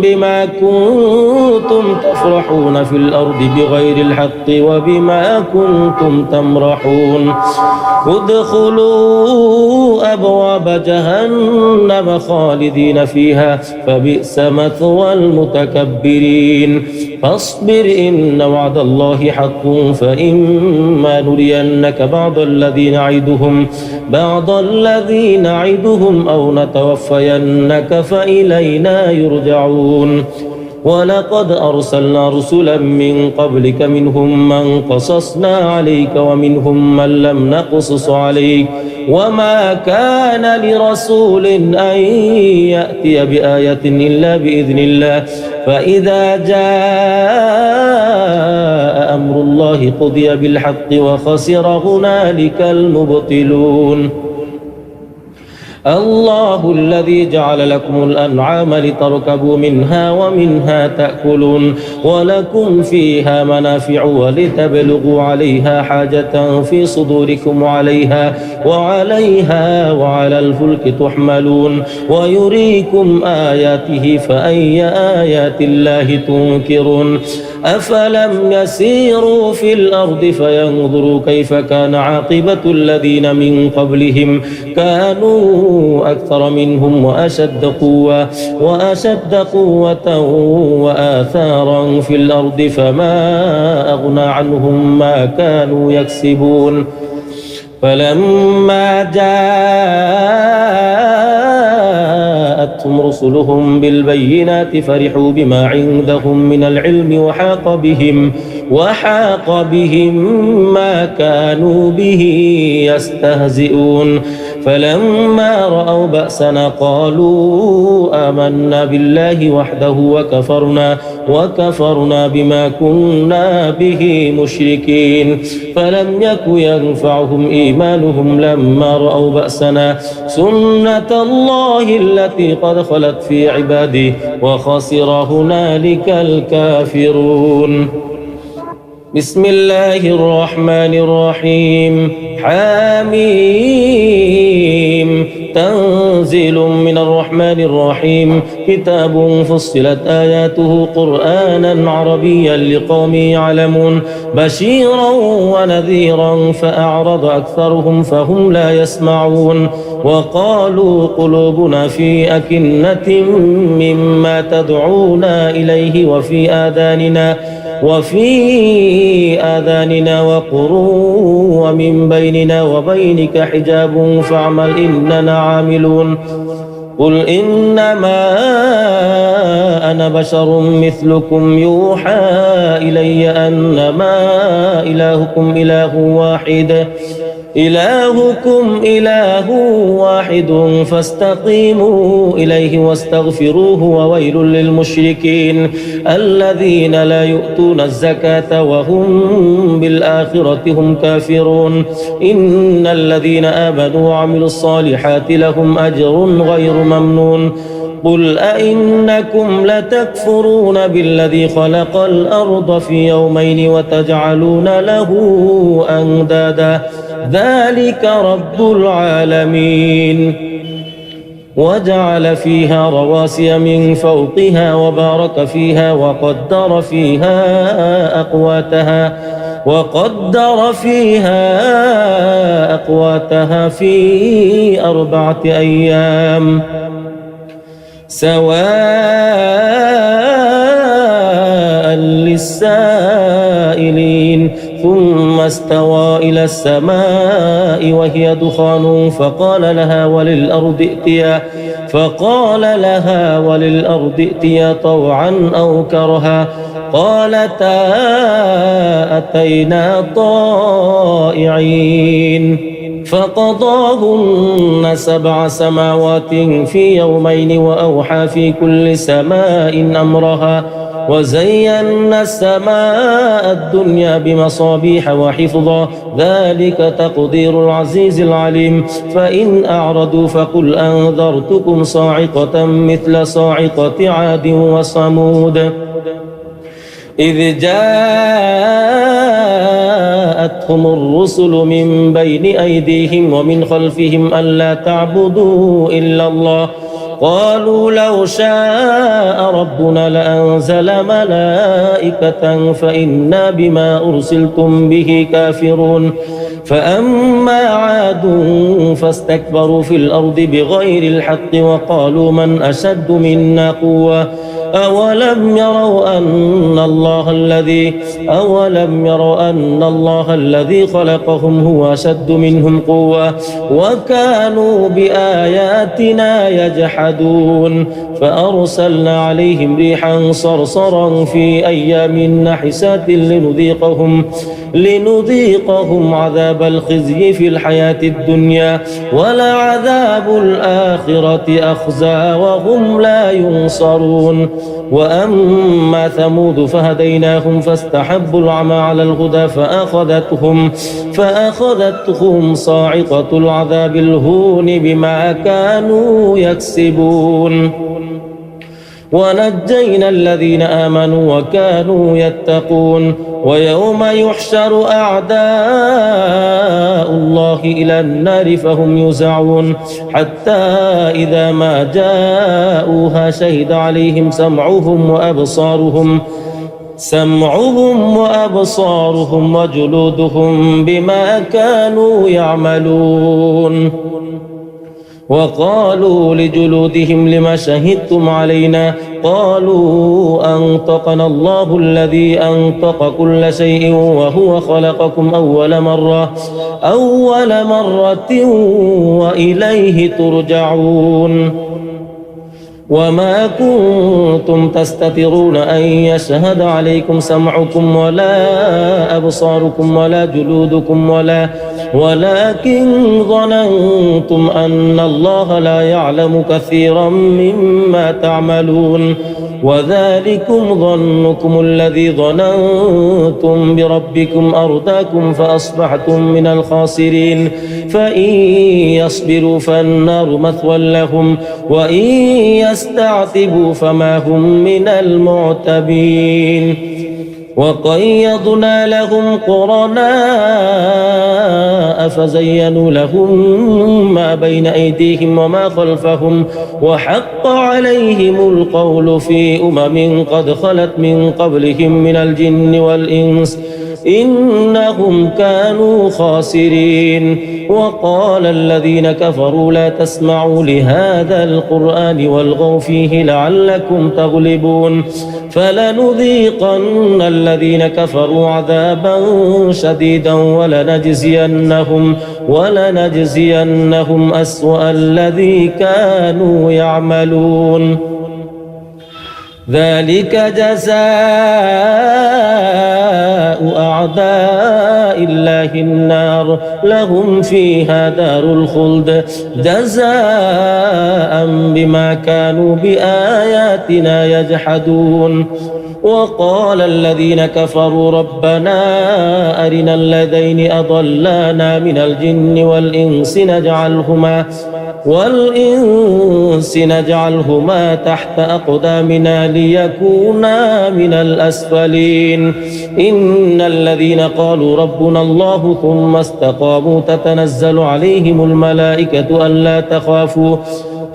بما كنتم تفرحون في الأرض بغير الحق وبما كنتم تمرحون ادخلوا أبواب جهنم خالدين فيها فبئس مثوى المتكبرين فاصبر إن وعد الله حق فإما نرينك بعض الذي نعدهم أو نتوفينك فإلينا يرجعون ولقد أرسلنا رسلا من قبلك منهم من قصصنا عليك ومنهم من لم نقصص عليك وما كان لرسول أن يأتي بآية إلا بإذن الله فإذا جاء أمر الله قضي بالحق وخسر هنالك المبطلون الله الذي جعل لكم الأنعام لتركبوا منها ومنها تأكلون ولكم فيها منافع ولتبلغوا عليها حاجة في صدوركم وعليها وعلى الفلك تحملون ويريكم آياته فأي آيات الله تنكرون أفلم يسيروا في الأرض فينظروا كيف كان عاقبة الذين من قبلهم كانوا أكثر منهم وأشد قوة وآثارا في الأرض فما أغنى عنهم ما كانوا يكسبون فلما جاءتهم رسلهم بالبينات فرحوا بما عندهم من العلم وحاق بهم ما كانوا به يستهزئون فلما رأوا بأسنا قالوا آمنا بالله وحده وكفرنا بما كنا به مشركين فلم يك ينفعهم إيمانهم لما رأوا بأسنا سنة الله التي قد خلت في عباده وخسر هنالك الكافرون بسم الله الرحمن الرحيم حميم تنزيل من الرحمن الرحيم كتاب فصلت آياته قرآنا عربيا لقوم يعلمون بشيرا ونذيرا فأعرض أكثرهم فهم لا يسمعون وقالوا قلوبنا في أكنة مما تدعونا إليه وفي آذاننا وقر ومن بيننا وبينك حجاب فاعمل إننا عاملون قل إنما أنا بشر مثلكم يوحى إلي أنما إلهكم إله واحد فاستقيموا إليه واستغفروه وويل للمشركين الذين لا يؤتون الزكاة وهم بالآخرة هم كافرون إن الذين آمنوا وعملوا الصالحات لهم أجر غير ممنون قل أئنكم لتكفرون بالذي خلق الأرض في يومين وتجعلون له أندادا ذلك رب العالمين وجعل فيها رواسي من فوقها وبارك فيها وقدر فيها أقواتها في 4 أيام سواء للسائلين ثم استوى إلى السماء وهي دخان فقال لها وللأرض ائتيا طوعا أو كرها قالتا أتينا طائعين فقضاهن 7 سماوات في يومين وأوحى في كل سماء أمرها وزينا السماء الدنيا بمصابيح وحفظا ذلك تقدير العزيز العليم فإن أعرضوا فقل أنذرتكم صاعقة مثل صاعقة عاد وثمود إذ جاءتهم الرسل من بين أيديهم ومن خلفهم ألا تعبدوا إلا الله قالوا لو شاء ربنا لأنزل ملائكة فإنا بما أرسلتم به كافرون فأما عاد فاستكبروا في الأرض بغير الحق وقالوا من أشد منا قوة أولم يروا أن الله الذي خلقهم هو أشد منهم قوة وكانوا بآياتنا يجحدون فأرسلنا عليهم ريحا صرصرا في أيام نحسات لنذيقهم عذاب الخزي في الحياة الدنيا ولعذاب الآخرة أخزى وهم لا ينصرون وأما ثمود فهديناهم فاستحبوا العمى على الهدى فأخذتهم صاعقة العذاب الهون بما كانوا يكسبون ونجينا الذين آمنوا وكانوا يتقون ويوم يحشر أعداء الله إلى النار فهم يوزعون حتى إذا ما جاءوها شهد عليهم سمعهم وأبصارهم وجلودهم بما كانوا يعملون وقالوا لجلودهم لما شهدتم علينا قالوا أنطقنا الله الذي أنطق كل شيء وهو خلقكم أول مرة وإليه ترجعون وما كنتم تستترون أن يشهد عليكم سمعكم ولا أبصاركم ولا جلودكم ولكن ظننتم أن الله لا يعلم كثيرا مما تعملون وذلكم ظنكم الذي ظننتم بربكم أرداكم فأصبحتم من الخاسرين فإن يصبروا فالنار مثوى لهم وإن يستعتبوا فما هم من المعتبين وقيضنا لهم قرناء فزينوا لهم ما بين أيديهم وما خلفهم وحق عليهم القول في قد خلت من قبلهم من الجن والإنس إنهم كانوا خاسرين وقال الذين كفروا لا تسمعوا لهذا القرآن والغوا فيه لعلكم تغلبون فلنذيقن الذين كفروا عذابا شديدا ولنجزينهم أسوأ الذي كانوا يعملون ذلك جزاء أعداء الله النار لهم فيها دار الخلد جزاء بما كانوا بآياتنا يجحدون وقال الذين كفروا ربنا أرنا الذين أضلانا من الجن والإنس نجعلهما تحت أقدامنا ليكونا من الأسفلين إن الذين قالوا ربنا الله ثم استقاموا تتنزل عليهم الملائكة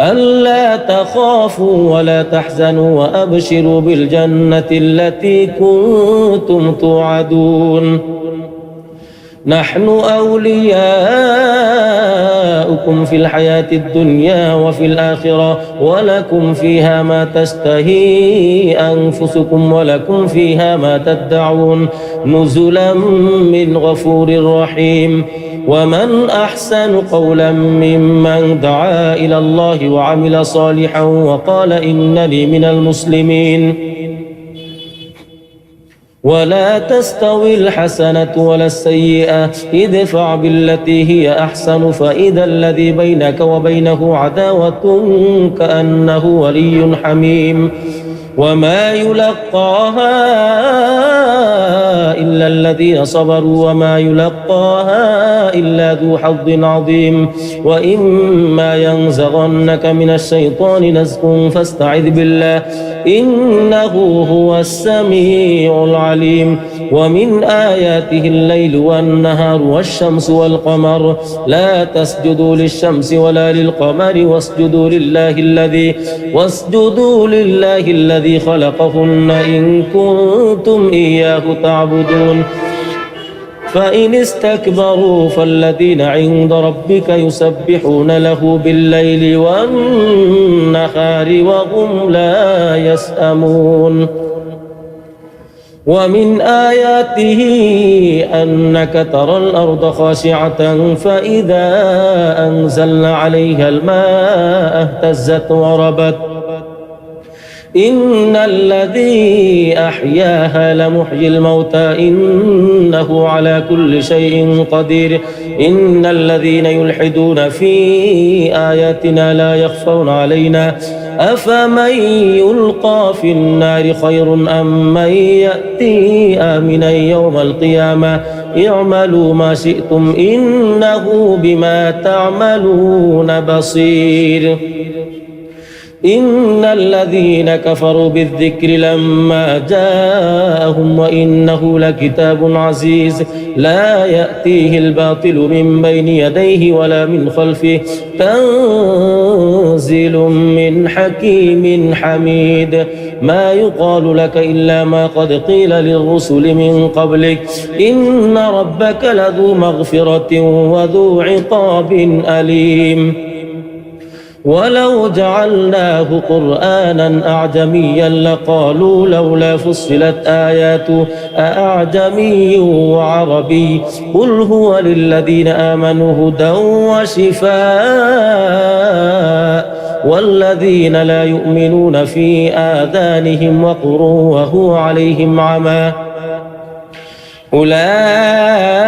ألا تخافوا ولا تحزنوا وأبشروا بالجنة التي كنتم توعدون نحن أولياؤكم في الحياة الدنيا وفي الآخرة ولكم فيها ما تشتهي أنفسكم ولكم فيها ما تدعون نزلا من غفور رحيم ومن أحسن قولا ممن دعا إلى الله وعمل صالحا وقال إنني من المسلمين ولا تستوي الحسنة ولا السيئة ادفع بالتي هي أحسن فإذا الذي بينك وبينه عداوة كأنه ولي حميم وما يلقاها إلا الذين صبروا وما يلقاها إلا ذو حظ عظيم وإما ينزغنك من الشيطان نزغ فاستعذ بالله إنه هو السميع العليم ومن آياته الليل والنهار والشمس والقمر لا تسجدوا للشمس ولا للقمر واسجدوا لله الذي خلقهن إن كنتم إياه تعبدون فإن استكبروا فالذين عند ربك يسبحون له بالليل والنهار وهم لا يسأمون ومن آياته أنك ترى الأرض خاشعة فإذا أنزلنا عليها الماء اهتزت وربت إن الذي أحياها لمحيي الموتى إنه على كل شيء قدير إن الذين يلحدون في آياتنا لا يخفون علينا أفمن يلقى في النار خير أم من يأتي آمنا يوم القيامة اعملوا ما شئتم إنه بما تعملون بصير إن الذين كفروا بالذكر لما جاءهم وإنه لكتاب عزيز لا يأتيه الباطل من بين يديه ولا من خلفه تنزيل من حكيم حميد ما يقال لك إلا ما قد قيل للرسل من قبلك إن ربك لذو مغفرة وذو عقاب أليم ولو جعلناه قرآنا أعجميا لقالوا لولا فصلت آياته أأعجمي وعربي قل هو للذين آمنوا هدى وشفاء والذين لا يؤمنون في آذانهم وقر وهو عليهم عمى أولئك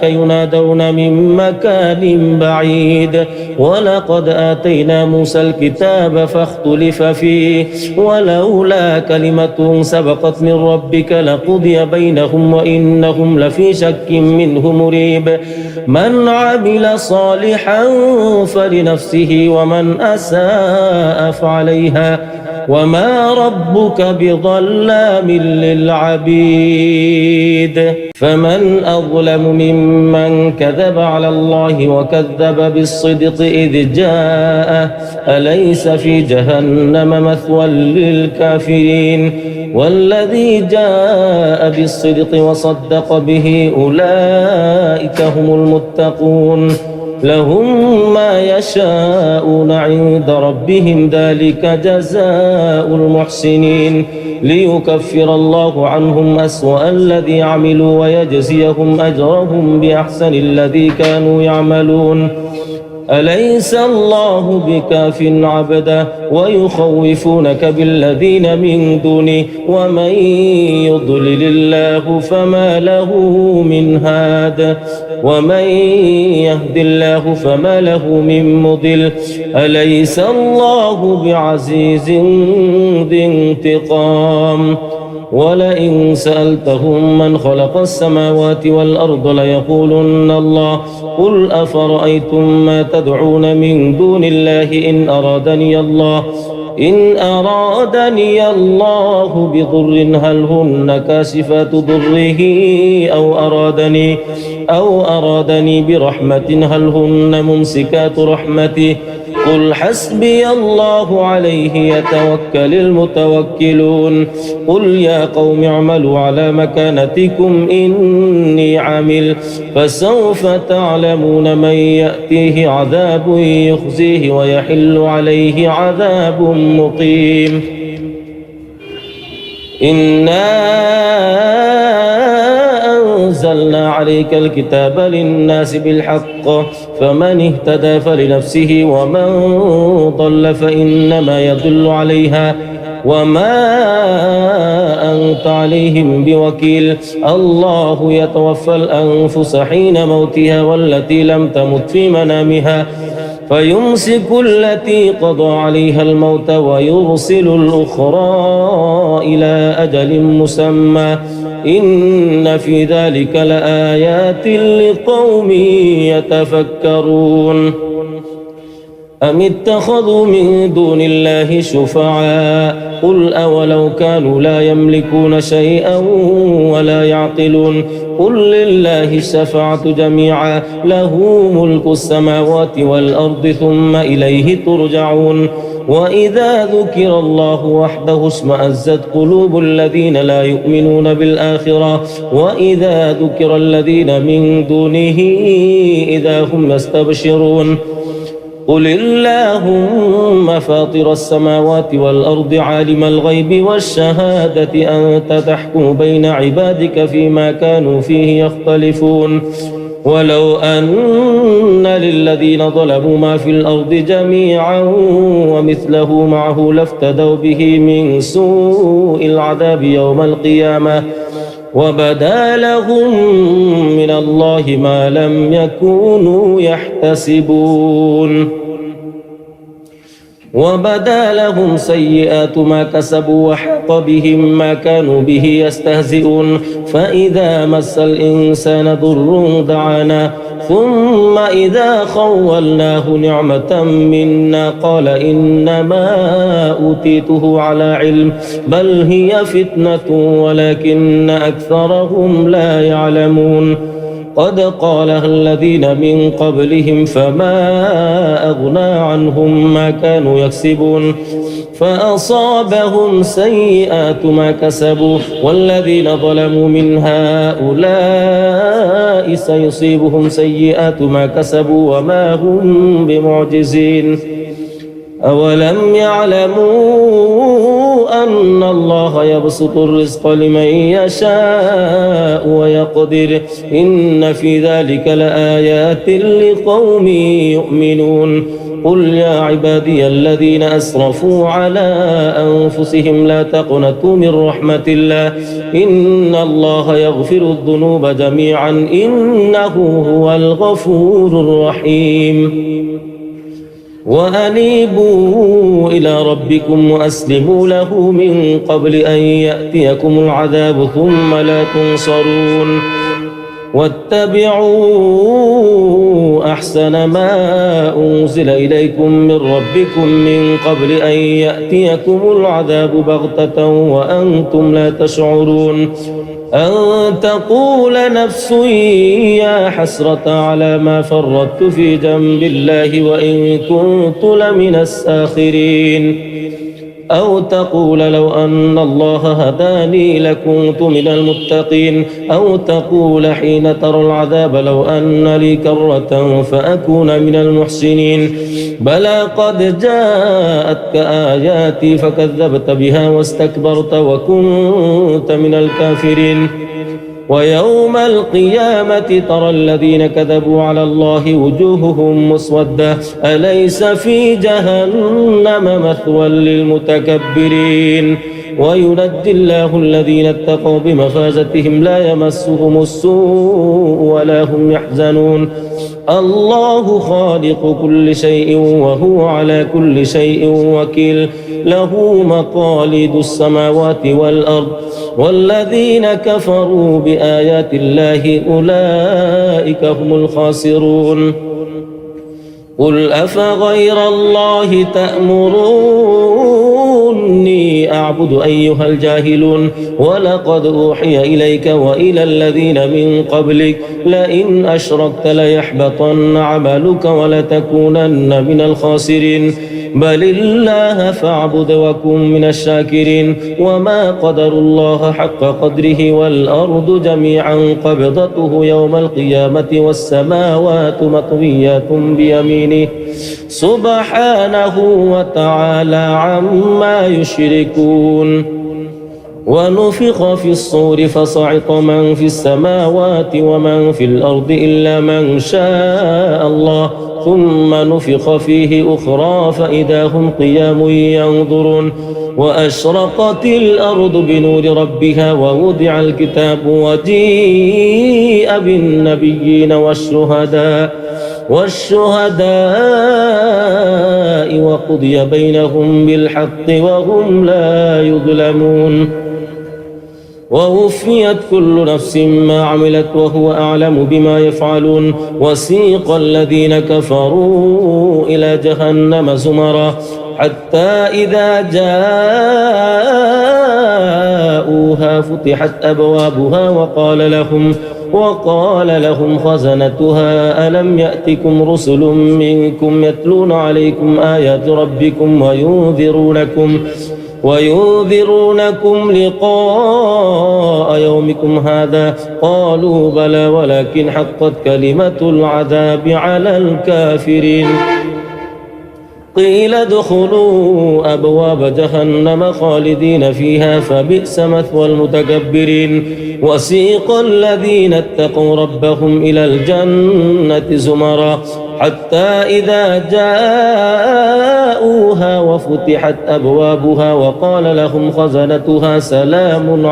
ينادون من مكان بعيد ولقد آتينا موسى الكتاب فاختلف فيه ولولا كلمة سبقت من ربك لقضي بينهم وإنهم لفي شك منه مريب من عمل صالحا فلنفسه ومن أساء فعليها وما ربك بظلام للعبيد فمن أظلم ممن كذب على الله وكذب بالصدق إذ جاءه أليس في جهنم مثوى للكافرين والذي جاء بالصدق وصدق به أولئك هم المتقون لهم ما يشاءون عند ربهم ذلك جزاء المحسنين ليكفر الله عنهم أسوأ الذي عملوا ويجزيهم أجرهم بأحسن الذي كانوا يعملون أليس الله بكاف عبده ويخوفونك بالذين من دونه ومن يضلل الله فما له من هاد ومن يهد الله فما له من مضل أليس الله بعزيز ذي انتقام ولئن سألتهم من خلق السماوات والأرض ليقولن الله قل أفرأيتم ما تدعون من دون الله إن أرادني الله بضر هل هن كاشفات ضره أو أرادني برحمة هل هن ممسكات رحمته قل حسبي الله عليه يتوكل المتوكلون قل يا قوم اعملوا على مكانتكم إني عامل فسوف تعلمون من يأتيه عذاب يخزيه ويحل عليه عذاب مقيم إنا أنزلنا عليك الكتاب للناس بالحق فمن اهتدى فلنفسه ومن ضل فإنما يضل عليها وما أنت عليهم بوكيل الله يتوفى الأنفس حين موتها والتي لم تمت في منامها فيمسك التي قضى عليها الموت ويرسل الأخرى إلى أجل مسمى إن في ذلك لآيات لقوم يتفكرون أم اتخذوا من دون الله شفعاء قل أولو كانوا لا يملكون شيئا ولا يعقلون قل لله الشفاعة جميعا له ملك السماوات والأرض ثم إليه ترجعون وإذا ذكر الله وحده اشمأزت قلوب الذين لا يؤمنون بالآخرة وإذا ذكر الذين من دونه إذا هم يستبشرون قل اللهم فاطر السماوات والأرض عالم الغيب والشهادة أنت تحكم بين عبادك فيما كانوا فيه يختلفون ولو أن للذين ظلموا ما في الأرض جميعا ومثله معه لافتدوا به من سوء العذاب يوم القيامة وبدا لهم من الله ما لم يكونوا يحتسبون وبدا لهم سيئات ما كسبوا وحاق بهم ما كانوا به يستهزئون فإذا مس الإنسان ضر دعانا ثم إذا خولناه نعمة منا قال إنما أوتيته على علم بل هي فتنة ولكن أكثرهم لا يعلمون قد قالها الذين من قبلهم فما أغنى عنهم ما كانوا يكسبون فأصابهم سيئات ما كسبوا والذين ظلموا من هؤلاء سيصيبهم سيئات ما كسبوا وما هم بمعجزين أولم يعلموا أن الله يبسط الرزق لمن يشاء ويقدر إن في ذلك لآيات لقوم يؤمنون قل يا عبادي الذين أسرفوا على أنفسهم لا تقنطوا من رحمة الله إن الله يغفر الذنوب جميعا إنه هو الغفور الرحيم وأنيبوا إلى ربكم وأسلموا له من قبل أن يأتيكم العذاب ثم لا تنصرون واتبعوا أحسن ما أنزل إليكم من ربكم من قبل أن يأتيكم العذاب بغتة وأنتم لا تشعرون أن تقول نفس يا حسرة على ما فرطت في جنب الله وإن كنت لمن الساخرين أو تقول لو أن الله هداني لكنت من المتقين أو تقول حين ترى العذاب لو أن لي كرة فأكون من المحسنين بلى قد جاءتك آياتي فكذبت بها واستكبرت وكنت من الكافرين ويوم القيامة ترى الذين كذبوا على الله وجوههم مسودة أليس في جهنم مثوى للمتكبرين وينجي الله الذين اتقوا بمفازتهم لا يمسهم السوء ولا هم يحزنون الله خالق كل شيء وهو على كل شيء وكيل له مقاليد السماوات والأرض والذين كفروا بآيات الله أولئك هم الخاسرون قل أفغير الله تأمروني أعبد أيها الجاهلون ولقد أوحي إليك وإلى الذين من قبلك لئن أشركت ليحبطن عملك ولتكونن من الخاسرين بل الله فاعبد وكن من الشاكرين وما قدر الله حق قدره والأرض جميعا قبضته يوم القيامة والسماوات مطويات بيمينه سبحانه وتعالى عما يشركون ونفخ في الصور فصعق من في السماوات ومن في الأرض إلا من شاء الله ثم نفخ فيه أخرى فإذا هم قيام ينظرون وأشرقت الأرض بنور ربها ووضع الكتاب وجيء بالنبيين والشهداء وقضي بينهم بالحق وهم لا يظلمون ووفيت كل نفس ما عملت وهو أعلم بما يفعلون وسيق الذين كفروا إلى جهنم زمرا حتى إذا جاءوها فتحت أبوابها وقال لهم خزنتها ألم يأتكم رسل منكم يتلون عليكم آيات ربكم وينذرونكم لقاء يومكم هذا؟ قالوا بلى ولكن حقت كلمة العذاب على الكافرين. قيل ادخلوا أبواب جهنم خالدين فيها فبئس مثوى المتكبرين. وسيق الذين اتقوا ربهم إلى الجنة زمرا حتى إذا جاءوها وفتحت أبوابها وقال لهم خزنتها سلام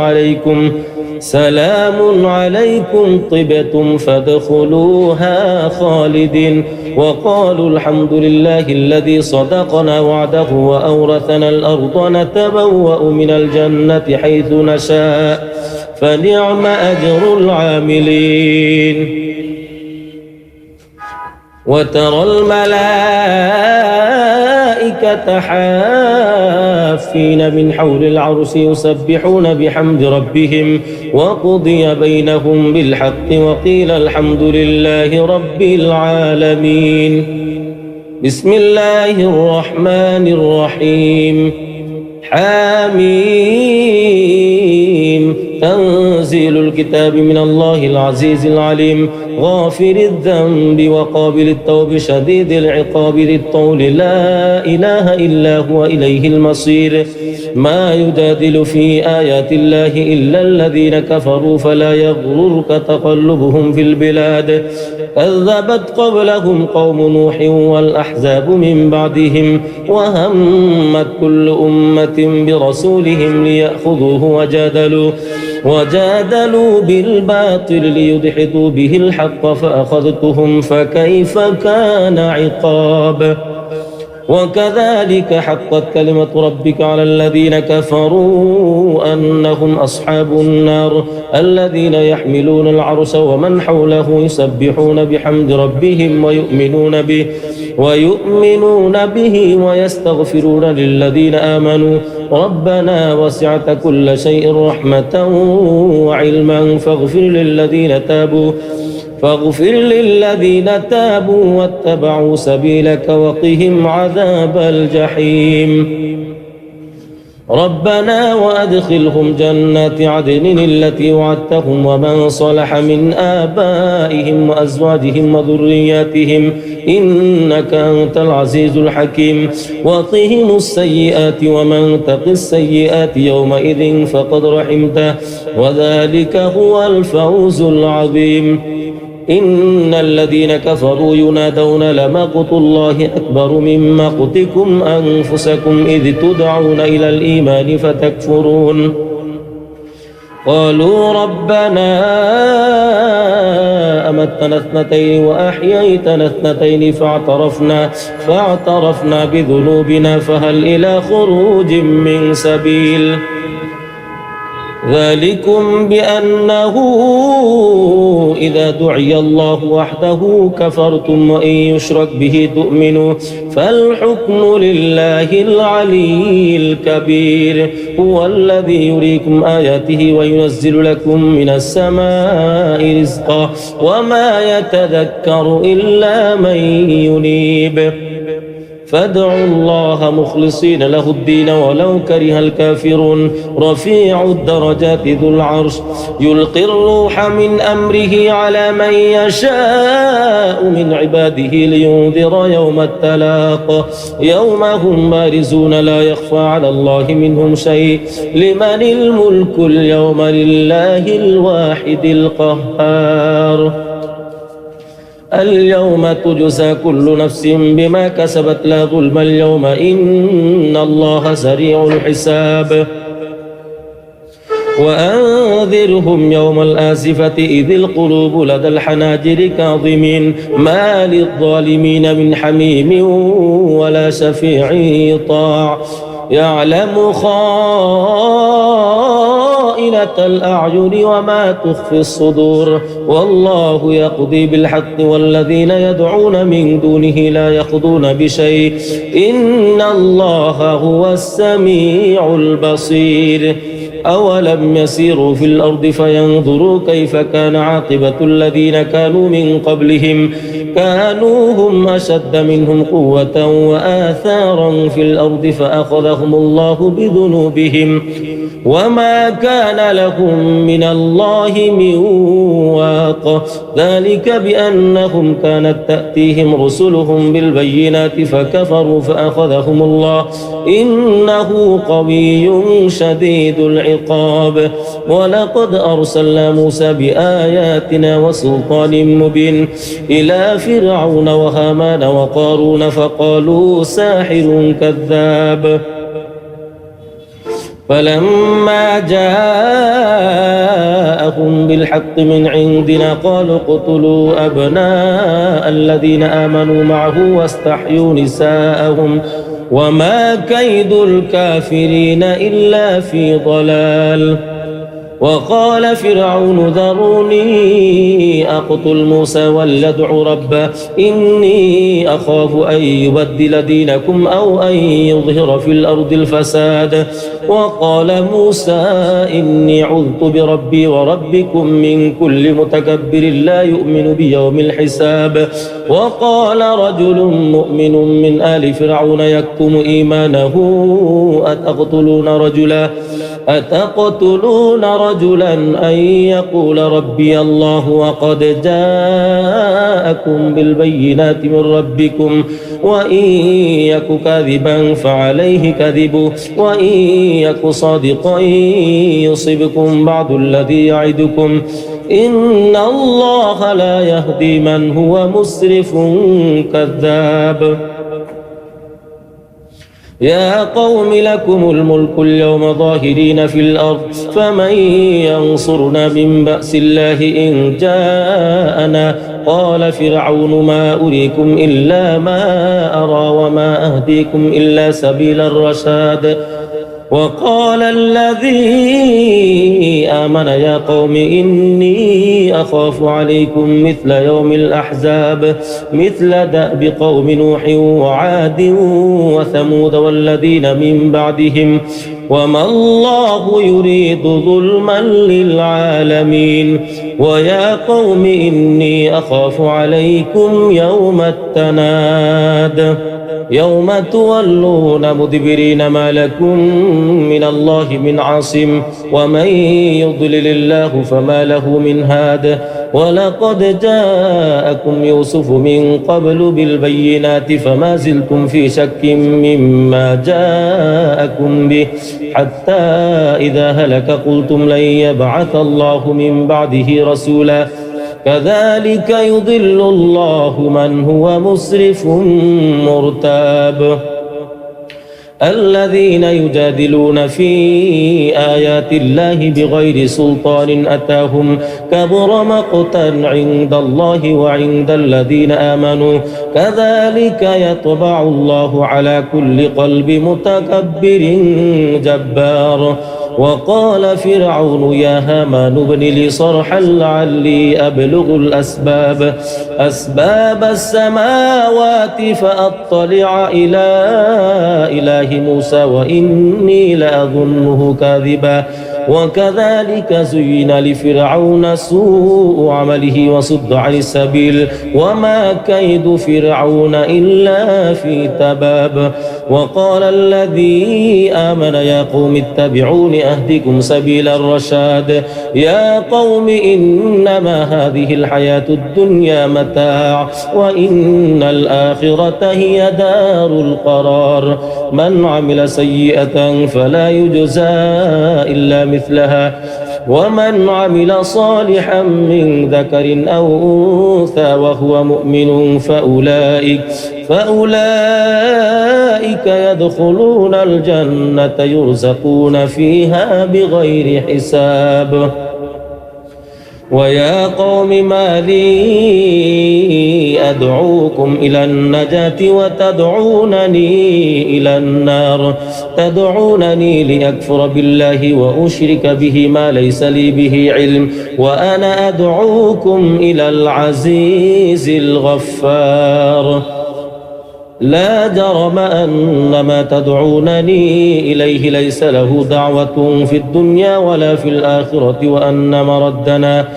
عليكم طبتم فادخلوها خالدين. وقالوا الحمد لله الذي صدقنا وعده وأورثنا الأرض نتبوأ من الجنة حيث نشاء فنعم أجر العاملين. وترى الملائكة حافين من حول العرش يسبحون بحمد ربهم وقضي بينهم بالحق وقيل الحمد لله رب العالمين. بسم الله الرحمن الرحيم. حميم. تنزيل الكتاب من الله العزيز العليم غافر الذنب وقابل التوب شديد العقاب ذي الطول لا إله إلا هو إليه المصير. ما يجادل في آيات الله إلا الذين كفروا فلا يغررك تقلبهم في البلاد. كذبت قبلهم قوم نوح والأحزاب من بعدهم وهمت كل أمة برسولهم ليأخذوه وجادلوا بالباطل ليدحضوا به الحق فأخذتهم فكيف كان عقاب. وكذلك حقت كلمة ربك على الذين كفروا أنهم أصحاب النار الذين يحملون العرش ومن حوله يسبحون بحمد ربهم ويؤمنون به ويستغفرون للذين آمنوا ربنا وسعت كل شيء رحمة وعلما فاغفر للذين تابوا واتبعوا سبيلك وقهم عذاب الجحيم. ربنا وأدخلهم جنات عدن التي وعدتهم ومن صلح من آبائهم وأزواجهم وذرياتهم إنك أنت العزيز الحكيم. وقهم السيئات ومن تق السيئات يومئذ فقد رحمته وذلك هو الفوز العظيم. إن الذين كفروا ينادون لمقت الله أكبر من مقتكم أنفسكم إذ تدعون إلى الإيمان فتكفرون. قالوا ربنا أمتنا اثنتين وأحييتنا اثنتين فاعترفنا بذنوبنا فهل إلى خروج من سبيل. ذلكم بأنه إذا دعي الله وحده كفرتم وإن يشرك به تؤمنوا فالحكم لله العلي الكبير. هو الذي يريكم آياته وينزل لكم من السماء رزقا وما يتذكر إلا من ينيب. فادعوا الله مخلصين له الدين ولو كره الكافرون. رفيع الدرجات ذو العرش يلقي الروح من أمره على من يشاء من عباده لينذر يوم التلاق يوم هم بارزون لا يخفى على الله منهم شيء. لمن الملك اليوم لله الواحد القهار. اليوم تجزى كل نفس بما كسبت لا ظلم اليوم إن الله سريع الحساب. وأنذرهم يوم الآزفة إذ القلوب لدى الحناجر كاظمين ما للظالمين من حميم ولا شفيع يطاع. يعلم خائنة الأعين وما تخفي الصدور والله يقضي بالحق والذين يدعون من دونه لا يقضون بشيء إن الله هو السميع البصير. أولم يسيروا في الأرض فينظروا كيف كان عاقبة الذين كانوا من قبلهم كانوا هم أشد منهم قوة وآثارا في الأرض فأخذهم الله بذنوبهم وما كان لهم من الله من واق ذلك بأنهم كانت تأتيهم رسلهم بالبينات فكفروا فأخذهم الله إنه قوي شديد العقاب ولقد أرسلنا موسى بآياتنا وسلطان مبين إلى فرعون وهامان وقارون فقالوا ساحر كذاب فلما جاءهم بالحق من عندنا قالوا اقتلوا أبناء الذين آمنوا معه واستحيوا نساءهم وما كيد الكافرين إلا في ضلال وقال فرعون ذروني أقتل موسى وليدع ربه إني أخاف أن يبدل دينكم أو أن يظهر في الأرض الفساد وقال موسى إني عذت بربي وربكم من كل متكبر لا يؤمن بيوم الحساب وقال رجل مؤمن من آل فرعون يكتم إيمانه أتقتلون رجلا أن يقول ربي الله وقد جاءكم بالبينات من ربكم وإن يك كاذبا فعليه كذبه وإن يك صادقا يصبكم بعض الذي يعدكم إن الله لا يهدي من هو مسرف كذاب يا قوم لكم الملك اليوم ظاهرين في الأرض فمن ينصرنا من بأس الله إن جاءنا قال فرعون ما أريكم إلا ما أرى وما أهديكم إلا سبيل الرشاد وقال الذي آمن يا قوم إني أخاف عليكم مثل يوم الأحزاب مثل دأب قوم نوح وعاد وثمود والذين من بعدهم وما الله يريد ظلما للعالمين ويا قوم إني أخاف عليكم يوم التناد يوم تولون مدبرين ما لكم من الله من عاصم ومن يضلل الله فما له من هاد ولقد جاءكم يوسف من قبل بالبينات فما زلتم في شك مما جاءكم به حتى إذا هلك قلتم لن يبعث الله من بعده رسولا كذلك يضل الله من هو مسرف مرتاب الذين يجادلون في آيات الله بغير سلطان أتاهم كبر مقتا عند الله وعند الذين آمنوا كذلك يطبع الله على كل قلب متكبر جبار وقال فرعون يا هامان ابن لي صرحا لعلي أبلغ أسباب السماوات فأطلع إلى إله موسى وإني لأظنه كاذبا وكذلك زين لفرعون سوء عمله وصد عن السبيل وما كيد فرعون إلا في تباب وقال الذي آمن يا قوم اتبعون أهدكم سبيل الرشاد يا قوم إنما هذه الحياة الدنيا متاع وإن الآخرة هي دار القرار من عمل سيئة فلا يجزى إلا مثلها ومن عمل صالحا من ذكر أو أنثى وهو مؤمن فأولئك يدخلون الجنة يرزقون فيها بغير حساب ويا قوم ما لي أدعوكم إلى النجاة وتدعونني إلى النار تدعونني لأكفر بالله وأشرك به ما ليس لي به علم وأنا أدعوكم إلى العزيز الغفار لا جرم أن ما تدعونني إليه ليس له دعوة في الدنيا ولا في الآخرة وأن مردنا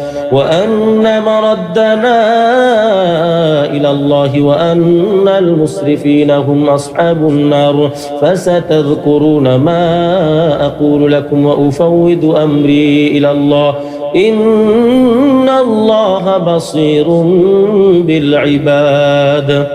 إلى الله وأن المسرفين هم أصحاب النار. فستذكرون ما أقول لكم وأفوض أمري إلى الله إن الله بصير بالعباد.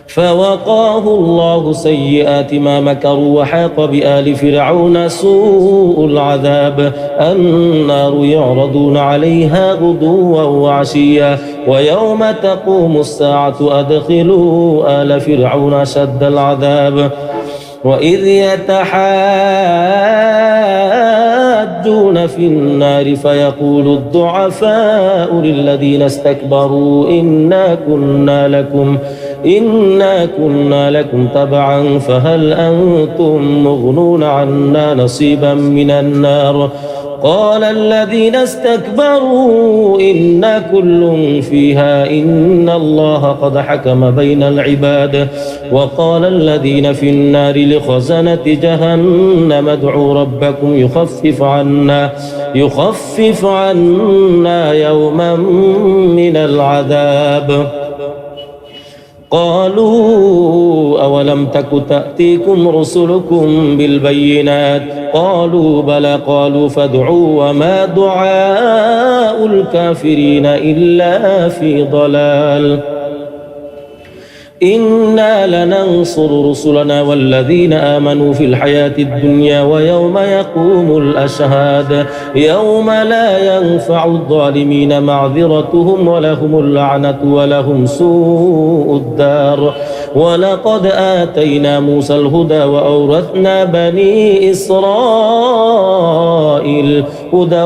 فوقاه الله سيئات ما مكروا وحاق بآل فرعون سوء العذاب. النار يعرضون عليها غدوا وعشيا ويوم تقوم الساعة أدخلوا آل فرعون أشد العذاب. وإذ يتحاجون في النار فيقول الضعفاء للذين استكبروا إنا كنا لكم تبعا فهل أنتم مغنون عنا نصيبا من النار. قال الذين استكبروا إنا كل فيها إن الله قد حكم بين العباد. وقال الذين في النار لخزنة جهنم ادعوا ربكم يخفف عنا يوما من العذاب. قالوا أولم تك تأتيكم رسلكم بالبينات قالوا بلى قالوا فادعوا وما دعاء الكافرين إلا في ضلال. إنا لننصر رسلنا والذين آمنوا في الحياة الدنيا ويوم يقوم الأشهاد يوم لا ينفع الظالمين معذرتهم ولهم اللعنة ولهم سوء الدار. ولقد آتينا موسى الهدى وأورثنا بني إسرائيل هدى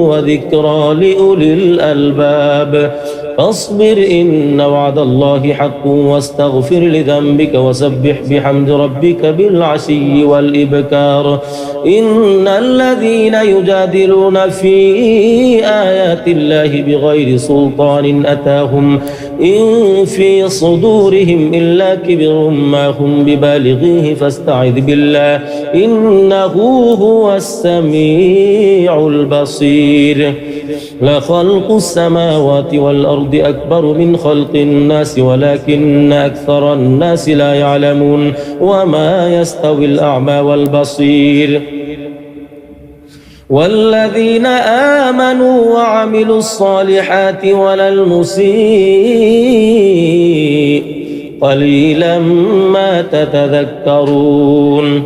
وذكرى لأولي الألباب. فاصبر إن وعد الله حق واستغفر لذنبك وسبح بحمد ربك بالعشي والإبكار. إن الذين يجادلون في آيات الله بغير سلطان أتاهم إن في صدورهم إلا كبر ما هم ببالغيه فاستعذ بالله إنه هو السميع البصير. لخلق السماوات والأرض أكبر من خلق الناس ولكن أكثر الناس لا يعلمون. وما يستوي الأعمى والبصير. والذين آمنوا وعملوا الصالحات ولا المسيء قليلا ما تتذكرون.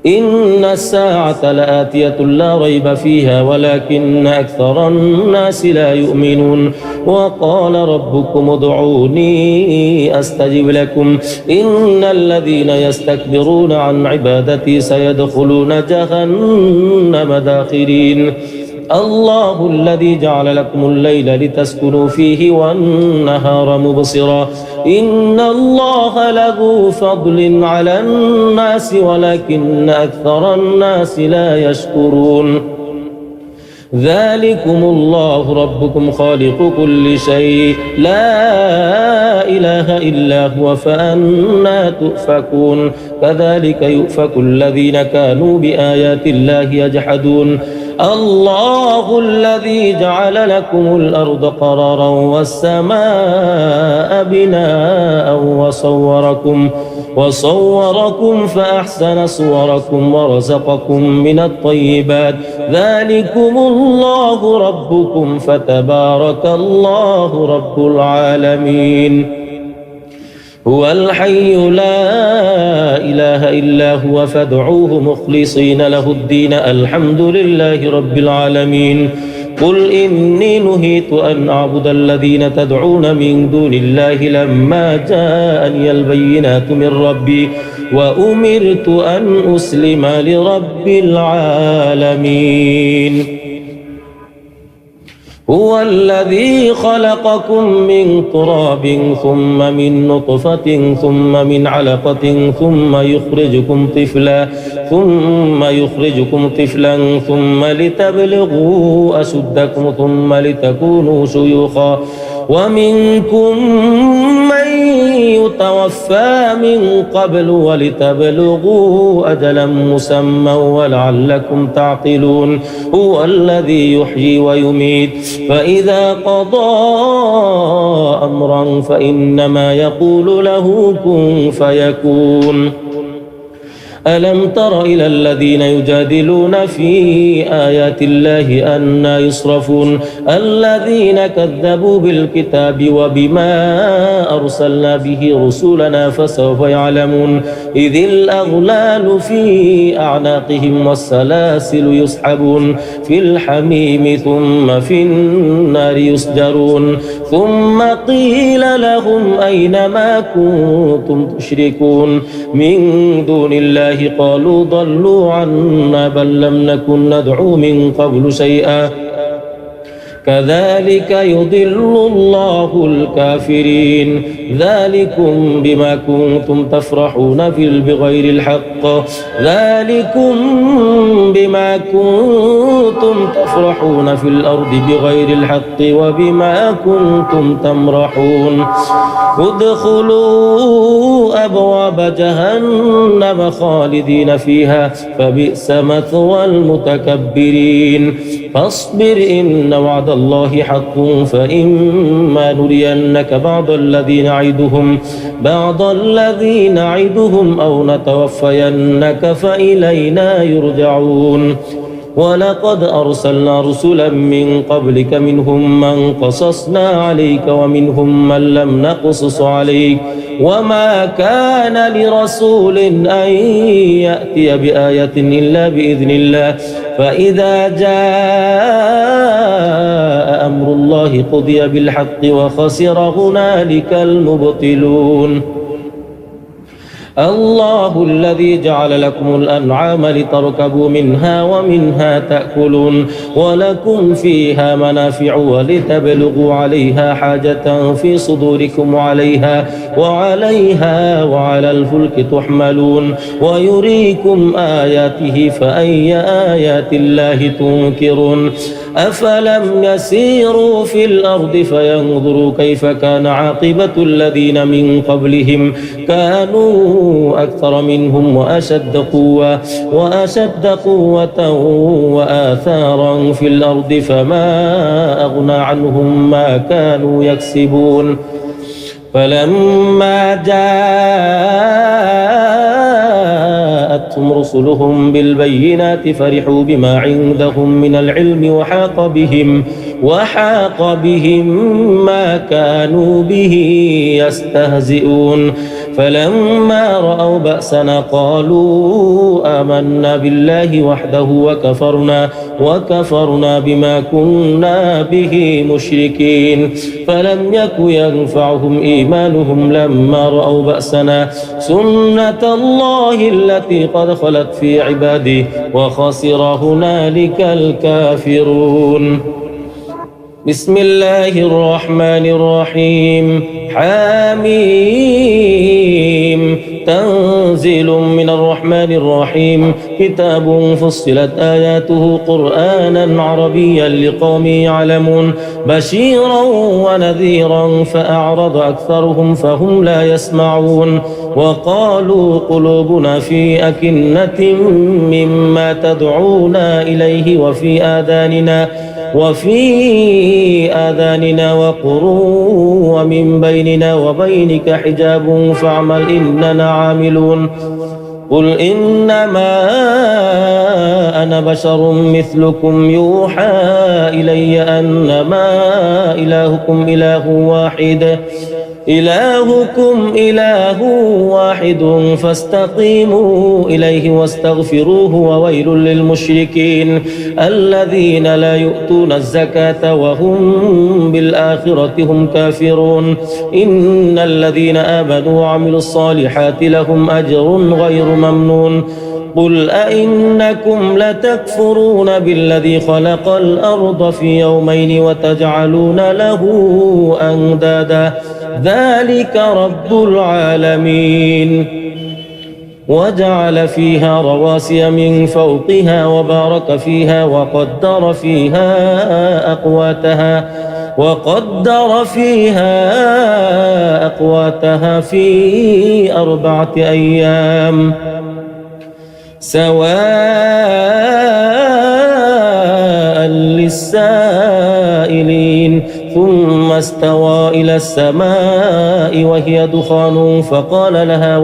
إن الساعة لآتية لا ريب فيها ولكن أكثر الناس لا يؤمنون. وقال ربكم ادعوني أستجب لكم إن الذين يستكبرون عن عبادتي سيدخلون جهنم داخرين. الله الذي جعل لكم الليل لتسكنوا فيه والنهار مبصرا إن الله له فضل على الناس ولكن أكثر الناس لا يشكرون. ذلكم الله ربكم خالق كل شيء لا إله إلا هو فأنا تؤفكون. كذلك يؤفك الذين كانوا بآيات الله يجحدون. الله الذي جعل لكم الأرض قرارا والسماء بناء وصوركم فأحسن صوركم ورزقكم من الطيبات. ذلكم الله ربكم فتبارك الله رب العالمين. هو الحي لا إله إلا هو فادعوه مخلصين له الدين الحمد لله رب العالمين. قل إني نهيت أن أعبد الذين تدعون من دون الله لما جاءني البينات من ربي وأمرت أن أسلم لرب العالمين. هو الذي خلقكم من تراب ثم من نطفة ثم من علقة ثم يخرجكم طفلا ثم لتبلغوا أشدكم ثم لتكونوا شيوخا ومنكم من يتوفى من قبل ولتبلغوا أجلا مسمى ولعلكم تعقلون هو الذي يحيي ويميت فإذا قضى أمرا فإنما يقول له كن فيكون ألم تر إلى الذين يجادلون في آيات الله أنى يصرفون الذين كذبوا بالكتاب وبما أرسلنا به رسلنا فسوف يعلمون إذ الأغلال في أعناقهم والسلاسل يسحبون في الحميم ثم في النار يسجرون ثم قيل لهم أين ما كنتم تشركون من دون الله قالوا ضلوا عنا بل لم نكن ندعو من قبل شيئا كذلك يضل الله الكافرين ذلكم بما كنتم تفرحون بغير الحق ذلكم بما كنتم تفرحون في الأرض بغير الحق وبما كنتم تمرحون ادخلوا أبواب جهنم خالدين فيها فبئس مثوى المتكبرين فاصبر إن وعد الله حق فإما نرينك بعض الذي نعدهم أو نتوفينك فإلينا يرجعون ولقد أرسلنا رسلا من قبلك منهم من قصصنا عليك ومنهم من لم نقصص عليك وما كان لرسول أن يأتي بآية إلا بإذن الله فإذا جاء أمر الله قضي بالحق وخسر هنالك المبطلون الله الذي جعل لكم الأنعام لتركبوا منها ومنها تأكلون ولكم فيها منافع ولتبلغوا عليها حاجة في صدوركم وعليها وعلى الفلك تحملون ويريكم آياته فأي آيات الله تنكرون أفلم يسيروا في الأرض فينظروا كيف كان عاقبة الذين من قبلهم كانوا أكثر منهم وأشد قوة وآثارا في الأرض فما أغنى عنهم ما كانوا يكسبون فلما جاءتهم رسلهم بالبينات فرحوا بما عندهم من العلم وحاق بهم ما كانوا به يستهزئون فلما رأوا بأسنا قالوا آمنا بالله وحده وكفرنا بما كنا به مشركين فلم يك ينفعهم إيمانهم لما رأوا بأسنا سنة الله التي قد خلت في عباده وخسر هنالك الكافرون بسم الله الرحمن الرحيم حميم تنزيل من الرحمن الرحيم كتاب فصلت آياته قرآنا عربيا لقوم يعلمون بشيرا ونذيرا فأعرض أكثرهم فهم لا يسمعون وقالوا قلوبنا في أكنة مما تدعونا إليه وفي آذاننا وقر ومن بيننا وبينك حجاب فاعمل إننا عاملون قل إنما أنا بشر مثلكم يوحى إلي أنما إلهكم إله واحد فاستقيموا إليه واستغفروه وويل للمشركين الذين لا يؤتون الزكاة وهم بالآخرة هم كافرون إن الذين آمنوا وعملوا الصالحات لهم أجر غير ممنون قل أئنكم لتكفرون بالذي خلق الأرض في يومين وتجعلون له أندادا ذلك رب العالمين وجعل فيها رواسي من فوقها وبارك فيها وقدر فيها أقواتها وقدر فيها أقواتها في 4 أيام سواء للسائلين ثم استوى إلى السماء وهي دخان فقال لها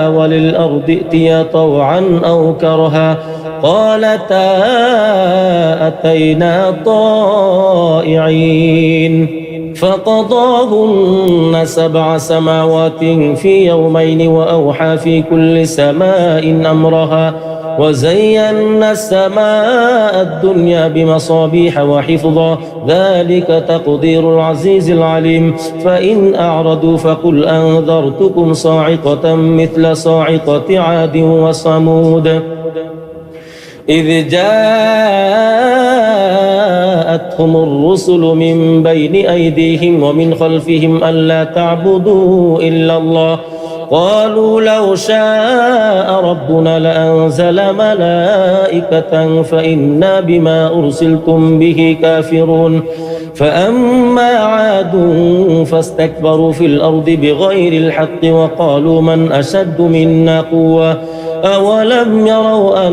وللأرض ائتيا طوعا أو كرها قالتا أتينا طائعين فقضاهن 7 سماوات في يومين وأوحى في كل سماء أمرها وزينا السماء الدنيا بمصابيح وحفظا ذلك تقدير العزيز العليم فإن أعرضوا فقل أنذرتكم صاعقة مثل صاعقة عاد وثمود إذ جاءتهم الرسل من بين أيديهم ومن خلفهم ألا تعبدوا إلا الله قالوا لو شاء ربنا لأنزل ملائكة فإنا بما أرسلتم به كافرون فأما عاد فاستكبروا في الأرض بغير الحق وقالوا من أشد منا قوة أولم يروا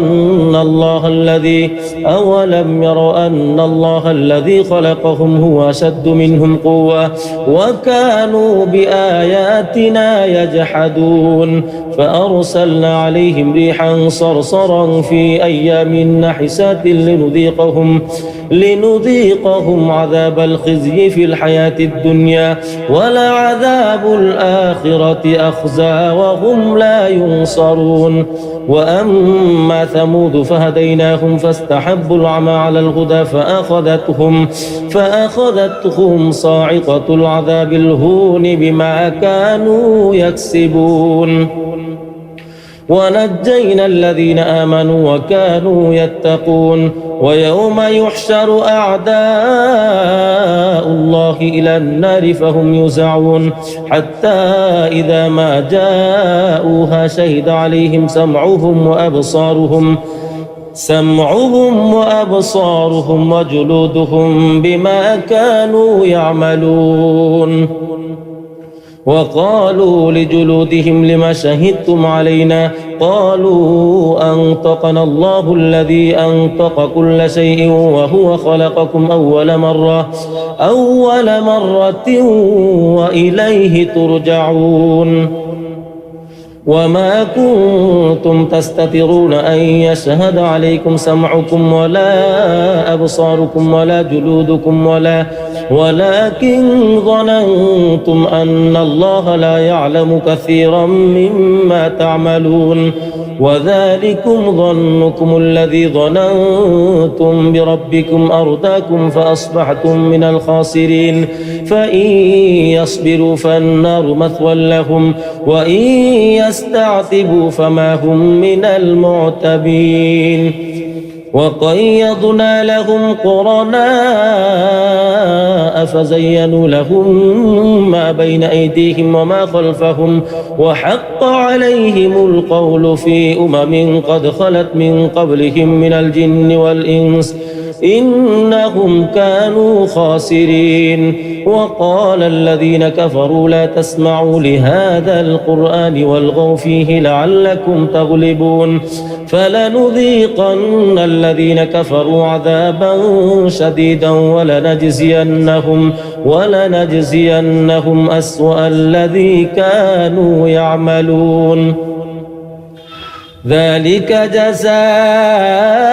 أن الله الذي خلقهم هو أشد منهم قوة وكانوا بآياتنا يجحدون فأرسلنا عليهم ريحا صرصرا في أيام نحسات لنذيقهم عذاب الخزي في الحياة الدنيا ولعذاب الآخرة أخزى وهم لا ينصرون وأما ثمود فهديناهم فاستحبوا العمى على الهدى فأخذتهم صاعقة العذاب الهون بما كانوا يكسبون ونجينا الذين آمنوا وكانوا يتقون ويوم يحشر أعداء الله إلى النار فهم يوزعون حتى إذا ما جاءوها شهد عليهم سمعهم وأبصارهم وجلودهم بما كانوا يعملون وقالوا لجلودهم لما شهدتم علينا قالوا أنطقنا الله الذي أنطق كل شيء وهو خلقكم أول مرة وإليه ترجعون وما كنتم تستترون أن يشهد عليكم سمعكم ولا أبصاركم ولا جلودكم ولكن ظننتم أن الله لا يعلم كثيرا مما تعملون وذلكم ظنكم الذي ظننتم بربكم أرداكم فأصبحتم من الخاسرين فإن يصبروا فالنار مثوى لهم وإن يستعتبوا فما هم من المعتبين وقيضنا لهم قرناء فزينوا لهم ما بين أيديهم وما خلفهم وحق عليهم القول في قد خلت من قبلهم من الجن والإنس إنهم كانوا خاسرين وقال الذين كفروا لا تسمعوا لهذا القرآن والغوا فيه لعلكم تغلبون فلنذيقن الذين كفروا عذابا شديدا ولنجزينهم أسوأ الذي كانوا يعملون ذلك جزاء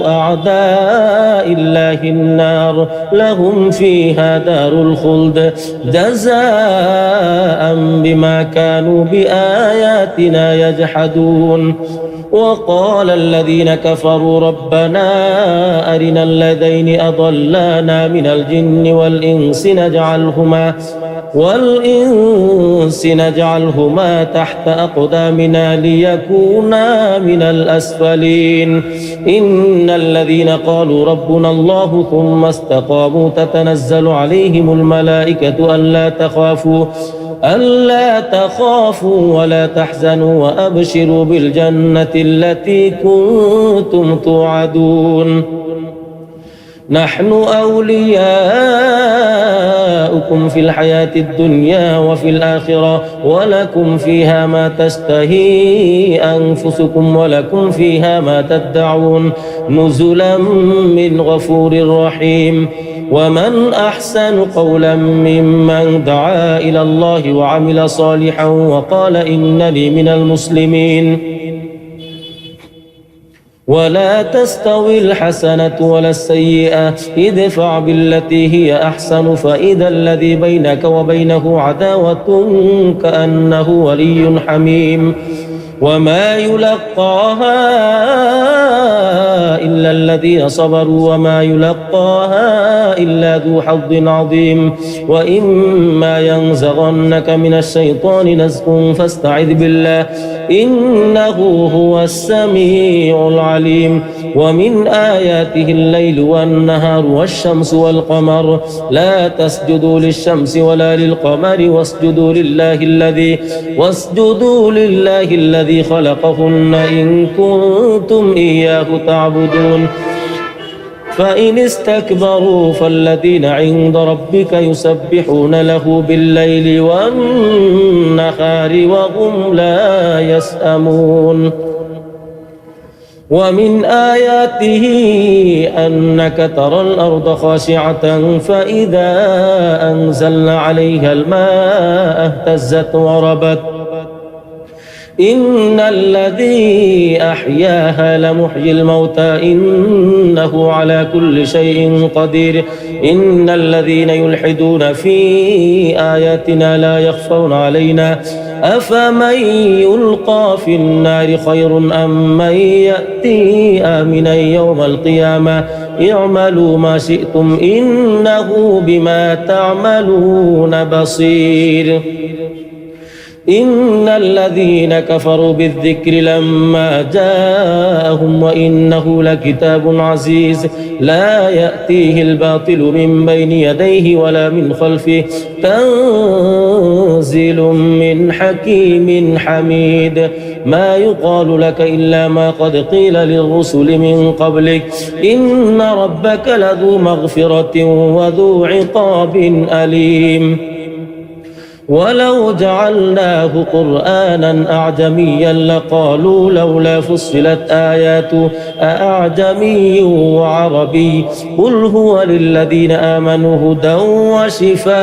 أعداء الله النار لهم فيها دار الخلد جزاء بما كانوا بآياتنا يجحدون وقال الذين كفروا ربنا أرنا الذين أضلانا من الجن والإنس نجعلهما تحت أقدامنا ليكونا من الأسفلين إن الذين قالوا ربنا الله ثم استقاموا تتنزل عليهم الملائكة ألا تخافوا ولا تحزنوا وأبشروا بالجنة التي كنتم توعدون نحن أولياؤكم في الحياة الدنيا وفي الآخرة ولكم فيها ما تشتهي أنفسكم ولكم فيها ما تدعون نزلا من غفور رحيم ومن أحسن قولا ممن دعا إلى الله وعمل صالحا وقال إنني من المسلمين ولا تستوي الحسنة ولا السيئة ادفع بالتي هي أحسن فإذا الذي بينك وبينه عداوة كأنه ولي حميم وما يلقاها إلا الذين صبروا وما يلقاها إلا ذو حظ عظيم وإما ينزغنك من الشيطان نزغ فاستعذ بالله إنه هو السميع العليم ومن آياته الليل والنهار والشمس والقمر لا تسجدوا للشمس ولا للقمر واسجدوا لله الذي خلقهن إن كنتم إياه تعبدون فإن استكبروا فالذين عند ربك يسبحون له بالليل والنهار وهم لا يسأمون ومن آياته أنك ترى الأرض خاشعة فإذا أنزلنا عليها الماء اهتزت وربت إن الذي أحياها لمحيي الموتى إنه على كل شيء قدير إن الذين يلحدون في آياتنا لا يخفون علينا أفمن يلقى في النار خير أم من يأتي آمنا يوم القيامة اعملوا ما شئتم إنه بما تعملون بصير إن الذين كفروا بالذكر لما جاءهم وإنه لكتاب عزيز لا يأتيه الباطل من بين يديه ولا من خلفه تنزيل من حكيم حميد ما يقال لك إلا ما قد قيل للرسل من قبلك إن ربك لذو مغفرة وذو عقاب أليم ولو جعلناه قرآنا أعجميا لقالوا لولا فصلت آياته أأعجمي وعربي قل هو للذين آمنوا هدى وشفاء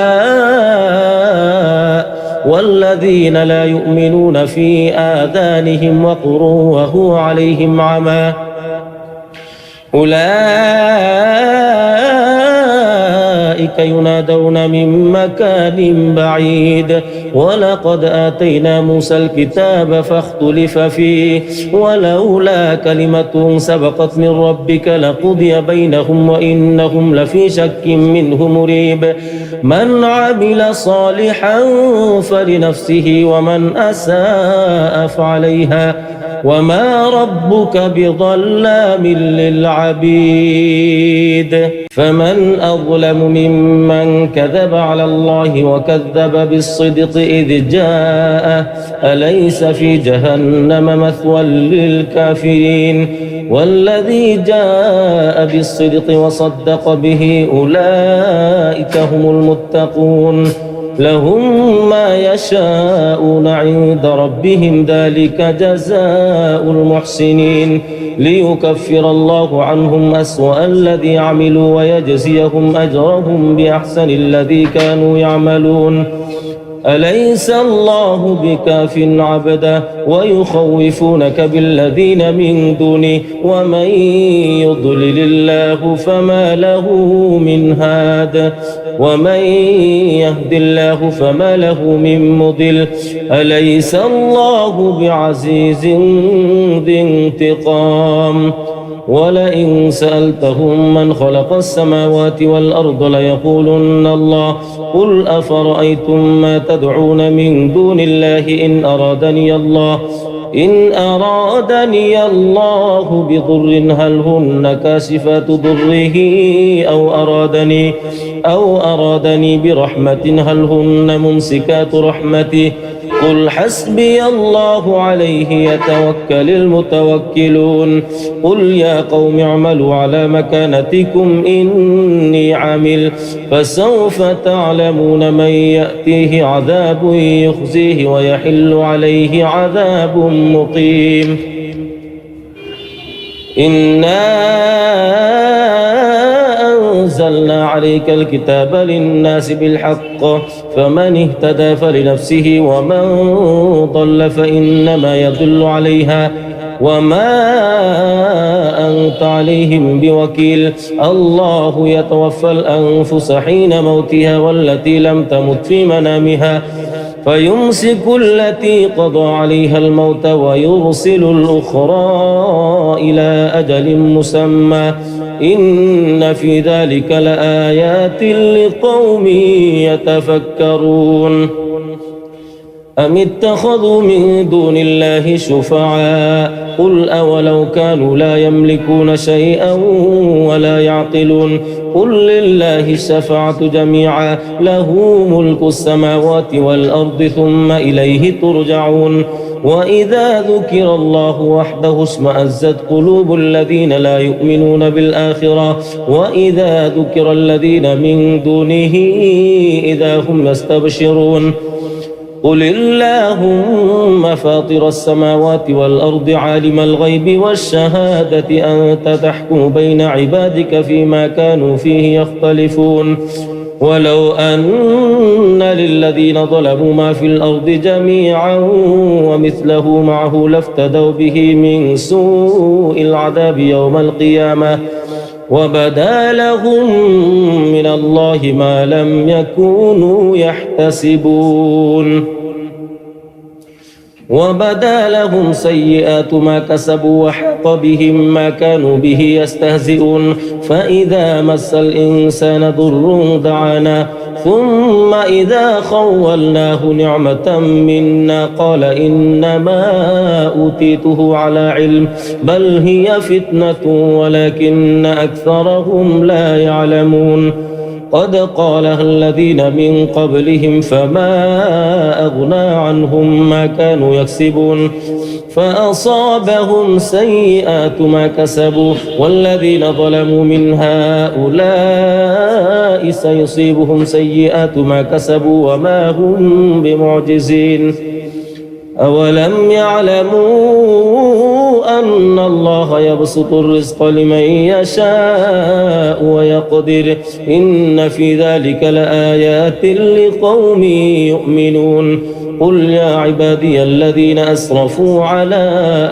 والذين لا يؤمنون في آذانهم وقر وهو عليهم عمى أولئك ينادون من مكان بعيد ولقد آتينا موسى الكتاب فاختلف فيه ولولا كلمة سبقت من ربك لقضي بينهم وإنهم لفي شك منه مريب من عمل صالحا فلنفسه ومن أساء فعليها وما ربك بظلام للعبيد فمن أظلم ممن كذب على الله وكذب بالصدق إذ جاءه أليس في جهنم مثوى للكافرين والذي جاء بالصدق وصدق به أولئك هم المتقون لهم ما يشاءون عند ربهم ذلك جزاء المحسنين ليكفر الله عنهم أسوأ الذي عملوا ويجزيهم أجرهم بأحسن الذي كانوا يعملون أليس الله بكاف عبده ويخوفونك بالذين من دونه ومن يضلل الله فما له من هاد ومن يهد الله فما له من مضل أليس الله بعزيز ذي انتقام ولئن سألتهم من خلق السماوات والأرض ليقولن الله قل أفرأيتم ما تدعون من دون الله إن أرادني الله إن أرادني الله بضر هل هن كاشفات ضره أو أرادني برحمة هل هن ممسكات رحمته قل حسبي الله عليه يتوكل المتوكلون قل يا قوم اعملوا على مكانتكم إني عامل فسوف تعلمون من يأتيه عذاب يخزيه ويحل عليه عذاب مقيم إنا أنزلنا عليك الكتاب للناس بالحق فمن اهتدى فلنفسه ومن ضل فإنما يضل عليها وما أنت عليهم بوكيل الله يتوفى الأنفس حين موتها والتي لم تمت في منامها فيمسك التي قضى عليها الموت ويرسل الأخرى إلى أجل مسمى إن في ذلك لآيات لقوم يتفكرون أم اتخذوا من دون الله شفعاء قل أولو كانوا لا يملكون شيئا ولا يعقلون قل لله الشفاعة جميعا له ملك السماوات والأرض ثم إليه ترجعون وإذا ذكر الله وحده اشمأزت قلوب الذين لا يؤمنون بالآخرة وإذا ذكر الذين من دونه إذا هم يستبشرون قل اللهم فاطر السماوات والأرض عالم الغيب والشهادة أنت تحكم بين عبادك فيما كانوا فيه يختلفون ولو أن للذين ظلموا ما في الأرض جميعا ومثله معه لافتدوا به من سوء العذاب يوم القيامة وبدا لهم من الله ما لم يكونوا يحتسبون وبدا لهم سيئات ما كسبوا وحاق بهم ما كانوا به يستهزئون فإذا مس الإنسان ضر دعانا ثم إذا خولناه نعمة منا قال إنما أوتيته على علم بل هي فتنة ولكن أكثرهم لا يعلمون قد قالها الذين من قبلهم فما أغنى عنهم ما كانوا يكسبون فأصابهم سيئات ما كسبوا والذين ظلموا من هؤلاء سيصيبهم سيئات ما كسبوا وما هم بمعجزين أولم يعلموا أن الله يبسط الرزق لمن يشاء ويقدر إن في ذلك لآيات لقوم يؤمنون قل يا عبادي الذين أسرفوا على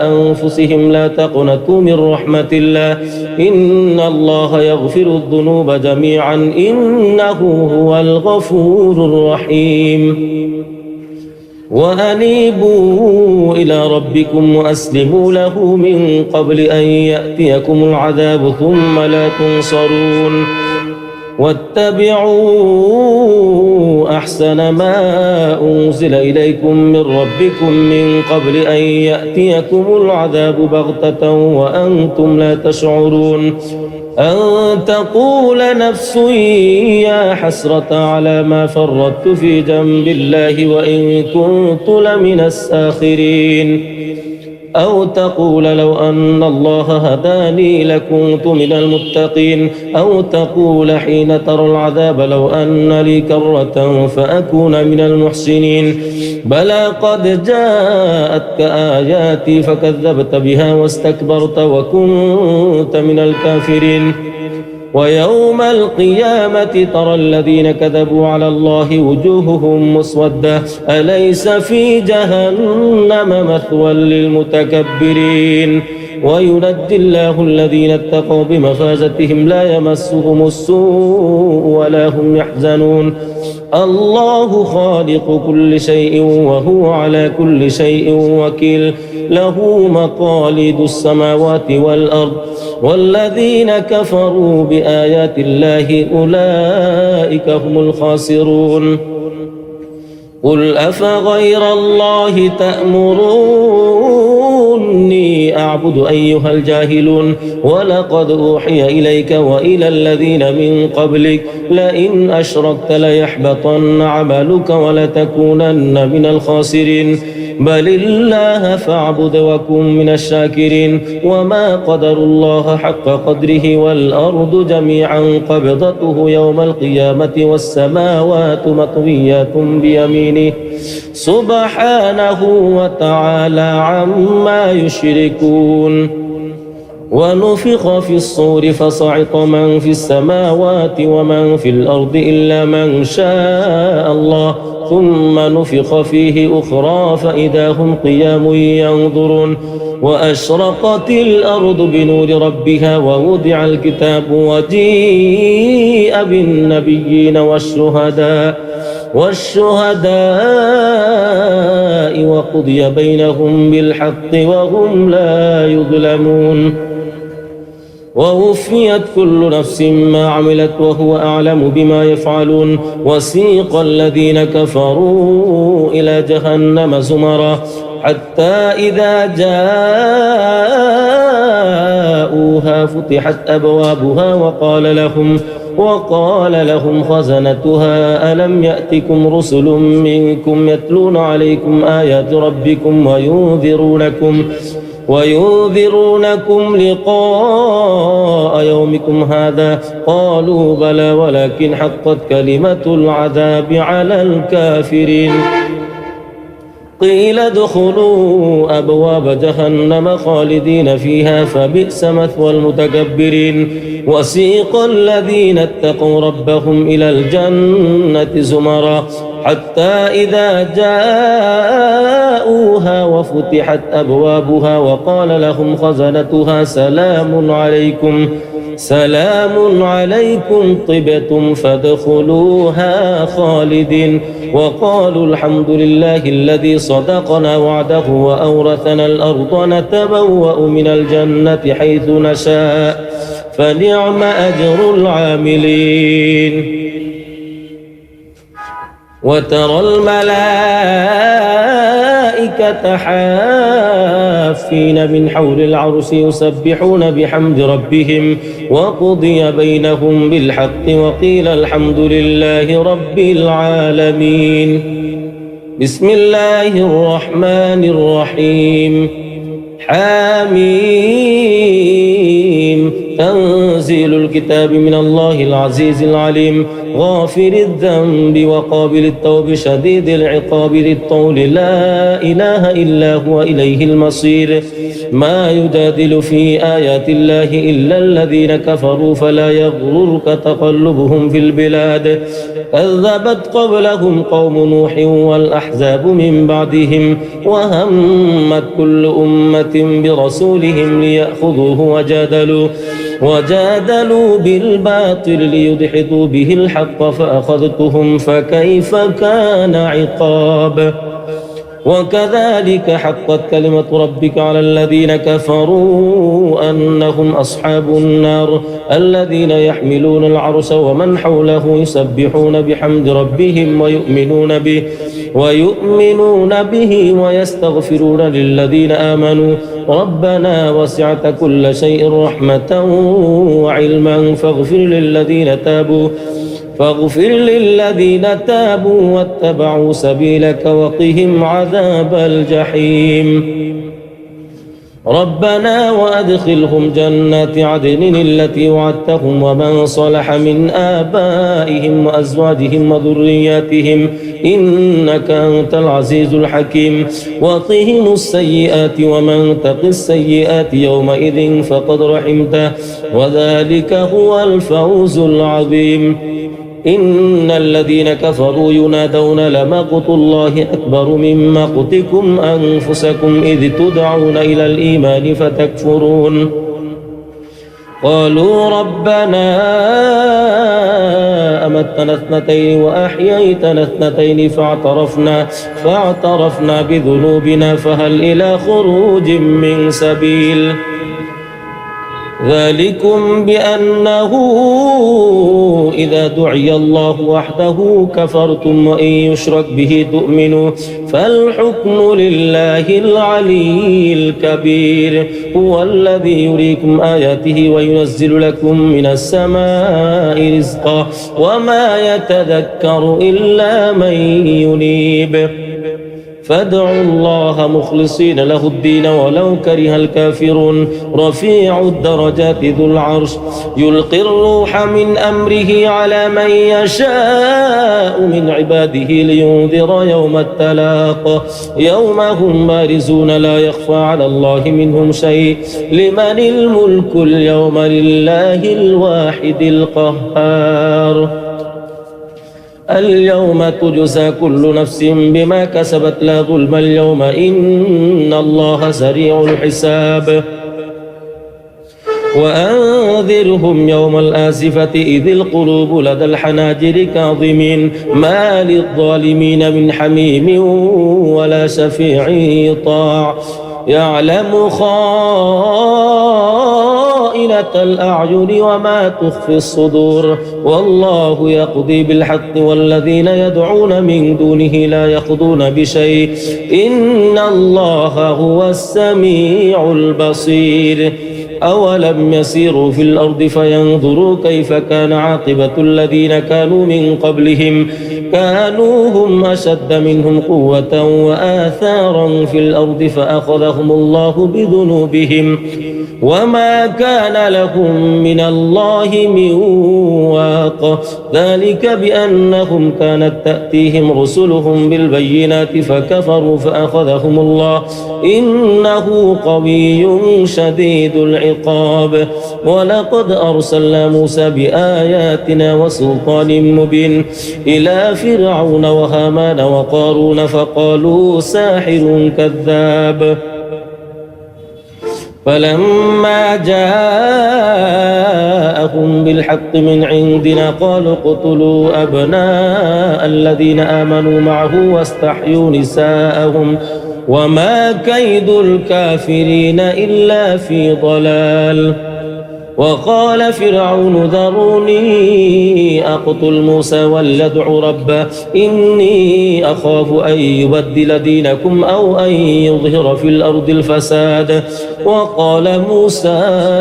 أنفسهم لا تقنطوا من رحمة الله إن الله يغفر الذنوب جميعا إنه هو الغفور الرحيم وأنيبوا إلى ربكم وأسلموا له من قبل أن يأتيكم العذاب ثم لا تنصرون واتبعوا أحسن ما أنزل إليكم من ربكم من قبل أن يأتيكم العذاب بغتة وأنتم لا تشعرون أن تقول نفس يا حسرة على ما فرطت في جنب الله وإن كنت لمن الساخرين أو تقول لو أن الله هداني لكنت من المتقين أو تقول حين ترى العذاب لو أن لي كرة فأكون من المحسنين بلى قد جاءتك آياتي فكذبت بها واستكبرت وكنت من الكافرين ويوم القيامة ترى الذين كذبوا على الله وجوههم مسودة أليس في جهنم مثوى للمتكبرين وينجي الله الذين اتقوا بمفازتهم لا يمسهم السوء ولا هم يحزنون الله خالق كل شيء وهو على كل شيء وكيل له مقاليد السماوات والأرض والذين كفروا بآيات الله أولئك هم الخاسرون قل أفغير الله تأمرون نعبد أيها الجاهلون ولقد أوحي إليك وإلى الذين من قبلك لئن أشركت ليحبطن عملك ولتكونن من الخاسرين بل الله فاعبد وكن من الشاكرين وما قدر الله حق قدره والأرض جميعا قبضته يوم القيامة والسماوات مطويات بيمينه سبحانه وتعالى عما يشركون ونفخ في الصور فصعق من في السماوات ومن في الأرض إلا من شاء الله ثم نفخ فيه أخرى فإذا هم قيام ينظرون وأشرقت الأرض بنور ربها ووضع الكتاب وجيء بالنبيين والشهداء وقضي بينهم بالحق وهم لا يظلمون ووفيت كل نفس ما عملت وهو أعلم بما يفعلون وسيق الذين كفروا إلى جهنم زمرا حتى إذا جاءوها فتحت أبوابها وقال لهم خزنتها ألم يأتكم رسل منكم يتلون عليكم آيات ربكم وينذرونكم لقاء يومكم هذا قالوا بلى ولكن حقت كلمة العذاب على الكافرين قيل ادخلوا أبواب جهنم خالدين فيها فبئس مثوى المتكبرين وسيق الذين اتقوا ربهم إلى الجنة زمرا حتى إذا جاءوها وفتحت أبوابها وقال لهم خزنتها سلام عليكم طبتم فادخلوها خالدين وقالوا الحمد لله الذي صدقنا وعده وأورثنا الأرض نتبوأ من الجنة حيث نشاء فنعم أجر العاملين وترى الملائكة حافين من حول العرش يسبحون بحمد ربهم وقضي بينهم بالحق وقيل الحمد لله رب العالمين بسم الله الرحمن الرحيم حميم تنزيل الكتاب من الله العزيز العليم غافر الذنب وقابل التوب شديد العقاب ذي الطول لا إله إلا هو إليه المصير ما يجادل في آيات الله إلا الذين كفروا فلا يغررك تقلبهم في البلاد كذبت قبلهم قوم نوح والأحزاب من بعدهم وهمت كل أمة برسولهم ليأخذوه وجادلوا بالباطل ليدحضوا به الحق فأخذتهم فكيف كان عقاب وكذلك حقت كلمة ربك على الذين كفروا أنهم أصحاب النار الذين يحملون العرش ومن حوله يسبحون بحمد ربهم ويؤمنون به ويستغفرون للذين آمنوا ربنا وسعت كل شيء رحمة وعلما فاغفر للذين تابوا واتبعوا سبيلك وقهم عذاب الجحيم ربنا وأدخلهم جنات عدن التي وعدتهم ومن صلح من آبائهم وأزواجهم وذرياتهم إنك أنت العزيز الحكيم وقهم السيئات ومن تق السيئات يومئذ فقد رحمته وذلك هو الفوز العظيم إن الذين كفروا ينادون لمقت الله أكبر من مقتكم أنفسكم إذ تدعون إلى الإيمان فتكفرون قالوا ربنا أمتنا اثنتين وأحييتنا اثنتين فاعترفنا بذنوبنا فهل إلى خروج من سبيل ذلكم بأنه إذا دعي الله وحده كفرتم وإن يشرك به تؤمنوا فالحكم لله العلي الكبير هو الذي يريكم آياته وينزل لكم من السماء رزقا وما يتذكر إلا من ينيب فادعوا الله مخلصين له الدين ولو كره الكافرون رفيع الدرجات ذو العرش يلقي الروح من أمره على من يشاء من عباده لينذر يوم التلاق يوم هم بارزون لا يخفى على الله منهم شيء لمن الملك اليوم لله الواحد القهار اليوم تجزى كل نفس بما كسبت لا ظلم اليوم إن الله سريع الحساب وأنذرهم يوم الآسفة إذ القلوب لدى الحناجر كاظمين ما للظالمين من حميم ولا شفيع يطاع يعلم خائنة الأعين وما تخفي الصدور والله يقضي بالحق والذين يدعون من دونه لا يقضون بشيء إن الله هو السميع البصير أولم يسيروا في الأرض فينظروا كيف كان عاقبة الذين كانوا من قبلهم كانوا هم أشد منهم قوة وآثارا في الأرض فأخذهم الله بذنوبهم وما كان لهم من الله من واق ذلك بأنهم كانت تأتيهم رسلهم بالبينات فكفروا فأخذهم الله إنه قوي شديد العقاب ولقد أرسلنا موسى بآياتنا وسلطان مبين إلى فرعون وهامان وقارون فقالوا ساحر كذاب فلما جاءهم بالحق من عندنا قالوا اقتلوا أبناء الذين آمنوا معه واستحيوا نساءهم وما كيد الكافرين إلا في ضلال وقال فرعون ذروني أقتل موسى وليدع ربه إني أخاف أن يبدل دينكم أو أن يظهر في الأرض الفساد وقال موسى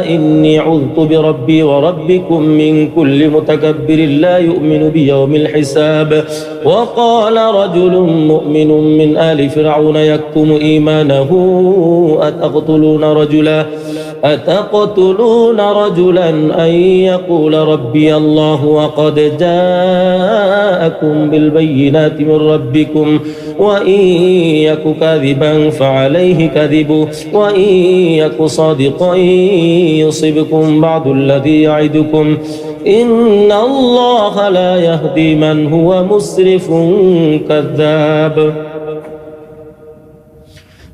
إني عذت بربي وربكم من كل متكبر لا يؤمن بيوم الحساب وقال رجل مؤمن من آل فرعون يكتم إيمانه أتقتلون رجلا أن يقول ربي الله وقد جاءكم بالبينات من ربكم وإن يك كاذبا فعليه كذبه وإن يك صادقا يصبكم بعض الذي يعدكم إن الله لا يهدي من هو مسرف كذاب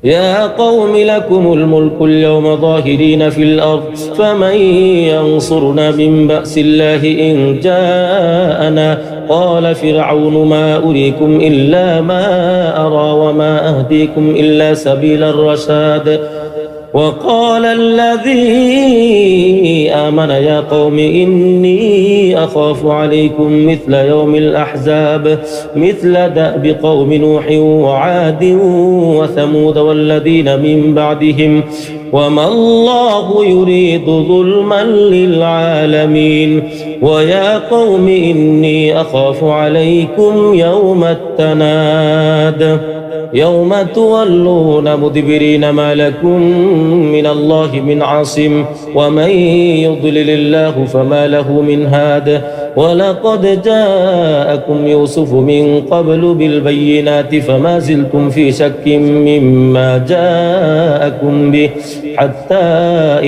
يا قوم لكم الملك اليوم ظاهرين في الأرض فمن ينصرنا من بأس الله إن جاءنا قال فرعون ما أريكم إلا ما أرى وما أهديكم إلا سبيل الرشاد وقال الذي آمن يا قوم إني أخاف عليكم مثل يوم الأحزاب مثل دأب قوم نوح وعاد وثمود والذين من بعدهم وما الله يريد ظلما للعالمين ويا قوم إني أخاف عليكم يوم التناد يوم تولون مدبرين ما لكم من الله من عاصم ومن يضلل الله فما له من هاد ولقد جاءكم يوسف من قبل بالبينات فما زلتم في شك مما جاءكم به حتى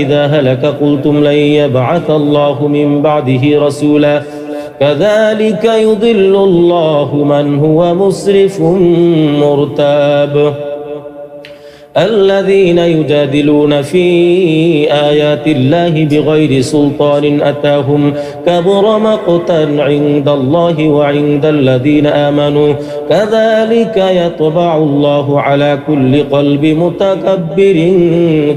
إذا هلك قلتم لن يبعث الله من بعده رسولا كذلك يضل الله من هو مسرف مرتاب الذين يجادلون في آيات الله بغير سلطان أتاهم كبر مقتا عند الله وعند الذين آمنوا كذلك يطبع الله على كل قلب متكبر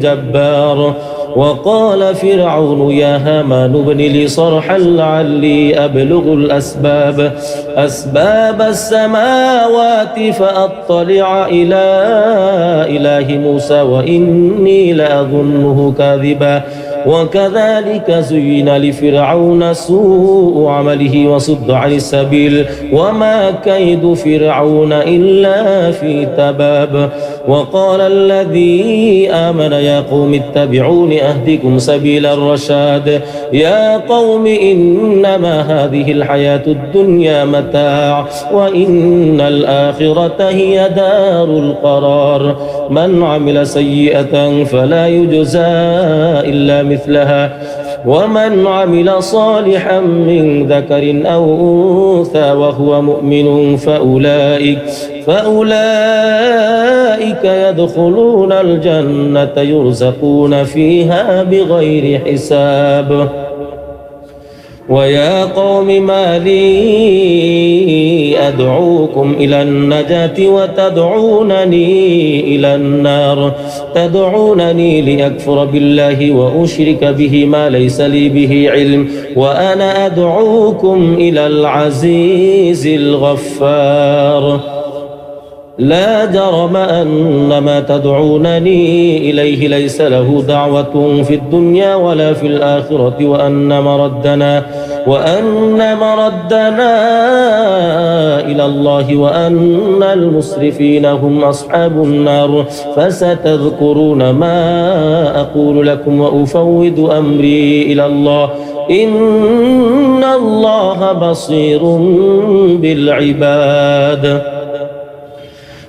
جبار وقال فرعون يا هامان ابن لي صرحا لعلي أبلغ أسباب السماوات فأطلع إلى إله موسى وإني لأظنه كاذبا وكذلك زين لفرعون سوء عمله وصد عن السبيل وما كيد فرعون إلا في تباب. وقال الذي آمن يا قوم اتبعون أهدكم سبيل الرشاد. يا قوم إنما هذه الحياة الدنيا متاع وإن الآخرة هي دار القرار. من عمل سيئة فلا يجزى إلا مثلها ومن عمل صالحا من ذكر أو أنثى وهو مؤمن فأولئك يدخلون الجنة يرزقون فيها بغير حساب. ويا قوم ما لي أدعوكم إلى النجاة وتدعونني إلى النار. تدعونني لأكفر بالله وأشرك به ما ليس لي به علم وأنا أدعوكم إلى العزيز الغفار. لا جرم أن ما تدعونني إليه ليس له دعوة في الدنيا ولا في الآخرة وأن مردنا إلى الله وأن المسرفين هم أصحاب النار. فستذكرون ما أقول لكم وأفوض أمري إلى الله إن الله بصير بالعباد.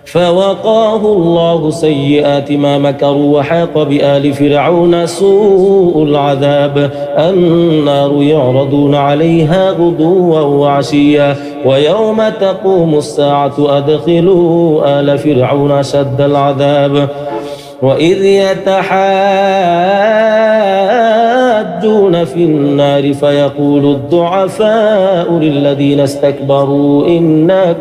فوقاه الله سيئات ما مكروا وحاق بآل فرعون سوء العذاب. النار يعرضون عليها غدوا وعشيا ويوم تقوم الساعة أدخلوا آل فرعون أشد العذاب. وإذ يتحاجون في النار فيقول الضعفاء للذين استكبروا إنا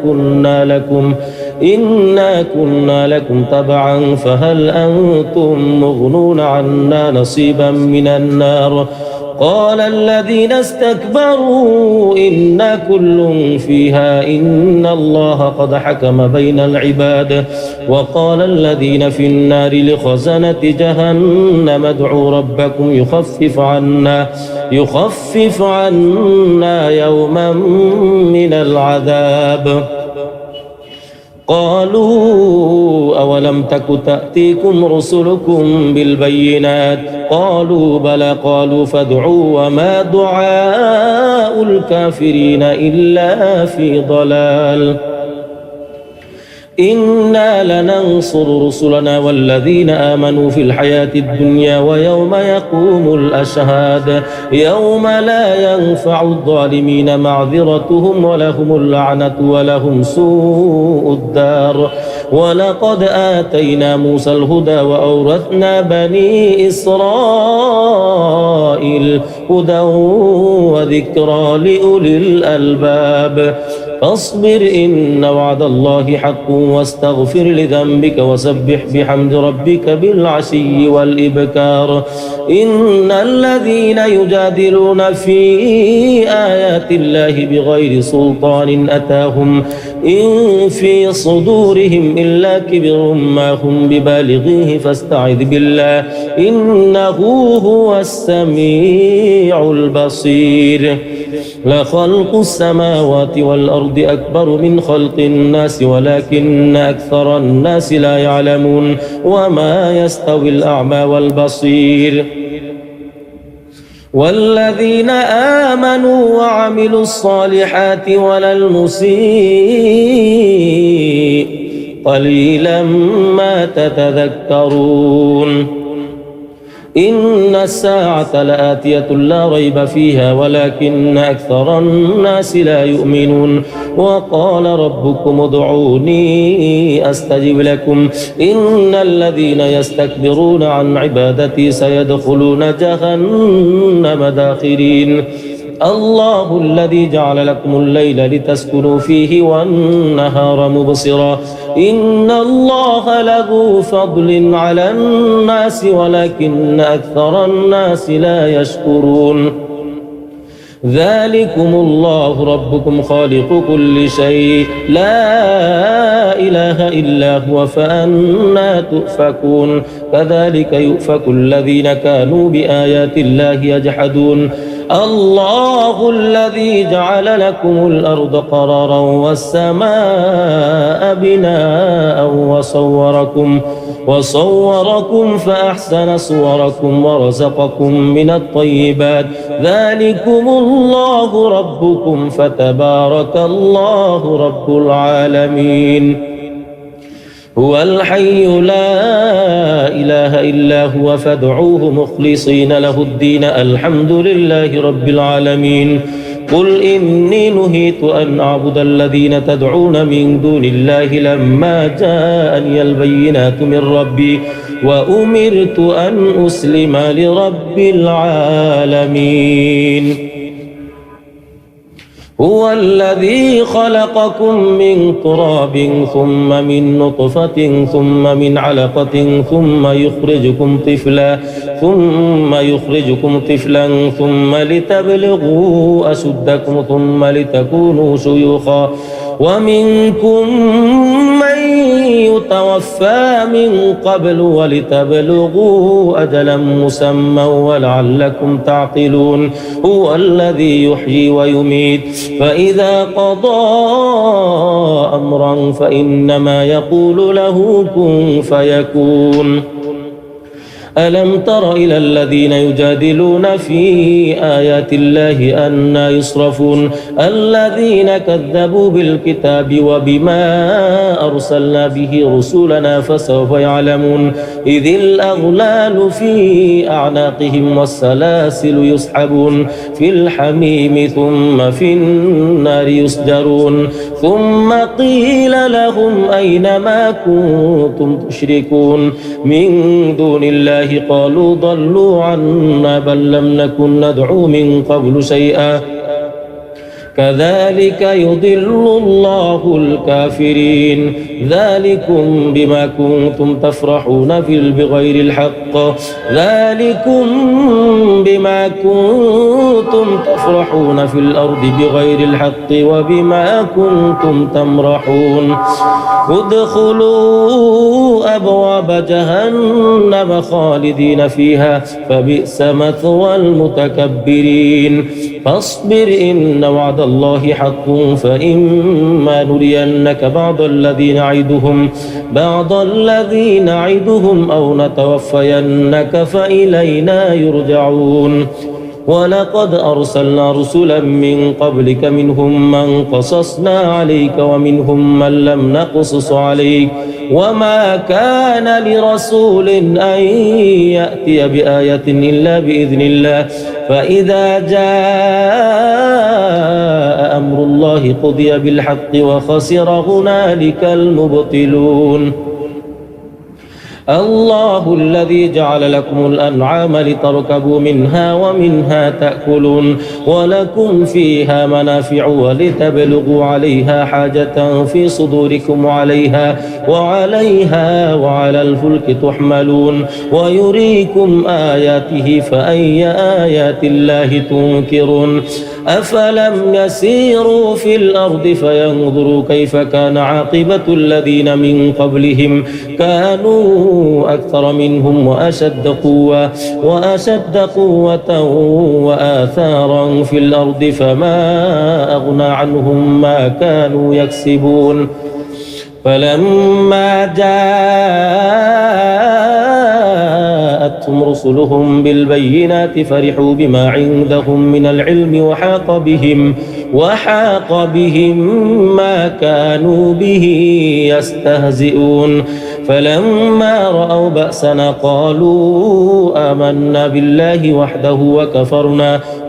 كنا لكم تبعا فهل أنتم مغنون عنا نصيبا من النار. قال الذين استكبروا إنا كل فيها إن الله قد حكم بين العباد. وقال الذين في النار لخزنة جهنم ادعوا ربكم يخفف عنا يوما من العذاب. قالوا أولم تك تأتيكم رسلكم بالبينات قالوا بلى قالوا فادعوا وما دعاء الكافرين إلا في ضلال. إنا لننصر رسلنا والذين آمنوا في الحياة الدنيا ويوم يقوم الأشهاد. يوم لا ينفع الظالمين معذرتهم ولهم اللعنة ولهم سوء الدار. ولقد آتينا موسى الهدى وأورثنا بني إسرائيل هدى وذكرى لأولي الألباب. فاصبر إن وعد الله حق واستغفر لذنبك وسبح بحمد ربك بالعشي والإبكار. إن الذين يجادلون في آيات الله بغير سلطان أتاهم إن في صدورهم إلا كبر ما هم ببالغيه فاستعذ بالله إنه هو السميع البصير. لخلق السماوات والأرض أكبر من خلق الناس ولكن أكثر الناس لا يعلمون. وما يستوي الأعمى والبصير. والذين آمنوا وعملوا الصالحات ولا المسيء قليلا ما تتذكرون. إن الساعة لآتية لا ريب فيها ولكن أكثر الناس لا يؤمنون. وقال ربكم ادعوني أستجب لكم إن الذين يستكبرون عن عبادتي سيدخلون جهنم داخرين. الله الذي جعل لكم الليل لتسكنوا فيه والنهار مبصرا إن الله لذو فضل على الناس ولكن أكثر الناس لا يشكرون ذلكم الله ربكم خالق كل شيء لا إله إلا هو فأنا تؤفكون كذلك يؤفك الذين كانوا بآيات الله يجحدون الله الذي جعل لكم الأرض قرارا والسماء بناء وصوركم فأحسن صوركم ورزقكم من الطيبات ذلكم الله ربكم فتبارك الله رب العالمين هو الحي لا إله إلا هو فادعوه مخلصين له الدين الحمد لله رب العالمين قل إني نهيت أن أعبد الذين تدعون من دون الله لما جاءني البينات من ربي وأمرت أن أسلم لرب العالمين هو الذي خلقكم من تراب ثم من نطفة ثم من علقة ثم يخرجكم طفلا ثم لتبلغوا أشدكم ثم لتكونوا شيوخا ومنكم من يتوفى من قبل ولتبلغوا أجلا مسمى ولعلكم تعقلون هو الذي يحيي ويميت فإذا قضى أمرا فإنما يقول له كن فيكون ألم تر إلى الذين يجادلون في آيات الله أنى يصرفون الذين كذبوا بالكتاب وبما أرسلنا به رسلنا فسوف يعلمون إذ الأغلال في أعناقهم والسلاسل يسحبون في الحميم ثم في النار يسجرون ثم قيل لهم أين ما كنتم تشركون من دون الله قالوا ضلوا عنا بل لم نكن ندعو من قبل شيئا كذلك يضل الله الكافرين ذلكم بما كنتم تفرحون بغير الحق ذلكم بما كنتم تفرحون في الأرض بغير الحق وبما كنتم تمرحون ادخلوا أبواب جهنم خالدين فيها فبئس مثوى المتكبرين فاصبر إن وعد الله حق فإما نرينك بعض الذي نعدهم أو نتوفينك فإلينا يرجعون ولقد أرسلنا رسلا من قبلك منهم من قصصنا عليك ومنهم من لم نقصص عليك وما كان لرسول أن يأتي بآية إلا بإذن الله فإذا جاء أمر الله قضي بالحق وخسر هنالك المبطلون الله الذي جعل لكم الأنعام لتركبوا منها ومنها تأكلون ولكم فيها منافع ولتبلغوا عليها حاجة في صدوركم وعليها وعلى الفلك تحملون ويريكم آياته فأي آيات الله تنكرون أفلم يسيروا في الأرض فينظروا كيف كان عاقبة الذين من قبلهم كانوا أكثر منهم وأشد قوة وآثارا في الأرض فما أغنى عنهم ما كانوا يكسبون فلما جاءتهم رسلهم بالبينات فرحوا بما عندهم من العلم وحاق بهم ما كانوا به يستهزئون فلما رأوا بأسنا قالوا آمنا بالله وحده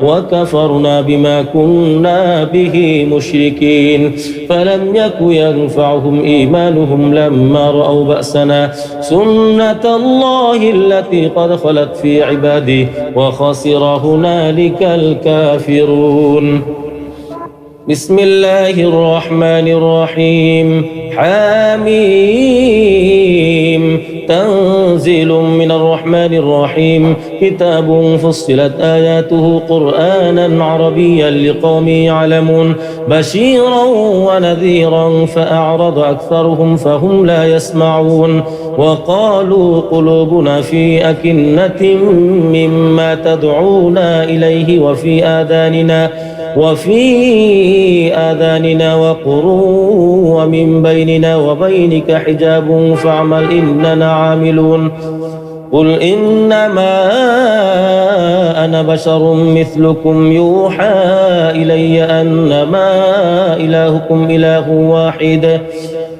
وكفرنا بما كنا به مشركين فلم يك ينفعهم إيمانهم لما رأوا بأسنا سنة الله التي قد خلت في عباده وخسر هنالك الكافرون. بسم الله الرحمن الرحيم. حميم تنزيل من الرحمن الرحيم كتاب فصلت آياته قرآنا عربيا لقوم يعلمون بشيرا ونذيرا فأعرض أكثرهم فهم لا يسمعون وقالوا قلوبنا في أكنة مما تدعونا إليه وفي آذاننا وقر ومن بيننا وبينك حجاب فاعمل إننا عاملون. قل إنما أنا بشر مثلكم يوحى إلي أنما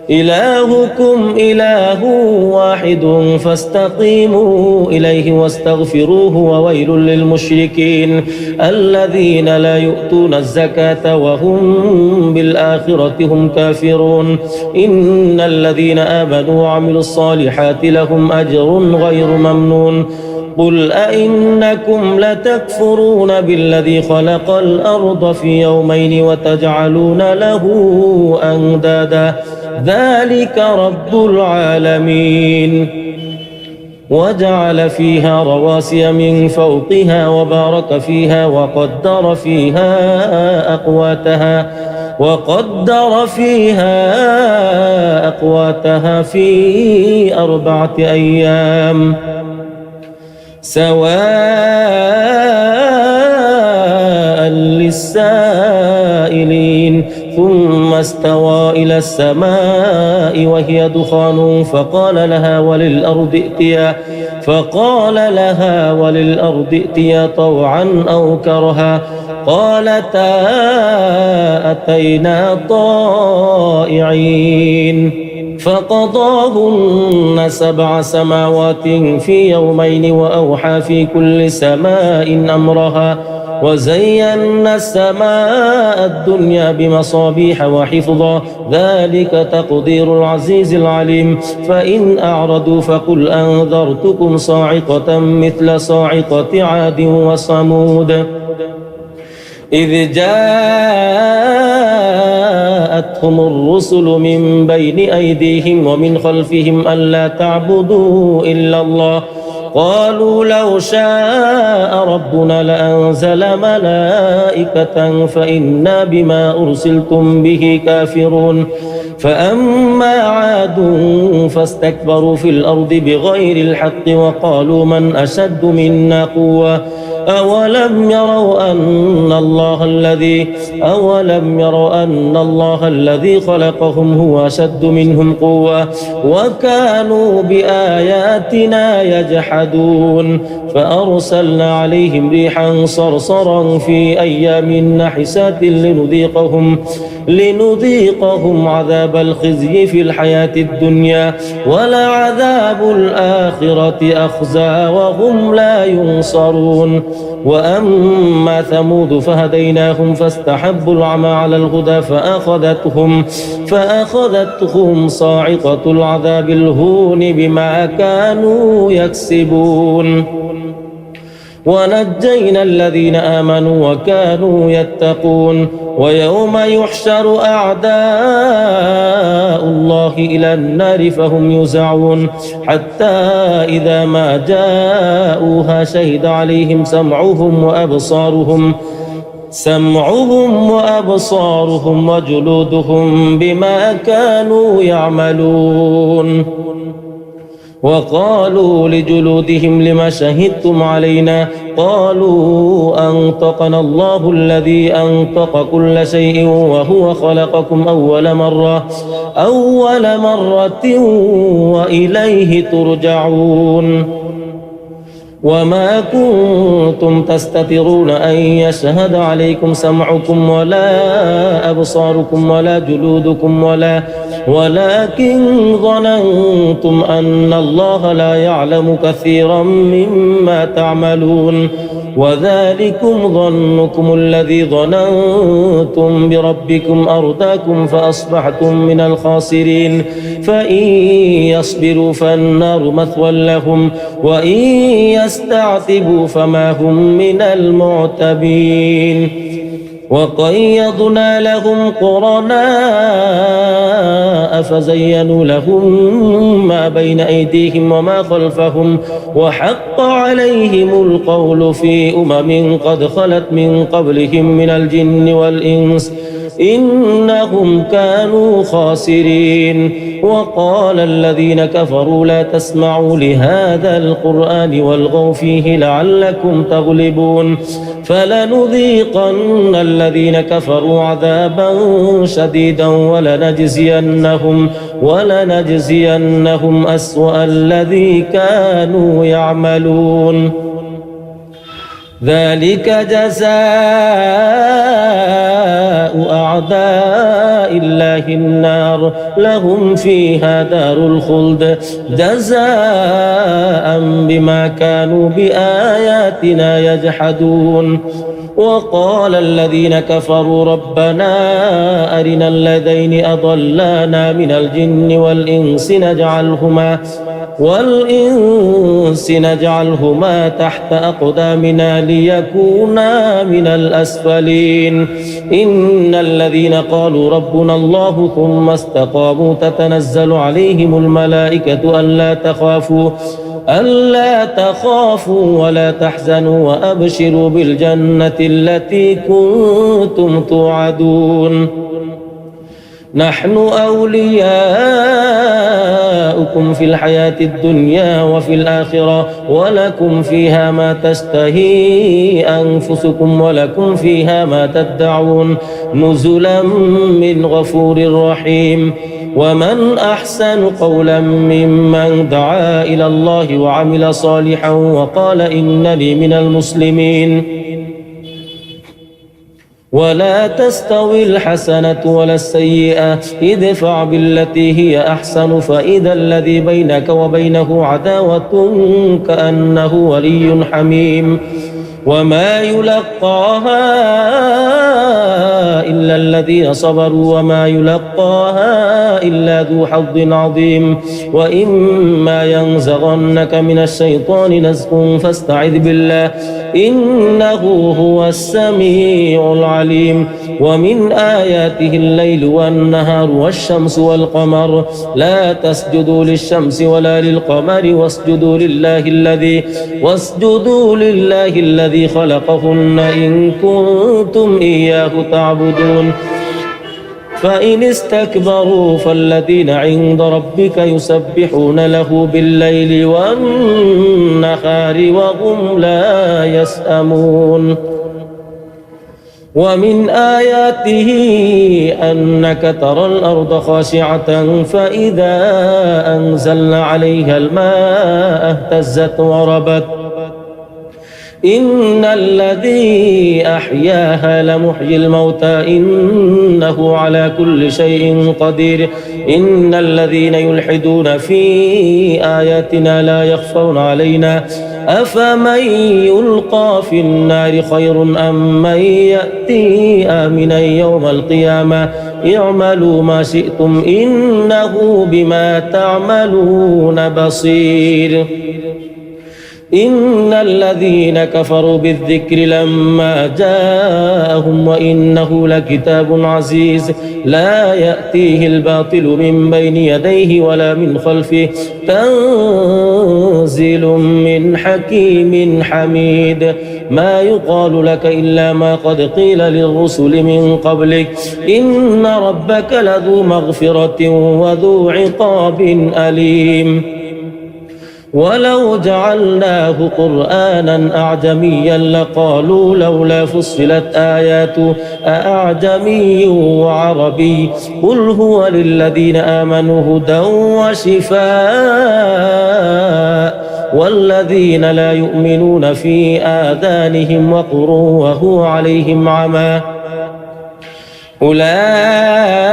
إلهكم إله واحد فاستقيموا إليه واستغفروه وويل للمشركين الذين لا يؤتون الزكاة وهم بالآخرة هم كافرون. إن الذين آمنوا وعملوا الصالحات لهم أجر غير ممنون. قل أئنكم لتكفرون بالذي خلق الأرض في يومين وتجعلون له أندادا ذلك رب العالمين. وجعل فيها رواسي من فوقها وبارك فيها وقدر فيها أقواتها في 4 أيام سواء للسائلين ثم استوى إلى السماء وهي دخان فقال لها وللأرض ائتيا طوعا أو كرها قالتا أتينا طائعين فقضاهن 7 سماوات في يومين وأوحى في كل سماء أمرها وزينا السماء الدنيا بمصابيح وحفظا ذلك تقدير العزيز العليم. فإن أعرضوا فقل أنذرتكم صاعقة مثل صاعقة عاد وثمود إذ جاءتهم الرسل من بين أيديهم ومن خلفهم ألا تعبدوا إلا الله قالوا لو شاء ربنا لأنزل ملائكة فإنا بما أرسلتم به كافرون. فأما عاد فاستكبروا في الأرض بغير الحق وقالوا من أشد منا قوة أولم يروا أن الله الذي خلقهم هو أشد منهم قوة وكانوا بآياتنا يجحدون. فأرسلنا عليهم ريحا صرصرا في أيام نحسات لنذيقهم عذاب الخزي في الحياة الدنيا ولعذاب الآخرة أخزى وهم لا ينصرون. وأما ثمود فهديناهم فاستحبوا العمى على الهدى فأخذتهم صاعقة العذاب الهون بما كانوا يكسبون. ونجينا الذين آمنوا وكانوا يتقون. ويوم يحشر أعداء الله إلى النار فهم يوزعون حتى إذا ما جاءوها شهد عليهم سمعهم وأبصارهم وجلودهم بما كانوا يعملون. وقالوا لجلودهم لما شهدتم علينا قالوا أنطقنا الله الذي أنطق كل شيء وهو خلقكم أول مرة وإليه ترجعون. وما كنتم تستترون أن يشهد عليكم سمعكم ولا أبصاركم ولا جلودكم ولكن ظننتم أن الله لا يعلم كثيرا مما تعملون وذلكم ظنكم الذي ظننتم بربكم أرداكم فأصبحتم من الخاسرين فإن يصبروا فالنار مثوى لهم وإن يستعتبوا فما هم من المعتبين وقيضنا لهم قرناء فزينوا لهم ما بين أيديهم وما خلفهم وحق عليهم القول في قد خلت من قبلهم من الجن والإنس إنهم كانوا خاسرين وقال الذين كفروا لا تسمعوا لهذا القرآن والغوا فيه لعلكم تغلبون فلنذيقن الذين كفروا عذابا شديدا ولنجزينهم أسوأ الذي كانوا يعملون ذلك جزاء أعداء الله النار لهم فيها دار الخلد جزاء بما كانوا بآياتنا يجحدون وقال الذين كفروا ربنا أرنا الذين أضلانا من الجن والإنس نجعلهما تحت أقدامنا ليكونا من الأسفلين إن الذين قالوا ربنا الله ثم استقاموا تتنزل عليهم الملائكة ألا تخافوا ولا تحزنوا وأبشروا بالجنة التي كنتم توعدون نحن أولياؤكم في الحياة الدنيا وفي الآخرة ولكم فيها ما تشتهي أنفسكم ولكم فيها ما تدعون نزلا من غفور رحيم ومن أحسن قولا ممن دعا إلى الله وعمل صالحا وقال إنني من المسلمين ولا تستوي الحسنة ولا السيئة ادفع بالتي هي أحسن فإذا الذي بينك وبينه عداوة كأنه ولي حميم وما يلقاها إلا الذين صبروا وما يلقاها إلا ذو حظ عظيم وإما ينزغنك من الشيطان نزغ فاستعذ بالله إنه هو السميع العليم ومن آياته الليل والنهار والشمس والقمر لا تسجدوا للشمس ولا للقمر واسجدوا لله الذي خلقهن إن كنتم إياه تعبدون فإن استكبروا فالذين عند ربك يسبحون له بالليل والنهار وهم لا يسأمون ومن آياته أنك ترى الأرض خاشعة فإذا أنزلنا عليها الماء اهتزت وربت إن الذي أحياها لمحيي الموتى إنه على كل شيء قدير إن الذين يلحدون في آياتنا لا يخفون علينا أفمن يلقى في النار خير أم من يأتي آمنا يوم القيامة اعملوا ما شئتم إنه بما تعملون بصير إن الذين كفروا بالذكر لما جاءهم وإنه لكتاب عزيز لا يأتيه الباطل من بين يديه ولا من خلفه تنزيل من حكيم حميد ما يقال لك إلا ما قد قيل للرسل من قبلك إن ربك لذو مغفرة وذو عقاب أليم ولو جعلناه قرآنا أعجميا لقالوا لولا فصلت آياته أأعجمي وعربي قل هو للذين آمنوا هدى وشفاء والذين لا يؤمنون في آذانهم وقر وهو عليهم عمى أولئك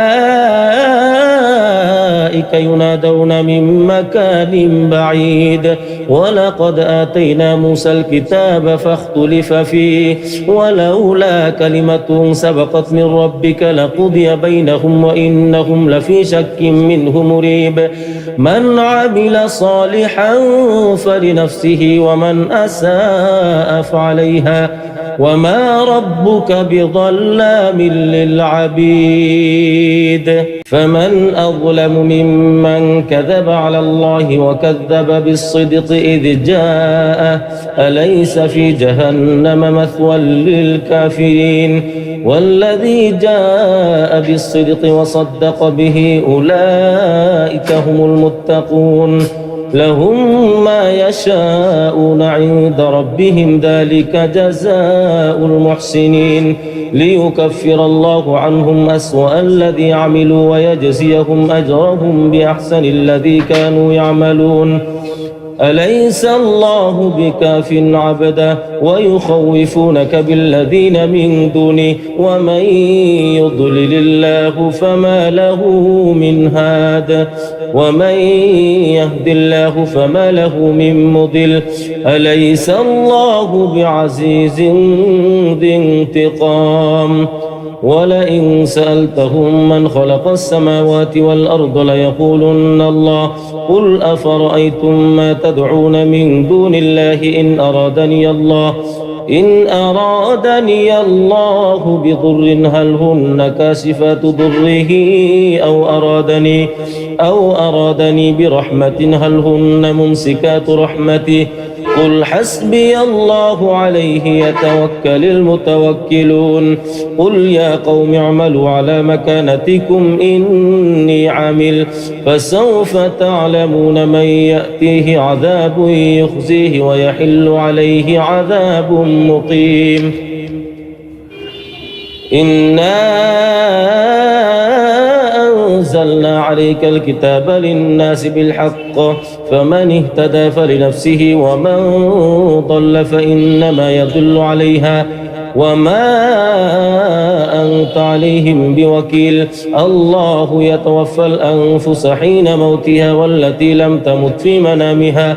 الملائكة ينادون من مكان بعيد ولقد آتينا موسى الكتاب فاختلف فيه ولولا كلمة سبقت من ربك لقضي بينهم وإنهم لفي شك منه مريب من عمل صالحا فلنفسه ومن أساء فعليها وما ربك بظلام للعبيد فمن أظلم ممن كذب على الله وكذب بالصدق إذ جاء أليس في جهنم مثوى للكافرين والذي جاء بالصدق وصدق به أولئك هم المتقون لهم ما يشاءون عند ربهم ذلك جزاء المحسنين ليكفر الله عنهم أسوأ الذي عملوا ويجزيهم أجرهم بأحسن الذي كانوا يعملون أليس الله بكاف عبده ويخوفونك بالذين من دونه ومن يضلل الله فما له من هاد ومن يهد الله فما له من مضل أليس الله بعزيز ذي انتقام ولئن سألتهم من خلق السماوات والأرض ليقولن الله قل أفرأيتم ما تدعون من دون الله إن أرادني الله بضر هل هن كاشفات ضره أو أرادني برحمة هل هن ممسكات رحمته قل حسبي الله عليه يتوكل المتوكلون قل يا قوم اعملوا على مكانتكم إني عامل فسوف تعلمون من يأتيه عذاب يخزيه ويحل عليه عذاب مقيم إنا أنزلنا عليك الكتاب للناس بالحق فمن اهتدى فلنفسه ومن ضل فإنما يضل عليها وما أنت عليهم بوكيل الله يتوفى الأنفس حين موتها والتي لم تمت في منامها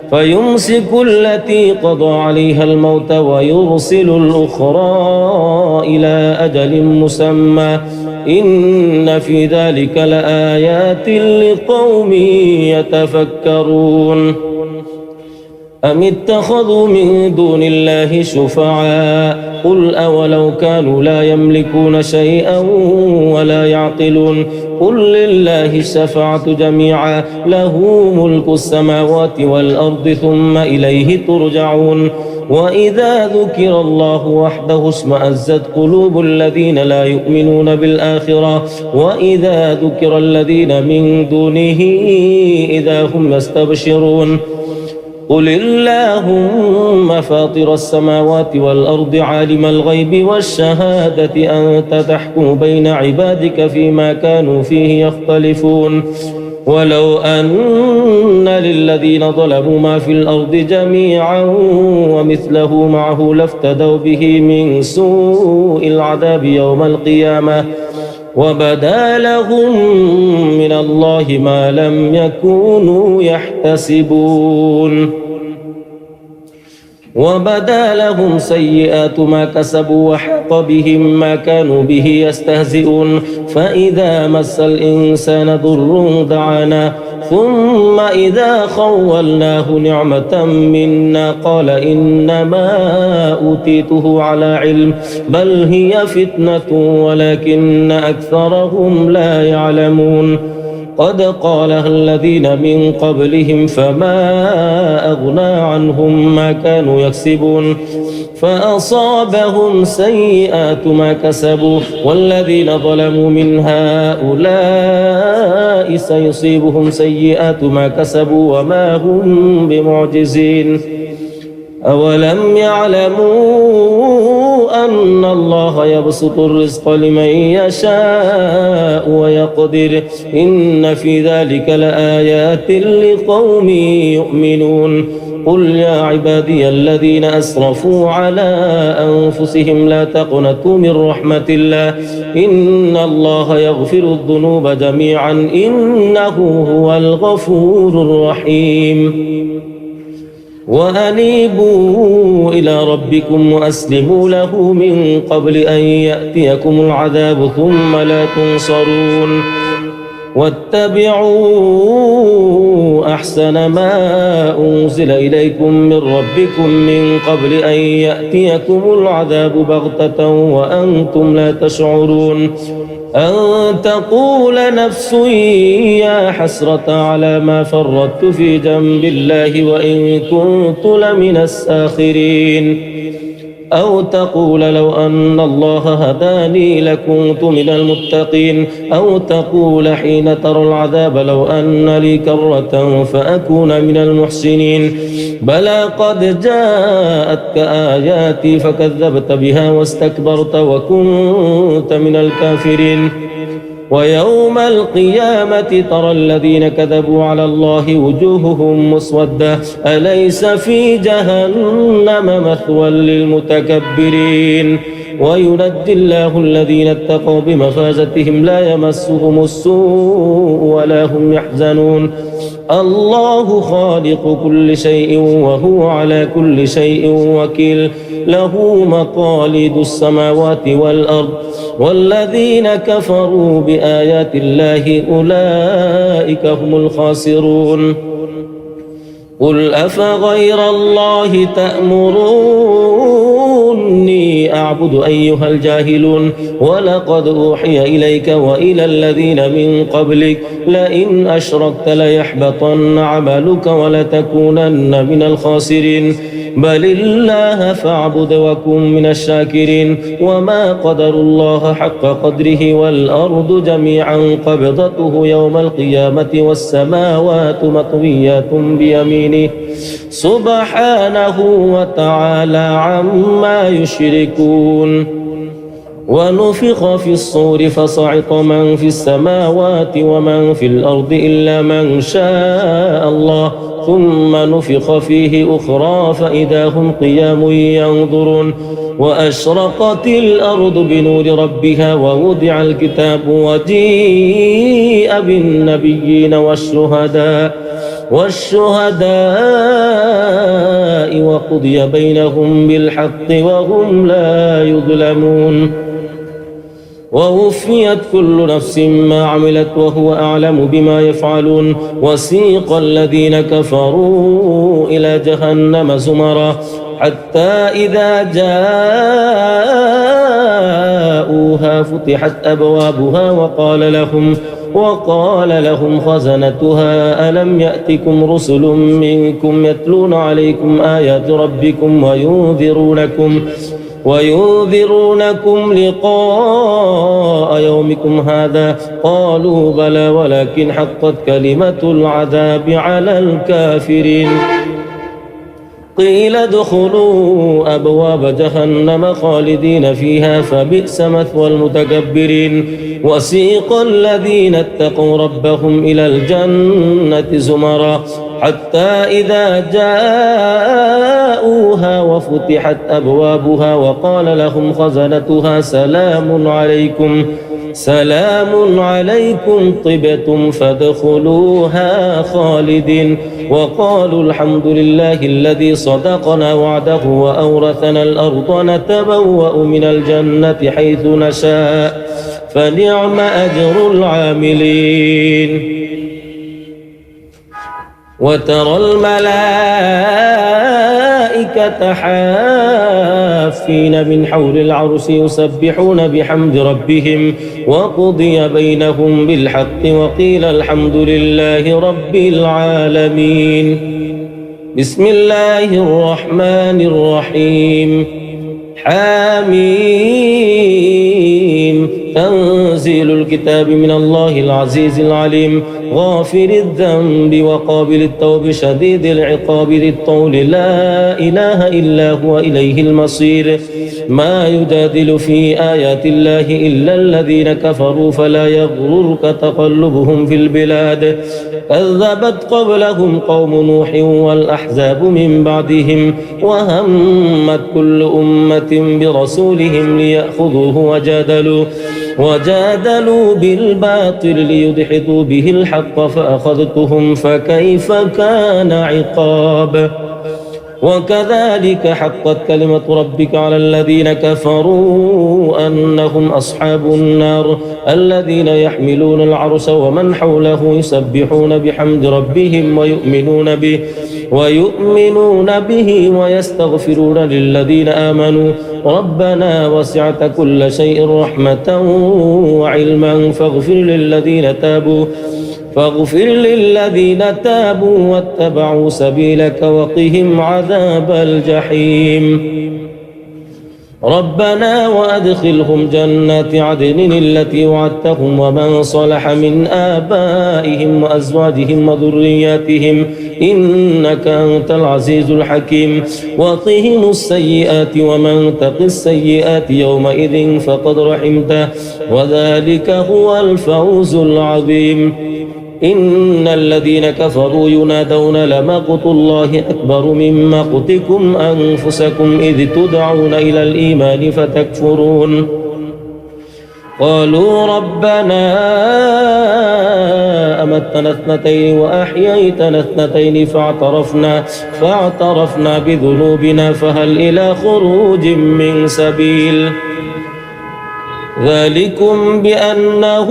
فيمسك التي قضى عليها الموت ويرسل الأخرى إلى أجل مسمى إن في ذلك لآيات لقوم يتفكرون أم اتخذوا من دون الله شفعاء قل أولو كانوا لا يملكون شيئا ولا يعقلون قل لله الشفاعة جميعا له ملك السماوات والأرض ثم إليه ترجعون وإذا ذكر الله وحده اشمأزت قلوب الذين لا يؤمنون بالآخرة وإذا ذكر الذين من دونه إذا هم يستبشرون قل اللهم فاطر السماوات والأرض عالم الغيب والشهادة أنت تحكم بين عبادك فيما كانوا فيه يختلفون ولو أن للذين ظلموا ما في الأرض جميعا ومثله معه لافتدوا به من سوء العذاب يوم القيامة وبدا لهم من الله ما لم يكونوا يحتسبون وبدا لهم سيئات ما كسبوا وحاق بهم ما كانوا به يستهزئون فإذا مس الإنسان ضر دعانا ثم إذا خولناه نعمة منا قال إنما أوتيته على علم بل هي فتنة ولكن أكثرهم لا يعلمون قد قالها الذين من قبلهم فما أغنى عنهم ما كانوا يكسبون فأصابهم سيئات ما كسبوا والذين ظلموا من هؤلاء سيصيبهم سيئات ما كسبوا وما هم بمعجزين أولم يعلموا أن الله يبسط الرزق لمن يشاء ويقدر إن في ذلك لآيات لقوم يؤمنون قل يا عبادي الذين أسرفوا على أنفسهم لا تقنطوا من رحمة الله إن الله يغفر الذنوب جميعا إنه هو الغفور الرحيم وأنيبوا إلى ربكم وأسلموا له من قبل أن يأتيكم العذاب ثم لا تنصرون واتبعوا أحسن ما أنزل إليكم من ربكم من قبل أن يأتيكم العذاب بغتة وأنتم لا تشعرون أن تقول نفس يا حسرة على ما فرطت في جنب الله وإن كنت لمن الساخرين أو تقول لو أن الله هداني لكنت من المتقين أو تقول حين ترى العذاب لو أن لي كرة فأكون من المحسنين بلى قد جاءتك آياتي فكذبت بها واستكبرت وكنت من الكافرين ويوم القيامة ترى الذين كذبوا على الله وجوههم مسودة أليس في جهنم مثوى للمتكبرين وينجي الله الذين اتقوا بمفازتهم لا يمسهم السوء ولا هم يحزنون الله خالق كل شيء وهو على كل شيء وكيل له مقاليد السماوات والأرض والذين كفروا بآيات الله أولئك هم الخاسرون قل أفغير الله تأمروني أعبد أيها الجاهلون ولقد أوحي إليك وإلى الذين من قبلك لئن أشركت ليحبطن عملك ولتكونن من الخاسرين بل الله فاعبد وكن من الشاكرين وما قدر الله حق قدره والأرض جميعا قبضته يوم القيامة والسماوات مطويات بيمينه سبحانه وتعالى عما يشركون ونفخ في الصور فصعق من في السماوات ومن في الأرض إلا من شاء الله ثم نفخ فيه أخرى فإذا هم قيام ينظرون وأشرقت الأرض بنور ربها ووضع الكتاب وجيء بالنبيين والشهداء وقضي بينهم بالحق وهم لا يظلمون ووفيت كل نفس ما عملت وهو أعلم بما يفعلون وسيق الذين كفروا إلى جهنم زمرا حتى إذا جاءوها فتحت أبوابها وقال لهم خزنتها ألم يأتكم رسل منكم يتلون عليكم آيات ربكم وينذرونكم لقاء يومكم هذا قالوا بلى ولكن حقت كلمة العذاب على الكافرين قيل ادخلوا أبواب جهنم خالدين فيها فبئس مثوى المتكبرين وسيق الذين اتقوا ربهم إلى الجنة زمرا حتى إذا جاءوها وفتحت أبوابها وقال لهم خزنتها سلام عليكم طبتم فادخلوها خالدين وقالوا الحمد لله الذي صدقنا وعده وأورثنا الأرض نتبوأ من الجنة حيث نشاء فنعم أجر العاملين وترى الملائكة حافين من حول العرش يسبحون بحمد ربهم وقضي بينهم بالحق وقيل الحمد لله رب العالمين بسم الله الرحمن الرحيم حميم تنزيل الكتاب من الله العزيز العليم غافر الذنب وقابل التوب شديد العقاب ذي الطول لا إله إلا هو إليه المصير ما يجادل في آيات الله إلا الذين كفروا فلا يغررك تقلبهم في البلاد كذبت قبلهم قوم نوح والأحزاب من بعدهم وهمت كل أمة برسولهم ليأخذوه وجادلوا بالباطل ليدحضوا به الحق فأخذتهم فكيف كان عقاب وكذلك حقت كلمة ربك على الذين كفروا أنهم أصحاب النار الذين يحملون العرش ومن حوله يسبحون بحمد ربهم ويؤمنون به ويستغفرون للذين آمنوا ربنا وسعت كل شيء رحمة وعلما فاغفر للذين تابوا واتبعوا سبيلك وقهم عذاب الجحيم ربنا وأدخلهم جنات عدن التي وعدتهم ومن صلح من آبائهم وأزواجهم وذرياتهم إنك أنت العزيز الحكيم وقهم السيئات ومن تق السيئات يومئذ فقد رحمته وذلك هو الفوز العظيم إن الذين كفروا ينادون لمقت الله أكبر من مقتكم أنفسكم إذ تدعون إلى الإيمان فتكفرون قالوا ربنا أمتنا اثنتين وأحييتنا اثنتين فاعترفنا بذنوبنا فهل إلى خروج من سبيل ذلكم بأنه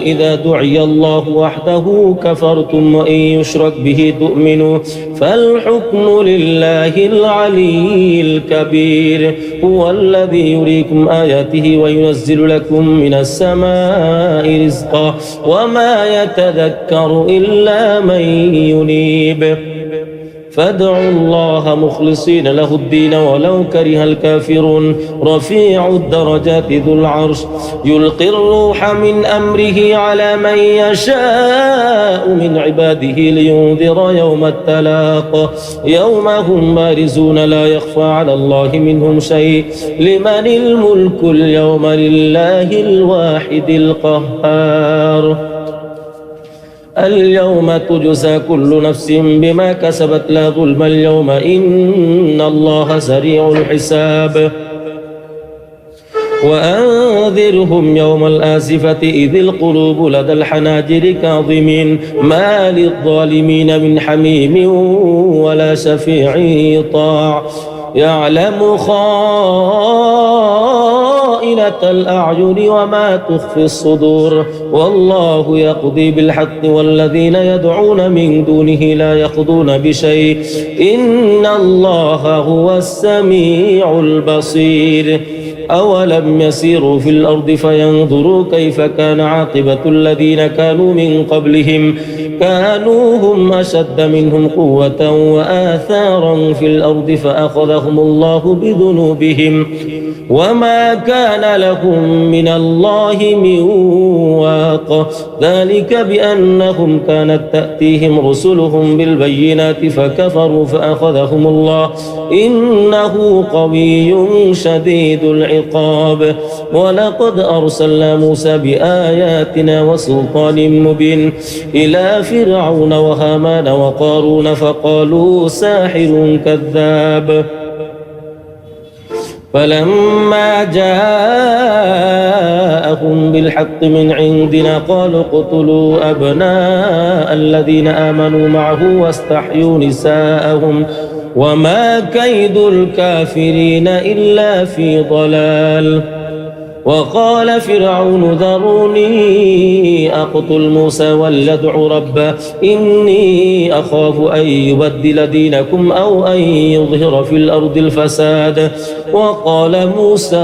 إذا دعي الله وحده كفرتم وإن يشرك به تؤمنوا فالحكم لله العلي الكبير هو الذي يريكم آياته وينزل لكم من السماء رزقا وما يتذكر إلا من ينيب فادعوا الله مخلصين له الدين ولو كره الكافرون رفيع الدرجات ذو العرش يلقي الروح من أمره على من يشاء من عباده لينذر يوم التلاق يوم هم بارزون لا يخفى على الله منهم شيء لمن الملك اليوم لله الواحد القهار اليوم تجزى كل نفس بما كسبت لا ظلم اليوم إن الله سريع الحساب وأنذرهم يوم الآزفة إذ القلوب لدى الحناجر كاظمين ما للظالمين من حميم ولا شفيع يطاع يعلم خائنة الأعين وما تخفي الصدور والله يقضي بالحق والذين يدعون من دونه لا يقضون بشيء إن الله هو السميع البصير أولم يسيروا في الأرض فينظروا كيف كان عاقبة الذين كانوا من قبلهم كانوا هم أشد منهم قوة وآثارا في الأرض فأخذهم الله بذنوبهم وما كان لهم من الله من واق ذلك بأنهم كانت تأتيهم رسلهم بالبينات فكفروا فأخذهم الله إنه قوي شديد العقاب ولقد أرسلنا موسى بآياتنا وسلطان مبين إلى فرعون وهامان وقارون فقالوا ساحر كذاب فلما جاءهم بالحق من عندنا قالوا اقتلوا أبناء الذين آمنوا معه واستحيوا نساءهم وما كيد الكافرين إلا في ضلال وقال فرعون ذروني أقتل موسى وليدع ربه إني أخاف أن يبدل دينكم أو أن يظهر في الأرض الفساد وقال موسى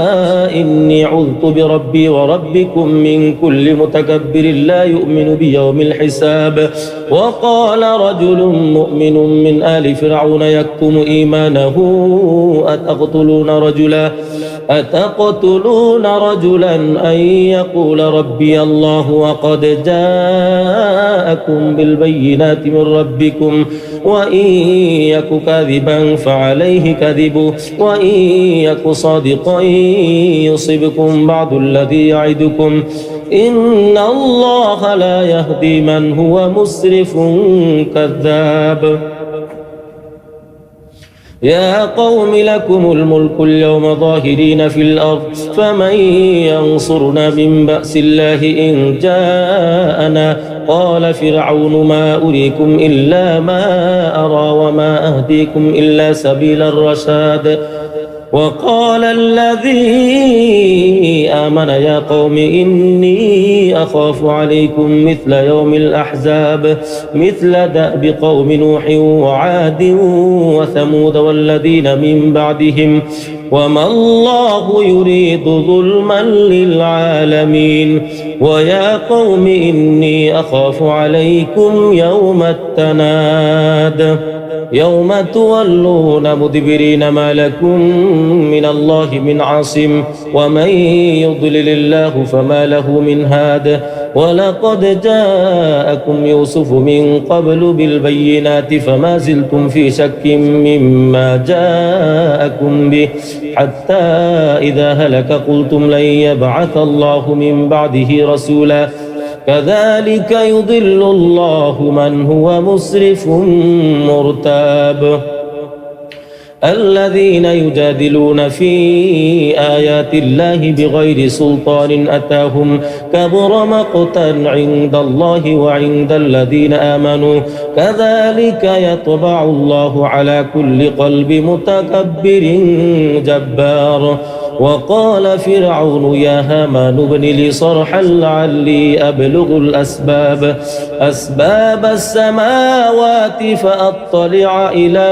إني عذت بربي وربكم من كل متكبر لا يؤمن بيوم الحساب وقال رجل مؤمن من آل فرعون يكتم إيمانه أتقتلون رجلا رجلا أن يقول ربي الله وقد جاءكم بالبينات من ربكم وإن يك كاذبا فعليه كذبه وإن يك صادقا يصبكم بعض الذي يعدكم إن الله لا يهدي من هو مسرف كذاب يا قوم لكم الملك اليوم ظاهرين في الأرض فمن ينصرنا من بأس الله إن جاءنا قال فرعون ما أريكم إلا ما أرى وما أهديكم إلا سبيل الرشاد وقال الذي آمن يا قوم إني أخاف عليكم مثل يوم الأحزاب مثل دأب قوم نوح وعاد وثمود والذين من بعدهم وما الله يريد ظلما للعالمين ويا قوم إني أخاف عليكم يوم التناد يوم تولون مدبرين ما لكم من الله من عاصم ومن يضلل الله فما له من هاد ولقد جاءكم يوسف من قبل بالبينات فما زلتم في شك مما جاءكم به حتى إذا هلك قلتم لن يبعث الله من بعده رسولا كذلك يضل الله من هو مسرف مرتاب الذين يجادلون في آيات الله بغير سلطان أتاهم كبر مقتا عند الله وعند الذين آمنوا كذلك يطبع الله على كل قلب متكبر جبار وقال فرعون يا هامان ابن لي صرحا لعلي أبلغ أسباب السماوات فأطلع إلى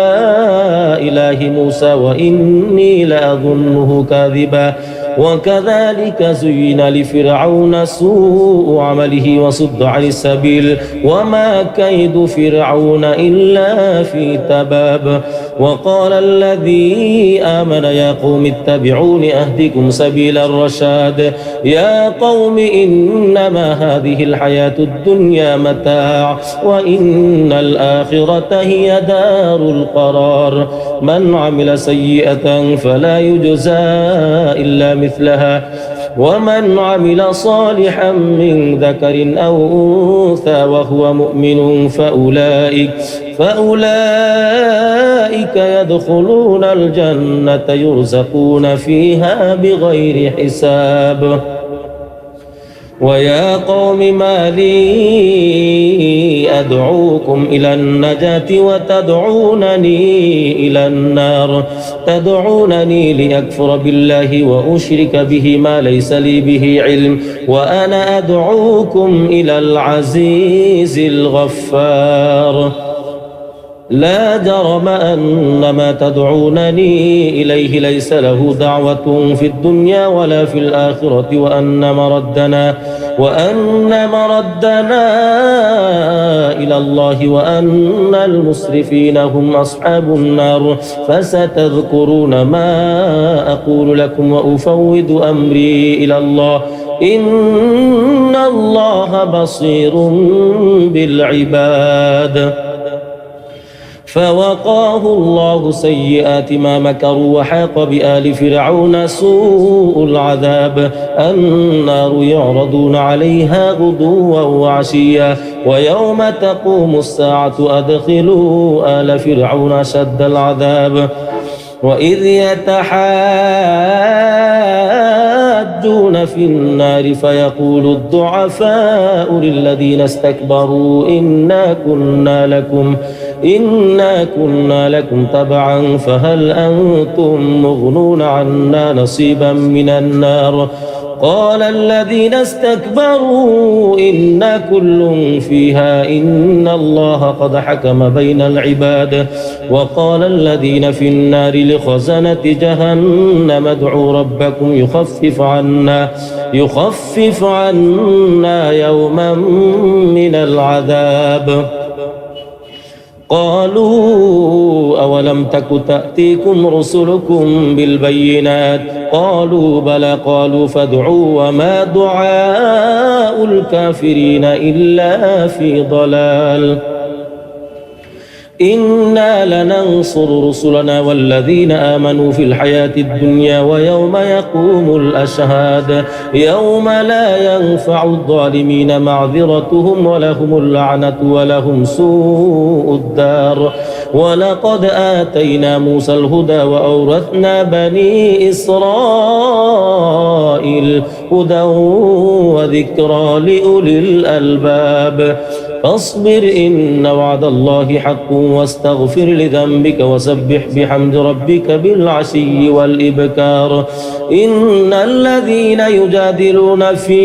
إله موسى وإني لأظنه كاذبا وكذلك زين لفرعون سوء عمله وصد عن السبيل وما كيد فرعون إلا في تباب وقال الذي آمن يا قوم اتبعون أهدكم سبيل الرشاد يا قوم إنما هذه الحياة الدنيا متاع وإن الآخرة هي دار القرار من عمل سيئة فلا يجزى إلا مثلها ومن عمل صالحا من ذكر أو أنثى وهو مؤمن فأولئك يدخلون الجنة يرزقون فيها بغير حساب ويا قوم ما لي أدعوكم إلى النجاة وتدعونني إلى النار تدعونني لأكفر بالله وأشرك به ما ليس لي به علم وأنا أدعوكم إلى العزيز الغفار لا جرم أن ما تدعونني إليه ليس له دعوة في الدنيا ولا في الآخرة وأن مردنا إلى الله وأن المسرفين هم أصحاب النار فستذكرون ما أقول لكم وأفوض أمري إلى الله إن الله بصير بالعباد فوقاه الله سيئات ما مكروا وحاق بآل فرعون سوء العذاب النار يعرضون عليها غدوا وعشيا ويوم تقوم الساعة أدخلوا آل فرعون أشد العذاب وإذ يتحاجون في النار فيقول الضعفاء للذين استكبروا إنا كنا لكم تبعا فهل أنتم مغنون عنا نصيبا من النار قال الذين استكبروا إنا كل فيها إن الله قد حكم بين العباد وقال الذين في النار لخزنة جهنم ادعوا ربكم يخفف عنا يوما من العذاب قالوا أولم تك تأتيكم رسلكم بالبينات قالوا بلى قالوا فادعوا وما دعاء الكافرين إلا في ضلال إنا لننصر رسلنا والذين آمنوا في الحياة الدنيا ويوم يقوم الأشهاد يوم لا ينفع الظالمين معذرتهم ولهم اللعنة ولهم سوء الدار ولقد آتينا موسى الهدى وأورثنا بني إسرائيل هدى وذكرى لأولي الألباب فاصبر إن وعد الله حق واستغفر لذنبك وسبح بحمد ربك بالعشي والإبكار إن الذين يجادلون في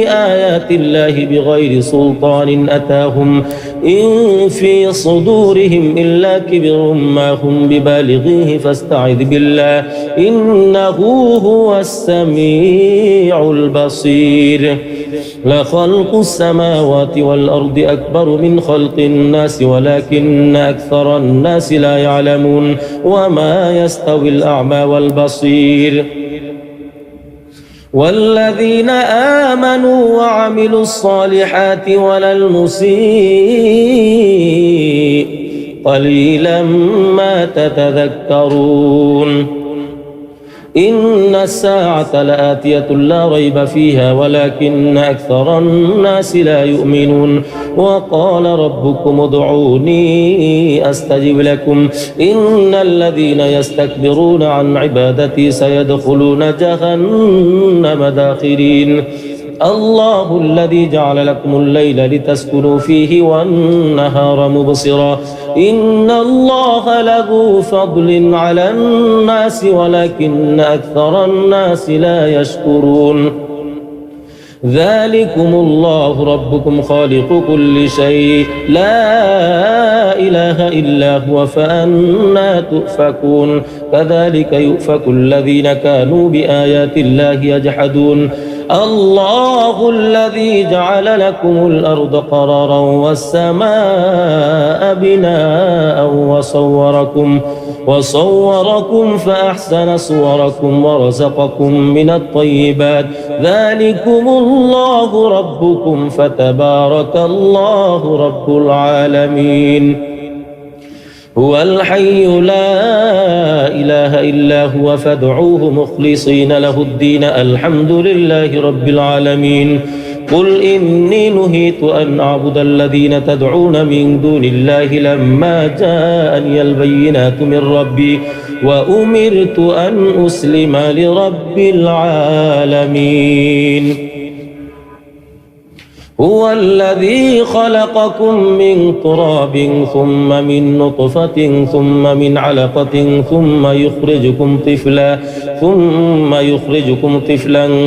آيات الله بغير سلطان أتاهم إن في صدورهم إلا كبر ما هم ببالغيه فاستعذ بالله إنه هو السميع البصير لخلق السماوات والأرض أكبر من خلق الناس ولكن أكثر الناس لا يعلمون وما يستوي الأعمى والبصير والذين آمنوا وعملوا الصالحات ولا المسيء قليلا ما تتذكرون إن الساعة لآتية لا ريب فيها ولكن أكثر الناس لا يؤمنون وقال ربكم ادعوني أستجب لكم إن الذين يستكبرون عن عبادتي سيدخلون جهنم داخرين الله الذي جعل لكم الليل لتسكنوا فيه والنهار مبصرا إن الله لذو فضل على الناس ولكن أكثر الناس لا يشكرون ذلكم الله ربكم خالق كل شيء لا إله إلا هو فأنا تؤفكون كذلك يؤفك الذين كانوا بآيات الله يجحدون الله الذي جعل لكم الأرض قرارا والسماء بناء وصوركم فأحسن صوركم ورزقكم من الطيبات ذلكم الله ربكم فتبارك الله رب العالمين هو الحي لا إله إلا هو فادعوه مخلصين له الدين الحمد لله رب العالمين قل إني نهيت أن أعبد الذين تدعون من دون الله لما جاءني البينات من ربي وأمرت أن أسلم لرب العالمين هو الذي خلقكم من تراب ثم من نطفة ثم من علقة ثم يخرجكم طفلا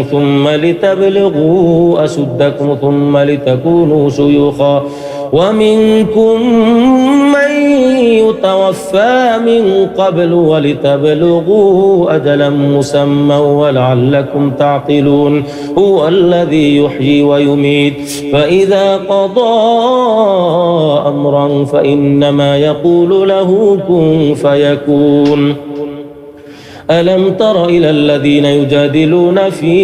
ثم لتبلغوا أشدكم ثم لتكونوا شيوخا ومنكم من يتوفى من قبل ولتبلغوا أجلا مسمى ولعلكم تعقلون هو الذي يحيي ويميت فإذا قضى أمرا فإنما يقول له كن فيكون ألم تر إلى الذين يجادلون في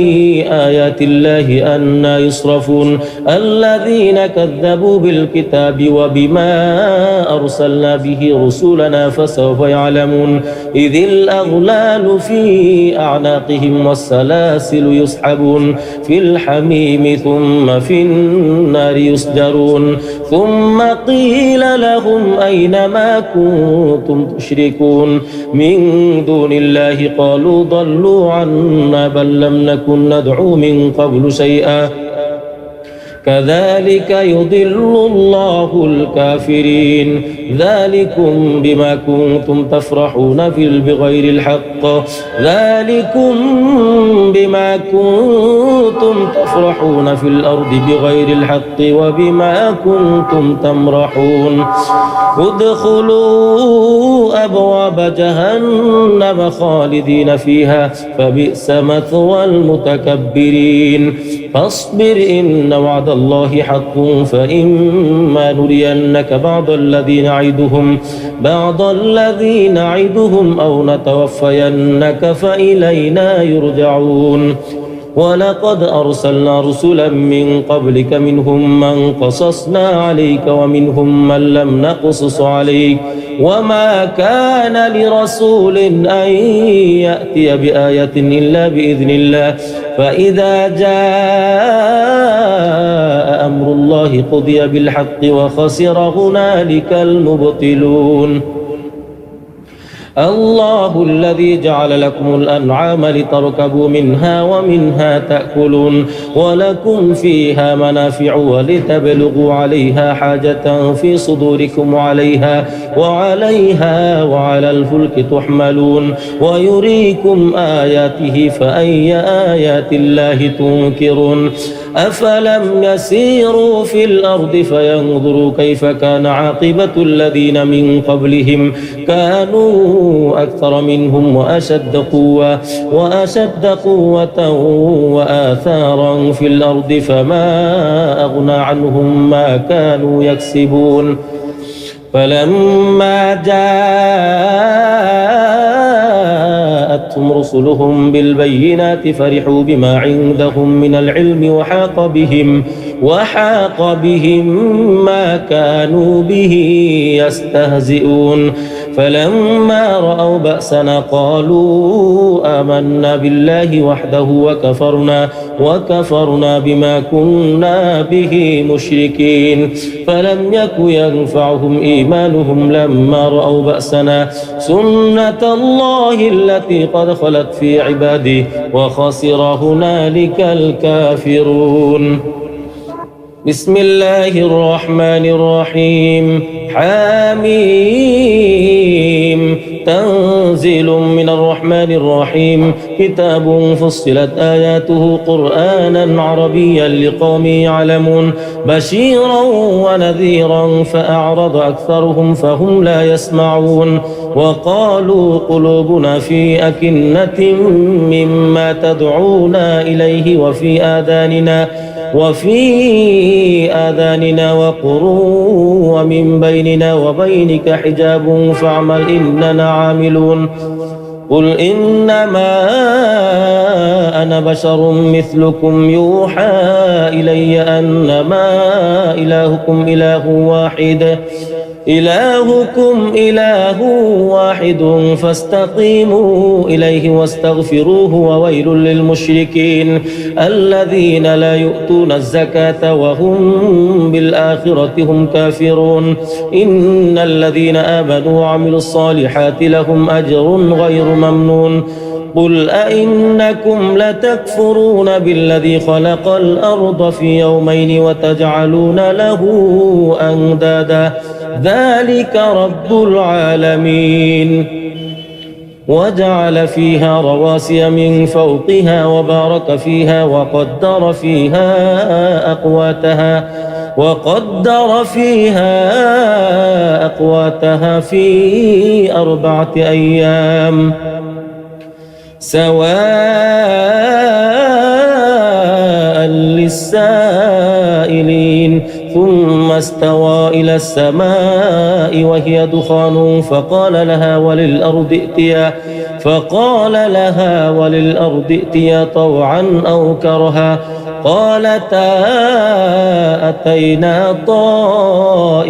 آيات الله أنى يصرفون الذين كذبوا بالكتاب وبما أرسلنا به رسولنا فسوف يعلمون إذ الأغلال في أعناقهم والسلاسل يسحبون في الحميم ثم في النار يسجرون ثم قيل لهم أين ما كنتم تشركون من دون الله قالوا ضلوا عنا بل لم نكن ندعو من قبل شيئا كذلك يضل الله الكافرين ذلكم بما كنتم تفرحون بغير الحق ذلكم بما كنتم تفرحون في الأرض بغير الحق وبما كنتم تمرحون ادخلوا أبواب جهنم خالدين فيها فبئس مثوى المتكبرين فاصبر إن وعد الله حق فإما نرينك بعض الذي نعدهم أو نتوفينك فإلينا يرجعون ولقد أرسلنا رسلا من قبلك منهم من قصصنا عليك ومنهم من لم نقصص عليك وما كان لرسول أن يأتي بآية إلا بإذن الله فإذا جاء أمر الله قضي بالحق وخسر هنالك المبطلون الله الذي جعل لكم الأنعام لتركبوا منها ومنها تأكلون ولكم فيها منافع ولتبلغوا عليها حاجة في صدوركم وعليها وعلى الفلك تحملون ويريكم آياته فأي آيات الله تنكرون أفلم يسيروا في الأرض فينظروا كيف كان عاقبة الذين من قبلهم كانوا أكثر منهم وأشد قوة وآثارا في الأرض فما أغنى عنهم ما كانوا يكسبون فلما جاءتهم رسلهم بالبينات فرحوا بما عندهم من العلم وحاق بهم ما كانوا به يستهزئون فلما رأوا بأسنا قالوا آمنا بالله وحده وكفرنا بما كنا به مشركين فلم يك ينفعهم إيمانهم لما رأوا بأسنا سنة الله التي قد خلت في عباده وخسر هنالك الكافرون بسم الله الرحمن الرحيم حميم تنزيل من الرحمن الرحيم كتاب فصلت آياته قرآنا عربيا لقوم يعلمون بشيرا ونذيرا فأعرض أكثرهم فهم لا يسمعون وقالوا قلوبنا في أكنة مما تدعونا إليه وفي آذاننا وقر ومن بيننا وبينك حجاب فاعمل إننا عاملون قل إنما أنا بشر مثلكم يوحى إلي أنما إلهكم إله واحد فاستقيموا إليه واستغفروه وويل للمشركين الذين لا يؤتون الزكاة وهم بالآخرة هم كافرون إن الذين آمنوا وعملوا الصالحات لهم أجر غير ممنون قل أئنكم لتكفرون بالذي خلق الأرض في يومين وتجعلون له أندادا ذلك رب العالمين وجعل فيها رواسي من فوقها وبارك فيها وقدر فيها أقواتها في 4 أيام سواء للسائلين ثم استوى إلى السماء وهي دخان فقال لها وللأرض ائتيا طوعا أو كرها قالتا أتينا طائعين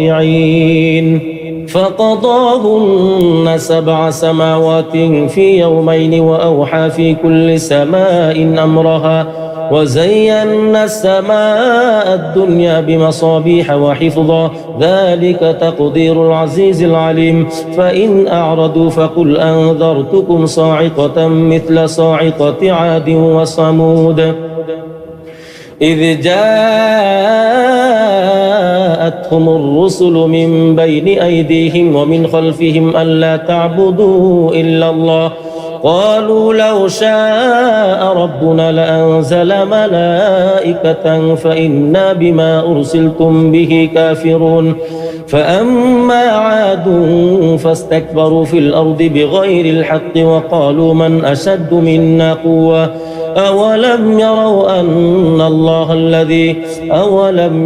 فقضاهن 7 سماوات في يومين وأوحى في كل سماء أمرها وزينا السماء الدنيا بمصابيح وحفظا ذلك تقدير العزيز العليم فإن أعرضوا فقل أنذرتكم صاعقة مثل صاعقة عاد وثمود إذ جاءتهم الرسل من بين أيديهم ومن خلفهم ألا تعبدوا إلا الله قالوا لو شاء ربنا لأنزل ملائكة فإنا بما أرسلتم به كافرون فأما عاد فاستكبروا في الأرض بغير الحق وقالوا من أشد منا قوة أولم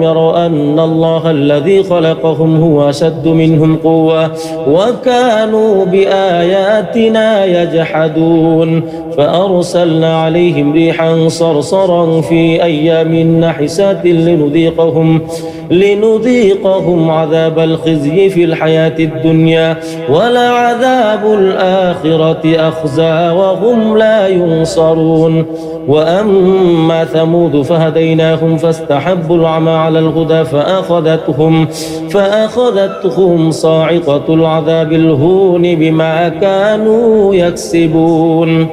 يروا أن الله الذي خلقهم هو أشد منهم قوة وكانوا بآياتنا يجحدون فأرسلنا عليهم ريحا صرصرا في أيام نحسات لنذيقهم عذاب الخزي في الحياة الدنيا ولعذاب الآخرة أخزى وهم لا ينصرون وأما ثمود فهديناهم فاستحبوا العمى على الهدى فأخذتهم صاعقة العذاب الهون بما كانوا يكسبون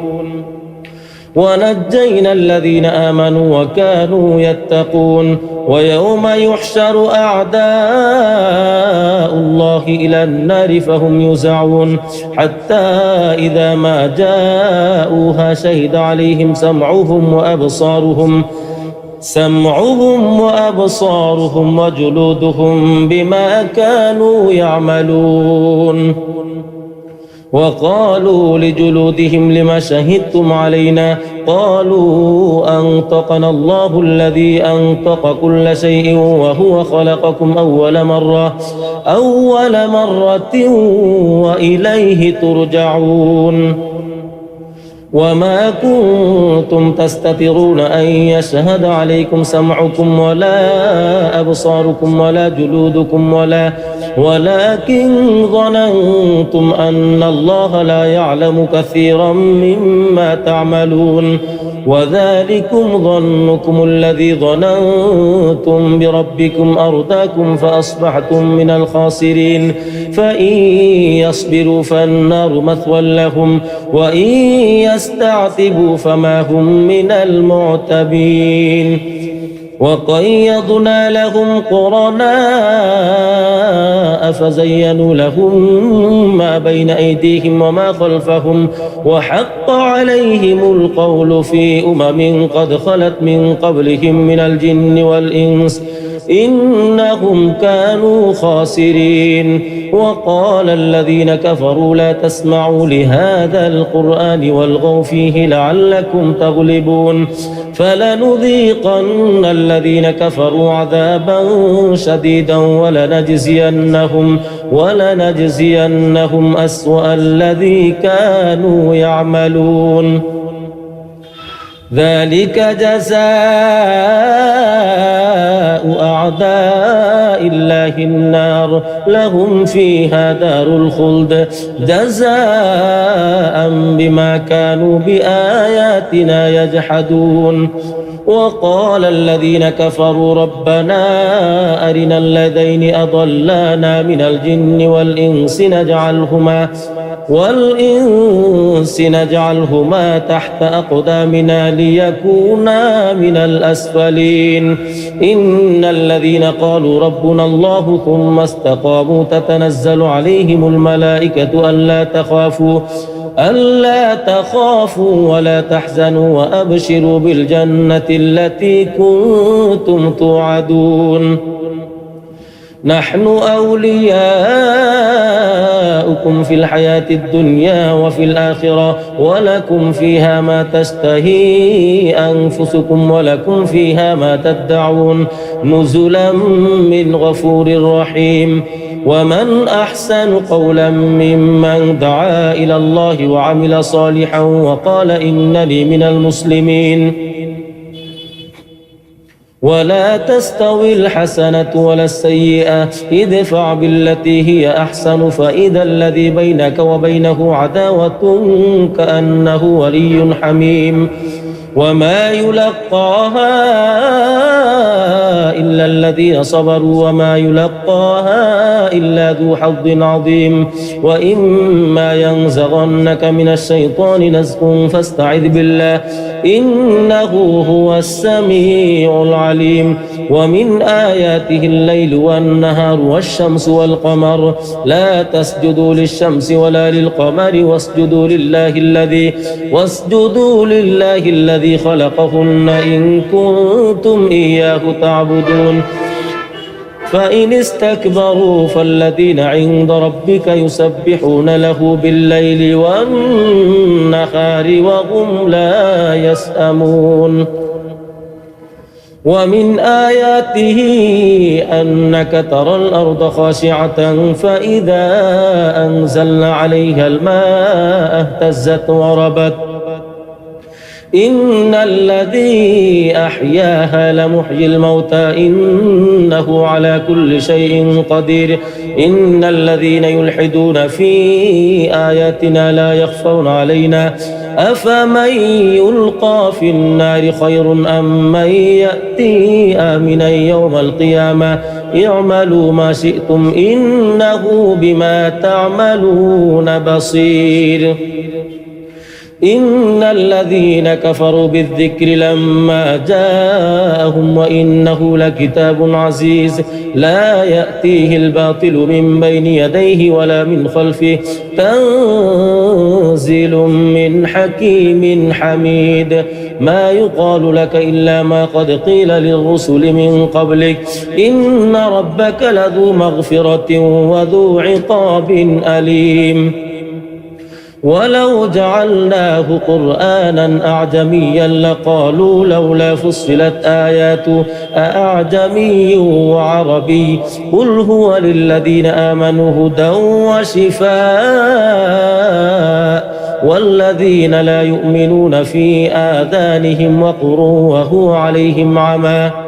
ونجينا الذين آمنوا وكانوا يتقون ويوم يحشر أعداء الله إلى النار فهم يوزعون حتى إذا ما جاءوها شهد عليهم سمعهم وأبصارهم وجلودهم بما كانوا يعملون وقالوا لجلودهم لما شهدتم علينا قالوا أنطقنا الله الذي أنطق كل شيء وهو خلقكم أول مرة وإليه ترجعون وما كنتم تستترون أن يشهد عليكم سمعكم ولا أبصاركم ولا جلودكم ولكن ظننتم أن الله لا يعلم كثيرا مما تعملون وذلكم ظنكم الذي ظننتم بربكم أرداكم فأصبحتم من الخاسرين فإن يصبروا فالنار مثوى لهم وإن يستعتبوا فما هم من المعتبين وقيضنا لهم قرناء فزينوا لهم ما بين أيديهم وما خلفهم وحق عليهم القول في قد خلت من قبلهم من الجن والإنس إنهم كانوا خاسرين وقال الذين كفروا لا تسمعوا لهذا القرآن والغوا فيه لعلكم تغلبون فلنذيقن الذين كفروا عذابا شديدا ولنجزينهم أسوأ الذي كانوا يعملون ذلك جزاء أعداء الله النار لهم فيها دار الخلد جزاء بما كانوا بآياتنا يجحدون وقال الذين كفروا ربنا أرنا الذين أضلانا من الجن والإنس نجعلهما تحت أقدامنا ليكونا من الأسفلين إن الذين قالوا ربنا الله ثم استقاموا تتنزل عليهم الملائكة ألا تخافوا ولا تحزنوا وأبشروا بالجنة التي كنتم توعدون نحن أولياؤكم في الحياة الدنيا وفي الآخرة ولكم فيها ما تشتهي أنفسكم ولكم فيها ما تدعون نزلا من غفور رحيم ومن أحسن قولا ممن دعا إلى الله وعمل صالحا وقال إنني من المسلمين ولا تستوي الحسنة ولا السيئة ادفع بالتي هي أحسن فإذا الذي بينك وبينه عداوة كأنه ولي حميم وما يلقاها إلا الذين صبروا وما يلقاها إلا ذو حظ عظيم وإما ينزغنك من الشيطان نزغ فاستعذ بالله إنه هو السميع العليم ومن آياته الليل والنهار والشمس والقمر لا تسجدوا للشمس ولا للقمر واسجدوا لله الذي خلقهن إن كنتم إياه تعبدون فإن استكبروا فالذين عند ربك يسبحون له بالليل والنهار وهم لا يسأمون ومن آياته أنك ترى الأرض خاشعة فإذا أنزلنا عليها الماء اهتزت وربت إن الذي أحياها لمحيي الموتى إنه على كل شيء قدير إن الذين يلحدون في آياتنا لا يخفون علينا أفمن يلقى في النار خير أم من يأتي آمنا يوم القيامة اعملوا ما شئتم إنه بما تعملون بصير إن الذين كفروا بالذكر لما جاءهم وإنه لكتاب عزيز لا يأتيه الباطل من بين يديه ولا من خلفه تنزيل من حكيم حميد ما يقال لك إلا ما قد قيل للرسل من قبلك إن ربك لذو مغفرة وذو عقاب أليم ولو جعلناه قرآنا أعجميا لقالوا لولا فصلت آياته أأعجمي وعربي قل هو للذين آمنوا هدى وشفاء والذين لا يؤمنون في آذانهم وقر وهو عليهم عمى